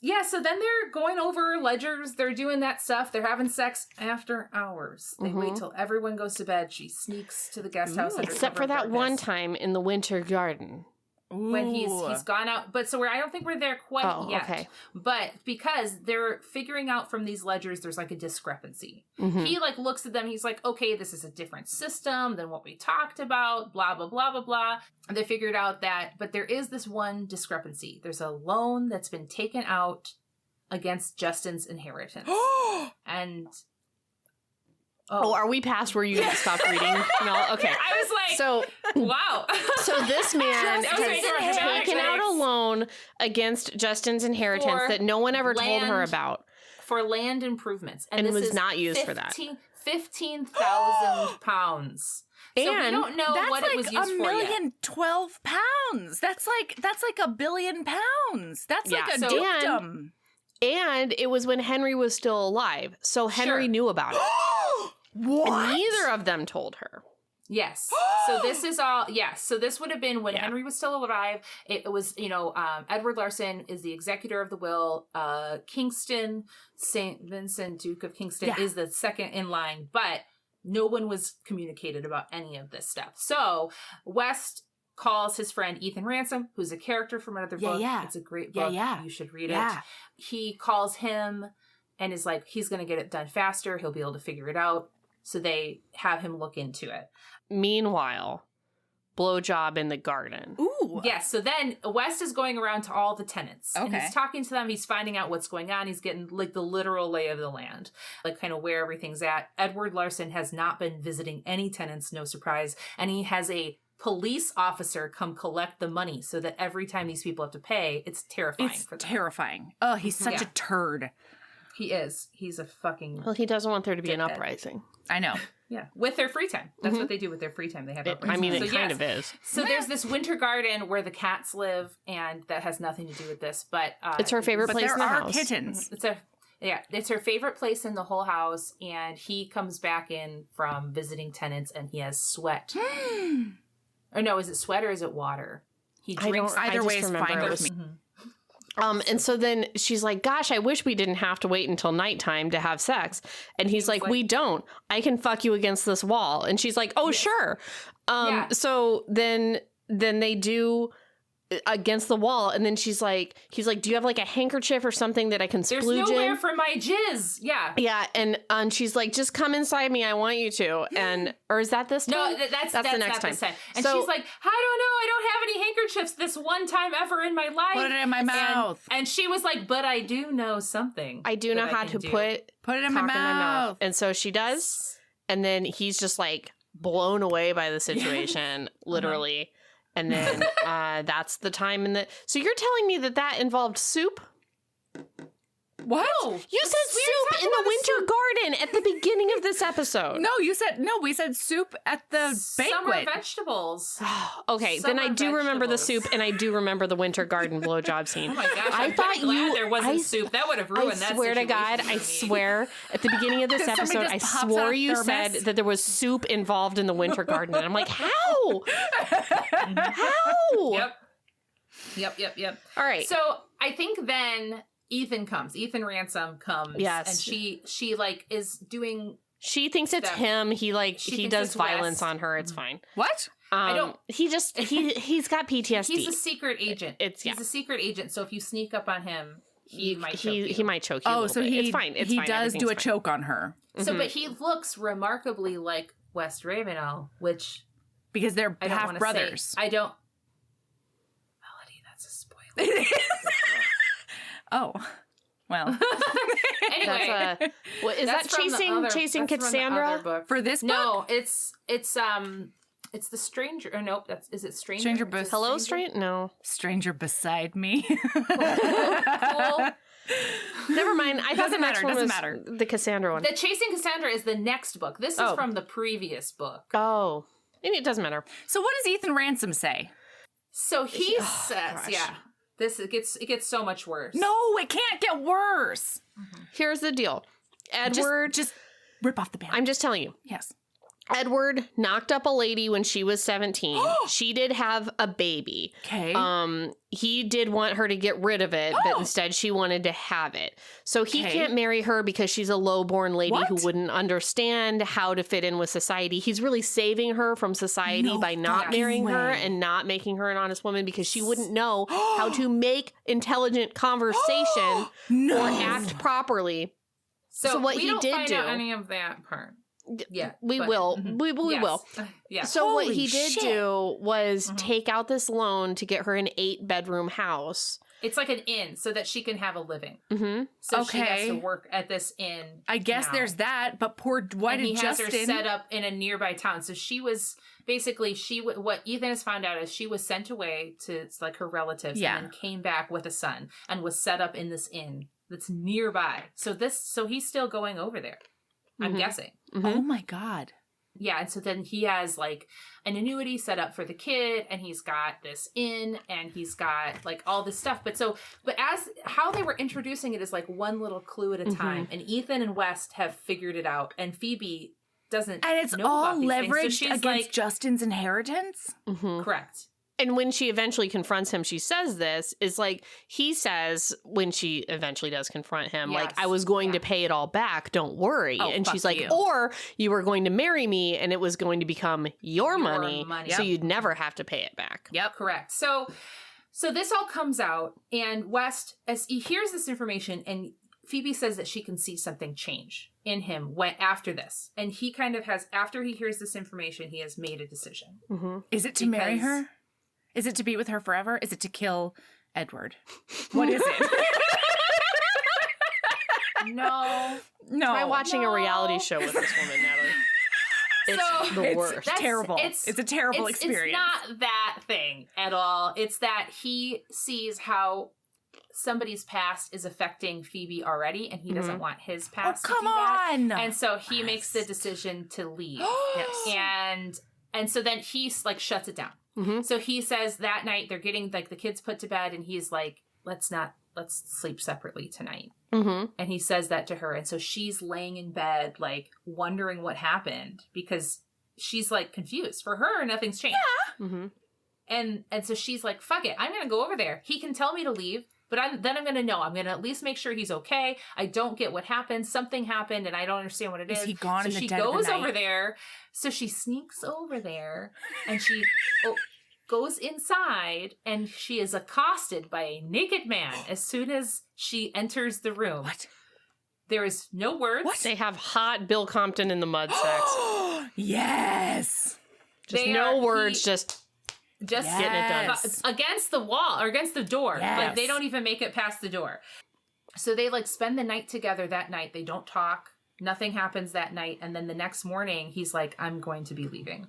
Yeah, so then they're going over ledgers. They're doing that stuff. They're having sex after hours. They wait till everyone goes to bed. She sneaks to the guest house. under Except cover for of that one darkness. time in the winter garden. When he's Ooh. gone out, but so I don't think we're there quite Oh, yet. okay. But because they're figuring out from these ledgers, there's like a discrepancy. Mhm. He like looks at them. He's like, okay, this is a different system than what we talked about. Blah blah blah blah blah. And they figured out that, but there is this one discrepancy. There's a loan that's been taken out against Justin's inheritance, and Oh, are we past where you stopped reading? No, okay. I was like, So wow. So this man Justin's has inheritance. taken out a loan against Justin's inheritance For that no one ever told her land. about. For land improvements, And this was is not used for that. 15,000 pounds. So we And don't know That's what like it was used for yet. 1,012 pounds. That's like $1 billion. That's Yeah. like a So- dukedom. And it was when Henry was still alive. So Henry Sure. knew about it. What? And neither of them told her. Yes. So this is all. Yes. So this would have been when Yeah. Henry was still alive. It was, Edward Larson is the executor of the will. Kingston, St. Vincent, Duke of Kingston Yeah. is the second in line, but no one was communicated about any of this stuff. So West calls his friend Ethan Ransom, who's a character from another book. Yeah. It's a great Yeah, book. yeah. You should read Yeah. it. He calls him and is like, he's going to get it done faster. He'll be able to figure it out. So they have him look into it. Meanwhile, blowjob in the garden. Ooh. Yes. So then West is going around to all the tenants. And Okay. he's talking to them. He's finding out what's going on. He's getting like the literal lay of the land, like kind of where everything's at. Edward Larson has not been visiting any tenants, no surprise. And he has a police officer come collect the money so that every time these people have to pay, it's terrifying It's for them. terrifying. Oh, he's such Yeah. a turd. He is. He's a fucking... Well, he doesn't want there to be an Dickhead. uprising. I know. Yeah. With their free time. That's what they do with their free time. They have I uprisings. mean, it So kind yes. of is. So there's this winter garden where the cats live, and that has nothing to do with this, but It's her favorite But place there in the are house. kittens. It's her favorite place in the whole house, and he comes back in from visiting tenants, and he has sweat. Or no, is it sweat or is it water? He I drinks. don't- Either just way is remember fine it with was- me. And so then she's like, gosh, I wish we didn't have to wait until nighttime to have sex. And he's like, we don't. I can fuck you against this wall. And she's like, oh, sure. Yeah. So then they do against the wall. And then he's like, do you have like a handkerchief or something that I can There's splooge nowhere in? for my jizz. Yeah. Yeah. And she's like, just come inside me. I want you to. And, or is that this time? No, that's the next not time. this time. And So- she's like, I don't know. I don't have any handkerchiefs this one time ever in my life. Put it in my mouth. And she was like, but I do know something. I do know that how can to do. put Put it in my cock mouth. And so she does. And then he's just like blown away by the situation, literally. And then that's the time so you're telling me that involved soup? What? No, You said soup in the winter garden at the beginning of this episode. No, we said soup at the summer banquet. vegetables. Okay, then I Summer do remember the vegetables. soup, and I do remember the winter garden blowjob scene. Oh my gosh, I I'm thought pretty glad there wasn't I- soup. That would have ruined I that swear to situation God, for I me. swear, at the beginning of this Somebody episode, just I pops out swore a you thermos. said that there was soup involved in the winter garden. And I'm like, how? How? Yep. All right. So I think then Ethan Ransom comes. Yes. And she like is doing. She thinks it's That- him. He she thinks does it's violence Wes. on her. It's fine. What? I don't- He's got PTSD. He's a secret agent. He's a secret agent. So if you sneak up on him, he might choke you. he might choke you. a Oh, little so bit. he It's fine. It's he fine. does do a Everything's fine. choke on her So, Mhm. but he looks remarkably like West Ravenel, which because they're I don't half want to brothers. say. I don't. Melody, that's a spoiler. Oh, well, Anyway, That's what is that? that's from the Chasing other- that's from the Cassandra? other book. for this book, No, it's the stranger. Or nope, is it stranger? Stranger Is it Bus- Hello, Straight? No. stranger beside me. Cool. Never mind. I thought the Doesn't next matter, one doesn't was matter. the Cassandra one. The Chasing Cassandra is the next book. This is Oh. from the previous book. Oh. Maybe it doesn't matter. So what does Ethan Ransom say? So he Oh, says, gosh. yeah, it gets so much worse. No, it can't get worse. Here's the deal. Edward, Just rip off the band. I'm just telling you. Yes. Edward knocked up a lady when she was 17. She did have a baby. Okay. He did want her to get rid of it, but instead she wanted to have it. So he Okay. can't marry her because she's a low-born lady who What? wouldn't understand how to fit in with society. He's really saving her from society No by not fucking marrying her way. and not making her an honest woman because she wouldn't know how to make intelligent conversation No. or act properly. So what we he don't did find do- out any of that part. Yeah, We but- will. mhm. We Yes. will. Yeah. So what Holy he did shit. do was Mhm. take out this loan to get her an 8-bedroom house. It's like an inn so that she can have a living. Mm-hmm. So she has Okay. to work at this inn. I guess now. there's that, but poor why And did he has her Justin set up in a nearby town. So she was basically what Ethan has found out is she was sent away to like her relatives Yeah. and then came back with a son and was set up in this inn that's nearby. So he's still going over there. I'm Mhm. guessing. Oh my god. Yeah, and so then he has like an annuity set up for the kid, and he's got this inn, and he's got like all this stuff. But as how they were introducing it is like one little clue at a time, and Ethan and West have figured it out, and Phoebe doesn't, And it's know all about these things. So leveraged she's against like, Justin's inheritance? Mm-hmm. correct. And when she eventually confronts him, she says this, is like, he says, when she eventually does confront him, like, Yes. I was going to Yeah. pay it all back, don't worry. Oh, and fuck she's like, you. or you were going to marry me and it was going to become your money, money. so Yep. you'd never have to pay it back. Yep. Correct. So this all comes out, and West, as he hears this information, and Phoebe says that she can see something change in him after this. And he kind of has, after he hears this information, he has made a decision. Mm-hmm. Is it to marry Because- her? Is it to be with her forever? Is it to kill Edward? What is it? No. No. Try watching a reality No. show with this woman, Natalie. It's So- the It's worst. terrible. It's a terrible experience. It's not that thing at all. It's that he sees how somebody's past is affecting Phoebe already, and he doesn't want his Oh, past to come do that. on. And so he makes the decision to leave. Yes. And so then he's like shuts it down. Mhm. So he says that night they're getting like the kids put to bed, and he's like, let's sleep separately tonight. Mm-hmm. And he says that to her. And so she's laying in bed, like wondering what happened, because she's like confused. For her, nothing's changed. Mm-hmm. And so she's like, fuck it. I'm going to go over there. He can tell me to leave, but then I'm going to know. I'm going to at least make sure he's okay. I don't get what happened. Something happened and I don't understand what it is. Is he gone so in the she dead of the goes night? over there. So she sneaks over there and she goes inside, and she is accosted by a naked man as soon as she enters the room. What? There is no words. What? They have hot Bill Compton in the mud sex. Yes. Just They no are- words, he- just Just Yes. getting it done. against the wall or against the door. Yes. Like they don't even make it past the door. So they like spend the night together that night. They don't talk. Nothing happens that night. And then the next morning he's like, I'm going to be leaving.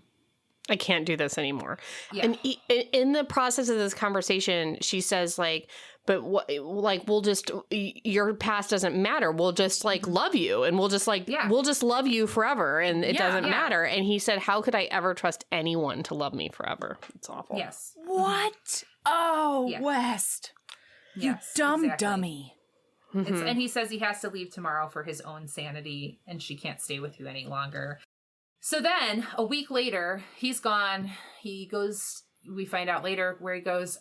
I can't do this anymore. Yeah. And in the process of this conversation, she says like, but what, like, we'll just, your past doesn't matter. We'll just like love you, and we'll just like, we'll just love you forever, and it doesn't matter. And he said, how could I ever trust anyone to love me forever? It's awful. Yes. What? Oh, Yeah. West. You Yes, dumb exactly. dummy. And he says he has to leave tomorrow for his own sanity, and she can't stay with you any longer. So then, a week later, he's gone. He goes, we find out later where he goes.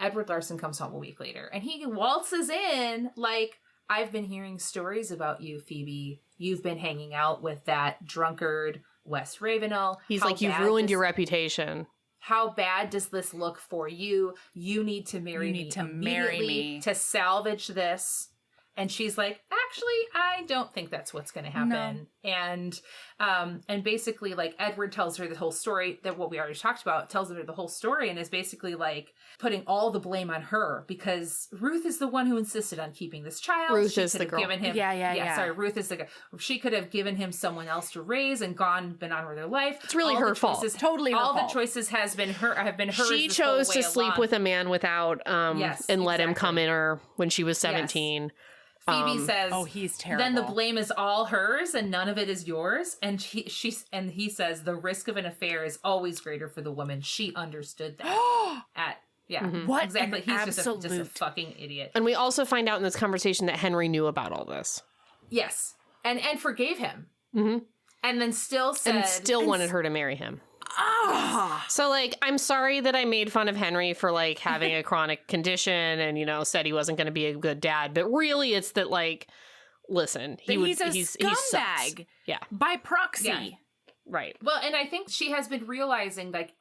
Edward Larson comes home a week later, and he waltzes in like, I've been hearing stories about you, Phoebe. You've been hanging out with that drunkard, Wes Ravenel. He's How like, you've bad ruined does- your reputation. How bad does this look for you? You need to marry me. You need to marry immediately me. to salvage this. And she's like, actually, I don't think that's what's going to happen. And basically, like, Edward tells her the whole story, that what we already talked about, tells her the whole story, and is basically like putting all the blame on her, because Ruth is the one who insisted on keeping this child. Ruth She is could the have girl. given him, Yeah. Sorry, Ruth is the girl. She could have given him someone else to raise and been on with her life. It's really All her the fault. choices- Totally her all fault. the choices have been hers. She this whole chose to way sleep along. with a man without, Yes, and let him exactly. come in her when she was 17. Phoebe says, Oh, he's terrible. then the blame is all hers and none of it is yours. And he says the risk of an affair is always greater for the woman. She understood that. What exactly. an He's just a absolute- fucking idiot. And we also find out in this conversation that Henry knew about all this. Yes, and forgave him, and then still said, And still wanted her to marry him. Ah. So, like, I'm sorry that I made fun of Henry for, like, having a chronic condition and, you know, said he wasn't going to be a good dad. But really, it's that, like, listen, He's a he sucks. scumbag. Yeah. By proxy. Yeah. Right. Well, and I think she has been realizing, like,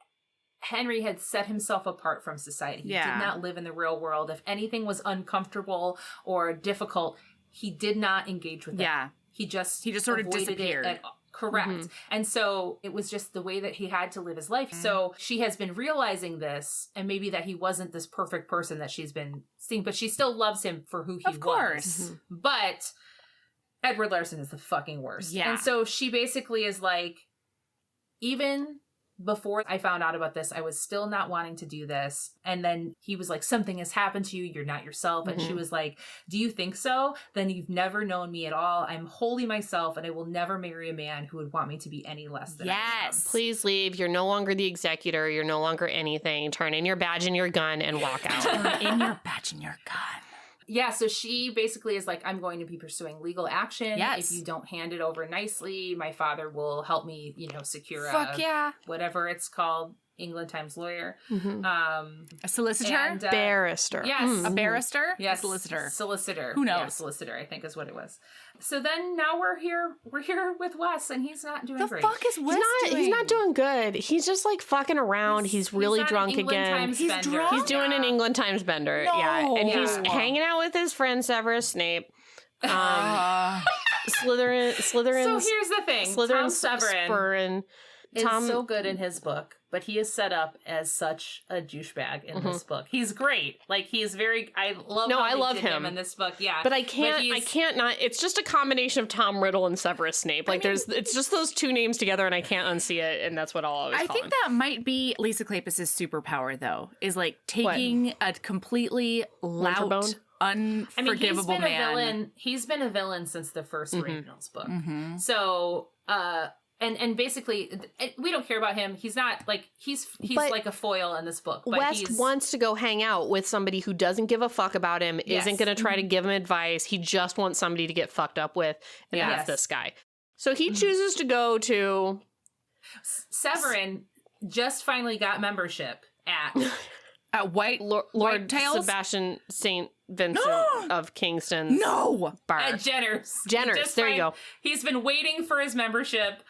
Henry had set himself apart from society. He did not live in the real world. If anything was uncomfortable or difficult, he did not engage with it. Yeah. He just sort of avoided it disappeared. Correct. And so it was just the way that he had to live his life. So she has been realizing this, and maybe that he wasn't this perfect person that she's been seeing, but she still loves him for who he was. Of course. But Edward Larson is the fucking worst. Yeah. And so she basically is like, even before I found out about this, I was still not wanting to do this. And then he was like, something has happened to you. You're not yourself. And she was like, do you think so? Then you've never known me at all. I'm wholly myself, and I will never marry a man who would want me to be any less than I am. Yes. Please leave. You're no longer the executor. You're no longer anything. Turn in your badge and your gun and walk out. Turn in your badge and your gun. Yeah, so she basically is like, I'm going to be pursuing legal action. Yes. If you don't hand it over nicely, my father will help me, secure Fuck yeah. whatever it's called, England Times lawyer. A solicitor? And, Barrister. yes. A barrister? Yes, A solicitor. Solicitor. Who knows? Yeah, solicitor, I think is what it was. So then now we're here with Wes, and he's not doing The great. fuck is Wes doing? He's not doing good. He's just like fucking around. He's really on an drunk England again. Times He's bender. drunk? He's doing an England Times bender. No. Yeah. And he's Yeah. hanging out with his friend Severus Snape. Uh, Slytherin. So here's the thing. Tom Slytherin Severin Spurrin. is Tom so good in his book, but he is set up as such a douchebag in this book. He's great. Like, he's very, I love No, how I they love did him. in this book. Yeah. But I can't he's- not. It's just a combination of Tom Riddle and Severus Snape. Like, it's just those two names together, and I can't unsee it, and that's what I'll always I call think him. that might be Lisa Kleypas' superpower, though, is like taking a completely loud, Winterbone? unforgivable man. A villain. He's been a villain since the first Ravenels book. So, and basically, we don't care about him. He's not like he's But like a foil in this book. But West wants to go hang out with somebody who doesn't give a fuck about him, Yes. isn't going to try to give him advice. He just wants somebody to get fucked up with, and Yes. that's this guy. So he chooses to go to Severin just finally got membership at White Lord Whitetails? Sebastian St. Vincent of Kingston's No! bar. at Jenner's. Jenner's, Just there you go. He's been waiting for his membership.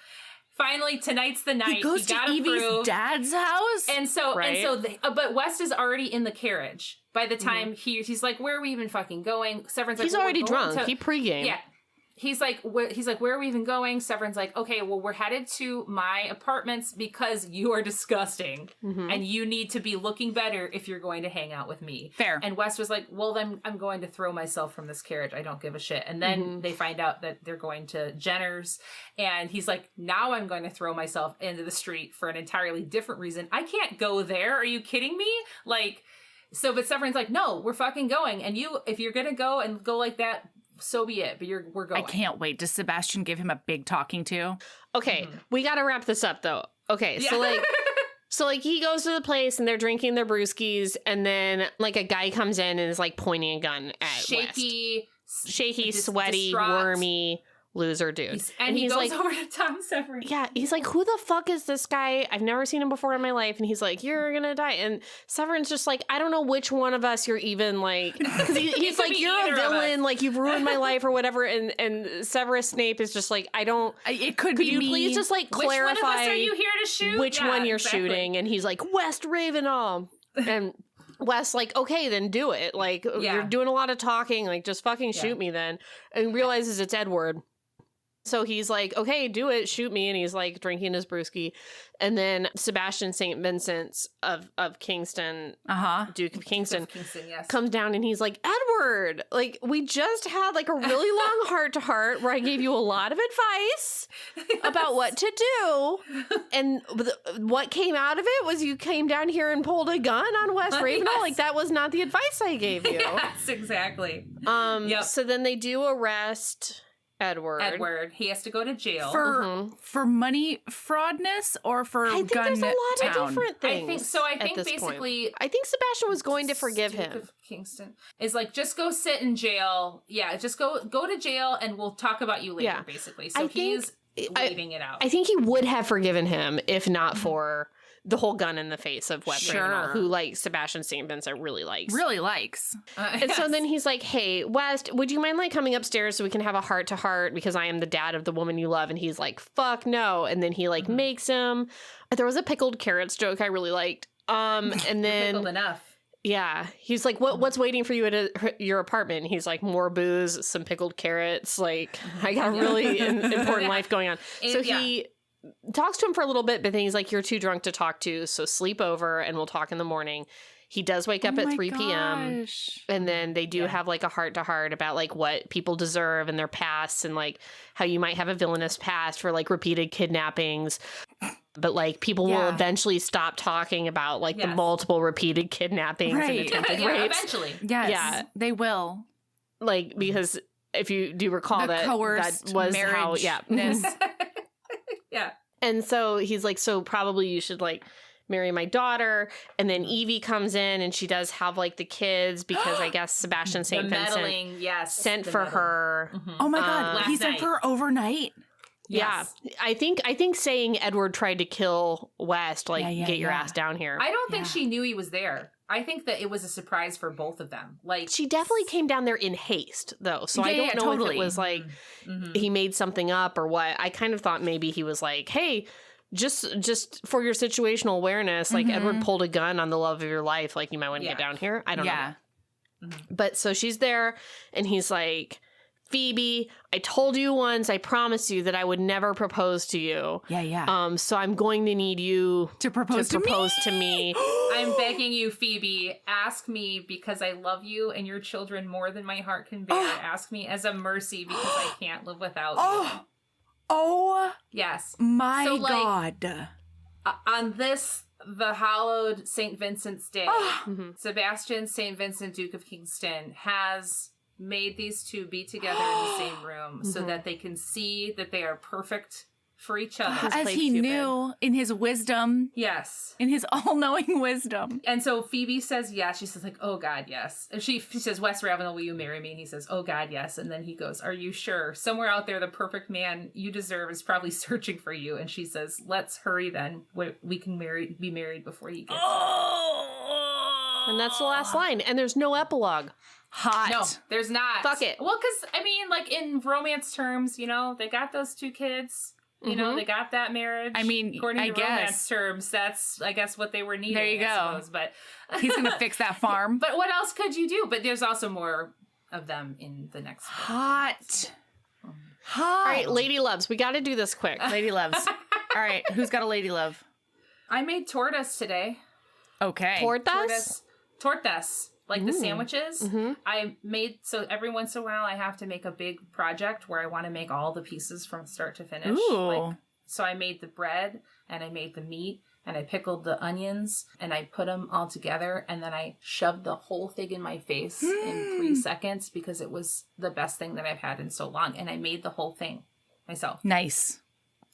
Finally, tonight's the night. He goes to got Evie's approved. dad's house? Right. But West is already in the carriage by the time he's like, where are we even fucking going? Severin's like, He's well, we're already going drunk. to- He pregame. Yeah. he's like, where are we even going? Severin's like, okay, well, we're headed to my apartments because you are disgusting and you need to be looking better if you're going to hang out with me. Fair. And Wes was like, well, then I'm going to throw myself from this carriage. I don't give a shit. And then they find out that they're going to Jenner's, and he's like, now I'm going to throw myself into the street for an entirely different reason. I can't go there. Are you kidding me? Like, so, but Severin's like, no, we're fucking going. And if you're going to go and go like that, so be it. But we're going. I can't wait. Does Sebastian give him a big talking to? Okay, we got to wrap this up though. Okay, so he goes to the place and they're drinking their brewskis, and then like a guy comes in and is like pointing a gun at shaky, sweaty, distraught. Wormy loser dude. And he goes like, over to Tom Severin. Yeah, he's like, who the fuck is this guy? I've never seen him before in my life. And he's like, you're gonna die. And Severin's just like, I don't know which one of us you're even like, because he's like, you're a villain, like you've ruined my life or whatever. And Severus Snape is just like, I don't. It could be you me. Please just like clarify which one of us are you here to shoot? Which one you're shooting? And he's like, West Ravenhall. And Wes like, okay, then do it. Like you're doing a lot of talking. Like just fucking shoot me then. And realizes it's Edward. So he's like, okay, do it, shoot me. And he's like drinking his brewski. And then Sebastian St. Vincent of Kingston, Duke of Kingston, yes. comes down and he's like, Edward, like we just had like a really long heart to heart where I gave you a lot of advice about what to do. And what came out of it was you came down here and pulled a gun on West Ravenhall. Like that was not the advice I gave you. Yes, exactly. So then they do arrest Edward. He has to go to jail. For money fraudness or for I think gun there's a lot of town? different things. I think basically, I think Sebastian was going to forgive Duke him. of Kingston is like, just go sit in jail. Yeah, just go to jail and we'll talk about you later, Yeah. basically. So he's waiting it out. I think he would have forgiven him if not for the whole gun in the face of West Ravenhall, who like Sebastian St. Vincent really likes. And so then he's like, hey, West, would you mind like coming upstairs so we can have a heart to heart because I am the dad of the woman you love? And he's like, fuck no. And then he like makes him. There was a pickled carrots joke I really liked. And then pickled enough. Yeah, he's like, what's waiting for you at your apartment? And he's like, more booze, some pickled carrots. Like, I got a really important life going on. So he talks to him for a little bit, but then he's like, you're too drunk to talk to, so sleep over and we'll talk in the morning. He does wake up at 3 p.m. And then they do have like a heart to heart about like what people deserve and their pasts and like how you might have a villainous past for like repeated kidnappings. But like people will eventually stop talking about like the multiple repeated kidnappings and attempted rapes. Eventually. Yes, yeah, they will. Like, because if you do recall that was how, Yeah. And so he's like, so probably you should like marry my daughter. And then Evie comes in and she does have like the kids because I guess Sebastian St. Vincent sent for her. Oh my God. He sent for her overnight. Yes. Yeah. I think saying Edward tried to kill West, like get your ass down here. I don't think she knew he was there. I think that it was a surprise for both of them. Like, she definitely came down there in haste, though. So I don't know if it was like he made something up or what. I kind of thought maybe he was like, hey, just for your situational awareness, like Edward pulled a gun on the love of your life. Like, you might want to get down here. I don't know. But so she's there and he's like, Phoebe, I told you once, I promised you that I would never propose to you. So I'm going to need you to propose to me. I'm begging you, Phoebe, ask me because I love you and your children more than my heart can bear. Ask me as a mercy because I can't live without you. Oh, yes. My God. On this, the hallowed St. Vincent's Day, Sebastian St. Vincent, Duke of Kingston, has made these two be together in the same room so that they can see that they are perfect for each other. As he knew in his wisdom. Yes. In his all-knowing wisdom. And so Phoebe says yes. She says like, oh God, yes. And she says, West Ravenhall, will you marry me? And he says, oh God, yes. And then he goes, are you sure? Somewhere out there, the perfect man you deserve is probably searching for you. And she says, let's hurry then. We can be married before he gets there. And that's the last line. And there's no epilogue. Hot. No, there's not. Fuck it. Well, because, I mean, like, in romance terms, you know, they got those two kids. You know, they got that marriage. I mean, according to romance terms, that's, I guess, what they were needing. There you go. I suppose. But he's going to fix that farm. But what else could you do? But there's also more of them in the next book. Hot. Hot. All right, lady loves. We got to do this quick. Lady loves. All right, who's got a lady love? I made tortas today. Okay. Tortas. Like the sandwiches. Mm-hmm. I made, so every once in a while I have to make a big project where I want to make all the pieces from start to finish. Ooh. So I made the bread and I made the meat and I pickled the onions and I put them all together and then I shoved the whole thing in my face in 3 seconds because it was the best thing that I've had in so long. And I made the whole thing myself. Nice.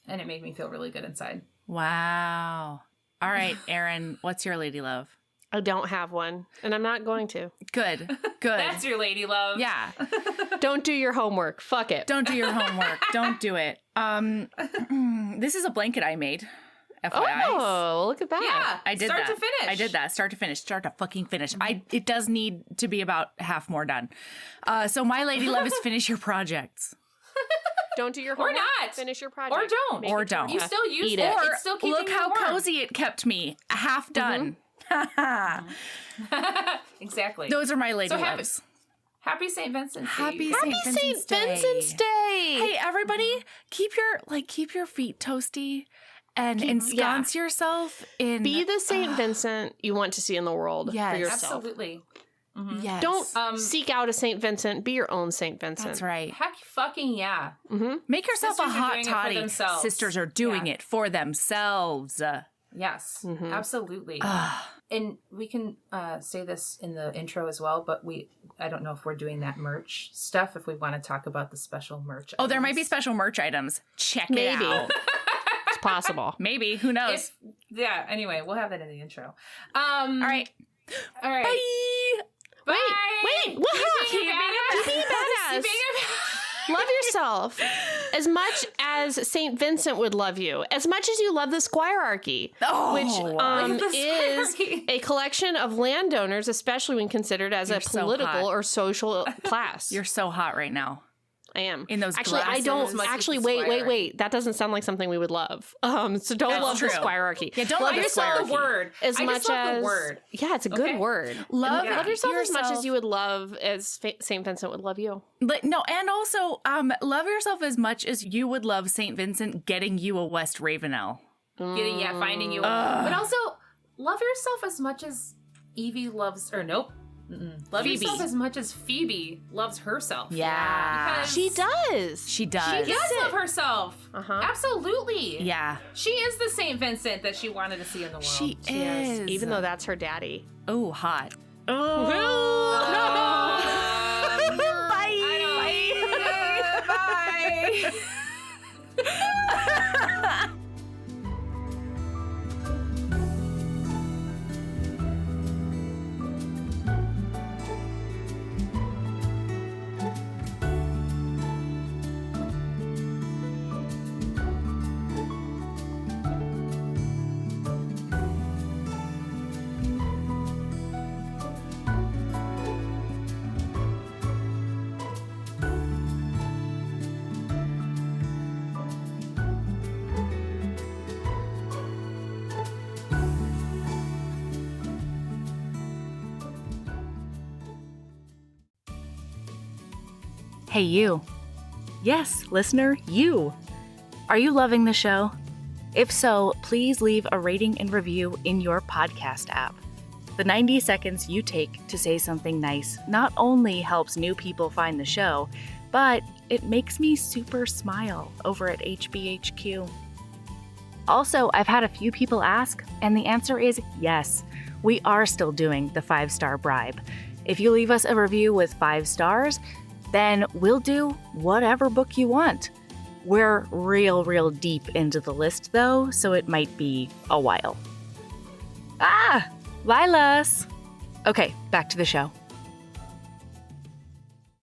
And it made me feel really good inside. Wow. All right, Erin, what's your lady love? I don't have one, and I'm not going to. Good. That's your lady love. Yeah. Don't do your homework. Fuck it. Don't do your homework. Don't do it. This is a blanket I made. FYI. Oh, look at that. Yeah. I did start that. to finish. I did that. Start to finish. Start to fucking finish. It does need to be about half more done. So my lady love is finish your projects. Don't do your Or homework. not. Finish your project. Or don't. Make Or it don't. torta. You still use Eat it. it. Or It's still keeping look you how warm. cozy it kept me. Half done. Exactly. Those are my lady So happy- loves. Happy St. Vincent's Day. Happy Happy St. Vincent's Day. Hey, everybody, keep your feet toasty and ensconce yourself in. Be the St. Vincent you want to see in the world Yes. for yourself. Absolutely. Yes. Don't seek out a St. Vincent. Be your own St. Vincent. That's right. Heck fucking yeah. Make yourself Sisters a are hot doing it for toddy. themselves. Sisters are doing Yeah. it for themselves. Yes. Mm-hmm. Absolutely. And we can say this in the intro as well, but I don't know if we're doing that merch stuff, if we want to talk about the special merch Oh, there might be items. special merch items. Check Maybe. it out. It's possible. Maybe. Who knows? Yeah, anyway, we'll have that in the intro. All right. All right. Bye. Bye. Wait. What? Keep being a Keep being a badass. Love yourself as much as St. Vincent would love you, as much as you love the squirearchy, Oh, which the is squirearchy. a collection of landowners, especially when considered as You're a so political hot. or social class. You're so hot right now. I am. in those Actually, I glasses. don't. Much as Actually, the wait. squirearchy. That doesn't sound like something we would love. So don't That's love true. the squirearchy. Yeah, don't love love the yourself squirearchy. The word. as I much just love as the word. Yeah, it's a good Okay. word. Love Yeah. Love yourself as much as yourself. you would love as St. Vincent would love you. No, and also love yourself as much as you would love St. Vincent getting you a West Ravenel. Finding you. But also, love yourself as much as Evie loves, or nope. Love Phoebe. yourself as much as Phoebe loves herself. Yeah. Because She does. She does. She does love herself. Uh-huh. Absolutely. Yeah. She is the St. Vincent that she wanted to see in the world. She Yes, is. even though that's her daddy. Oh, hot. Oh, Bye. Hey, you. Yes, listener, you. Are you loving the show? If so, please leave a rating and review in your podcast app. The 90 seconds you take to say something nice not only helps new people find the show, but it makes me super smile over at HBHQ. Also, I've had a few people ask, and the answer is yes. We are still doing the 5-star bribe. If you leave us a review with 5 stars, then we'll do whatever book you want. We're real deep into the list though, so it might be a while. Lilas! Okay, back to the show.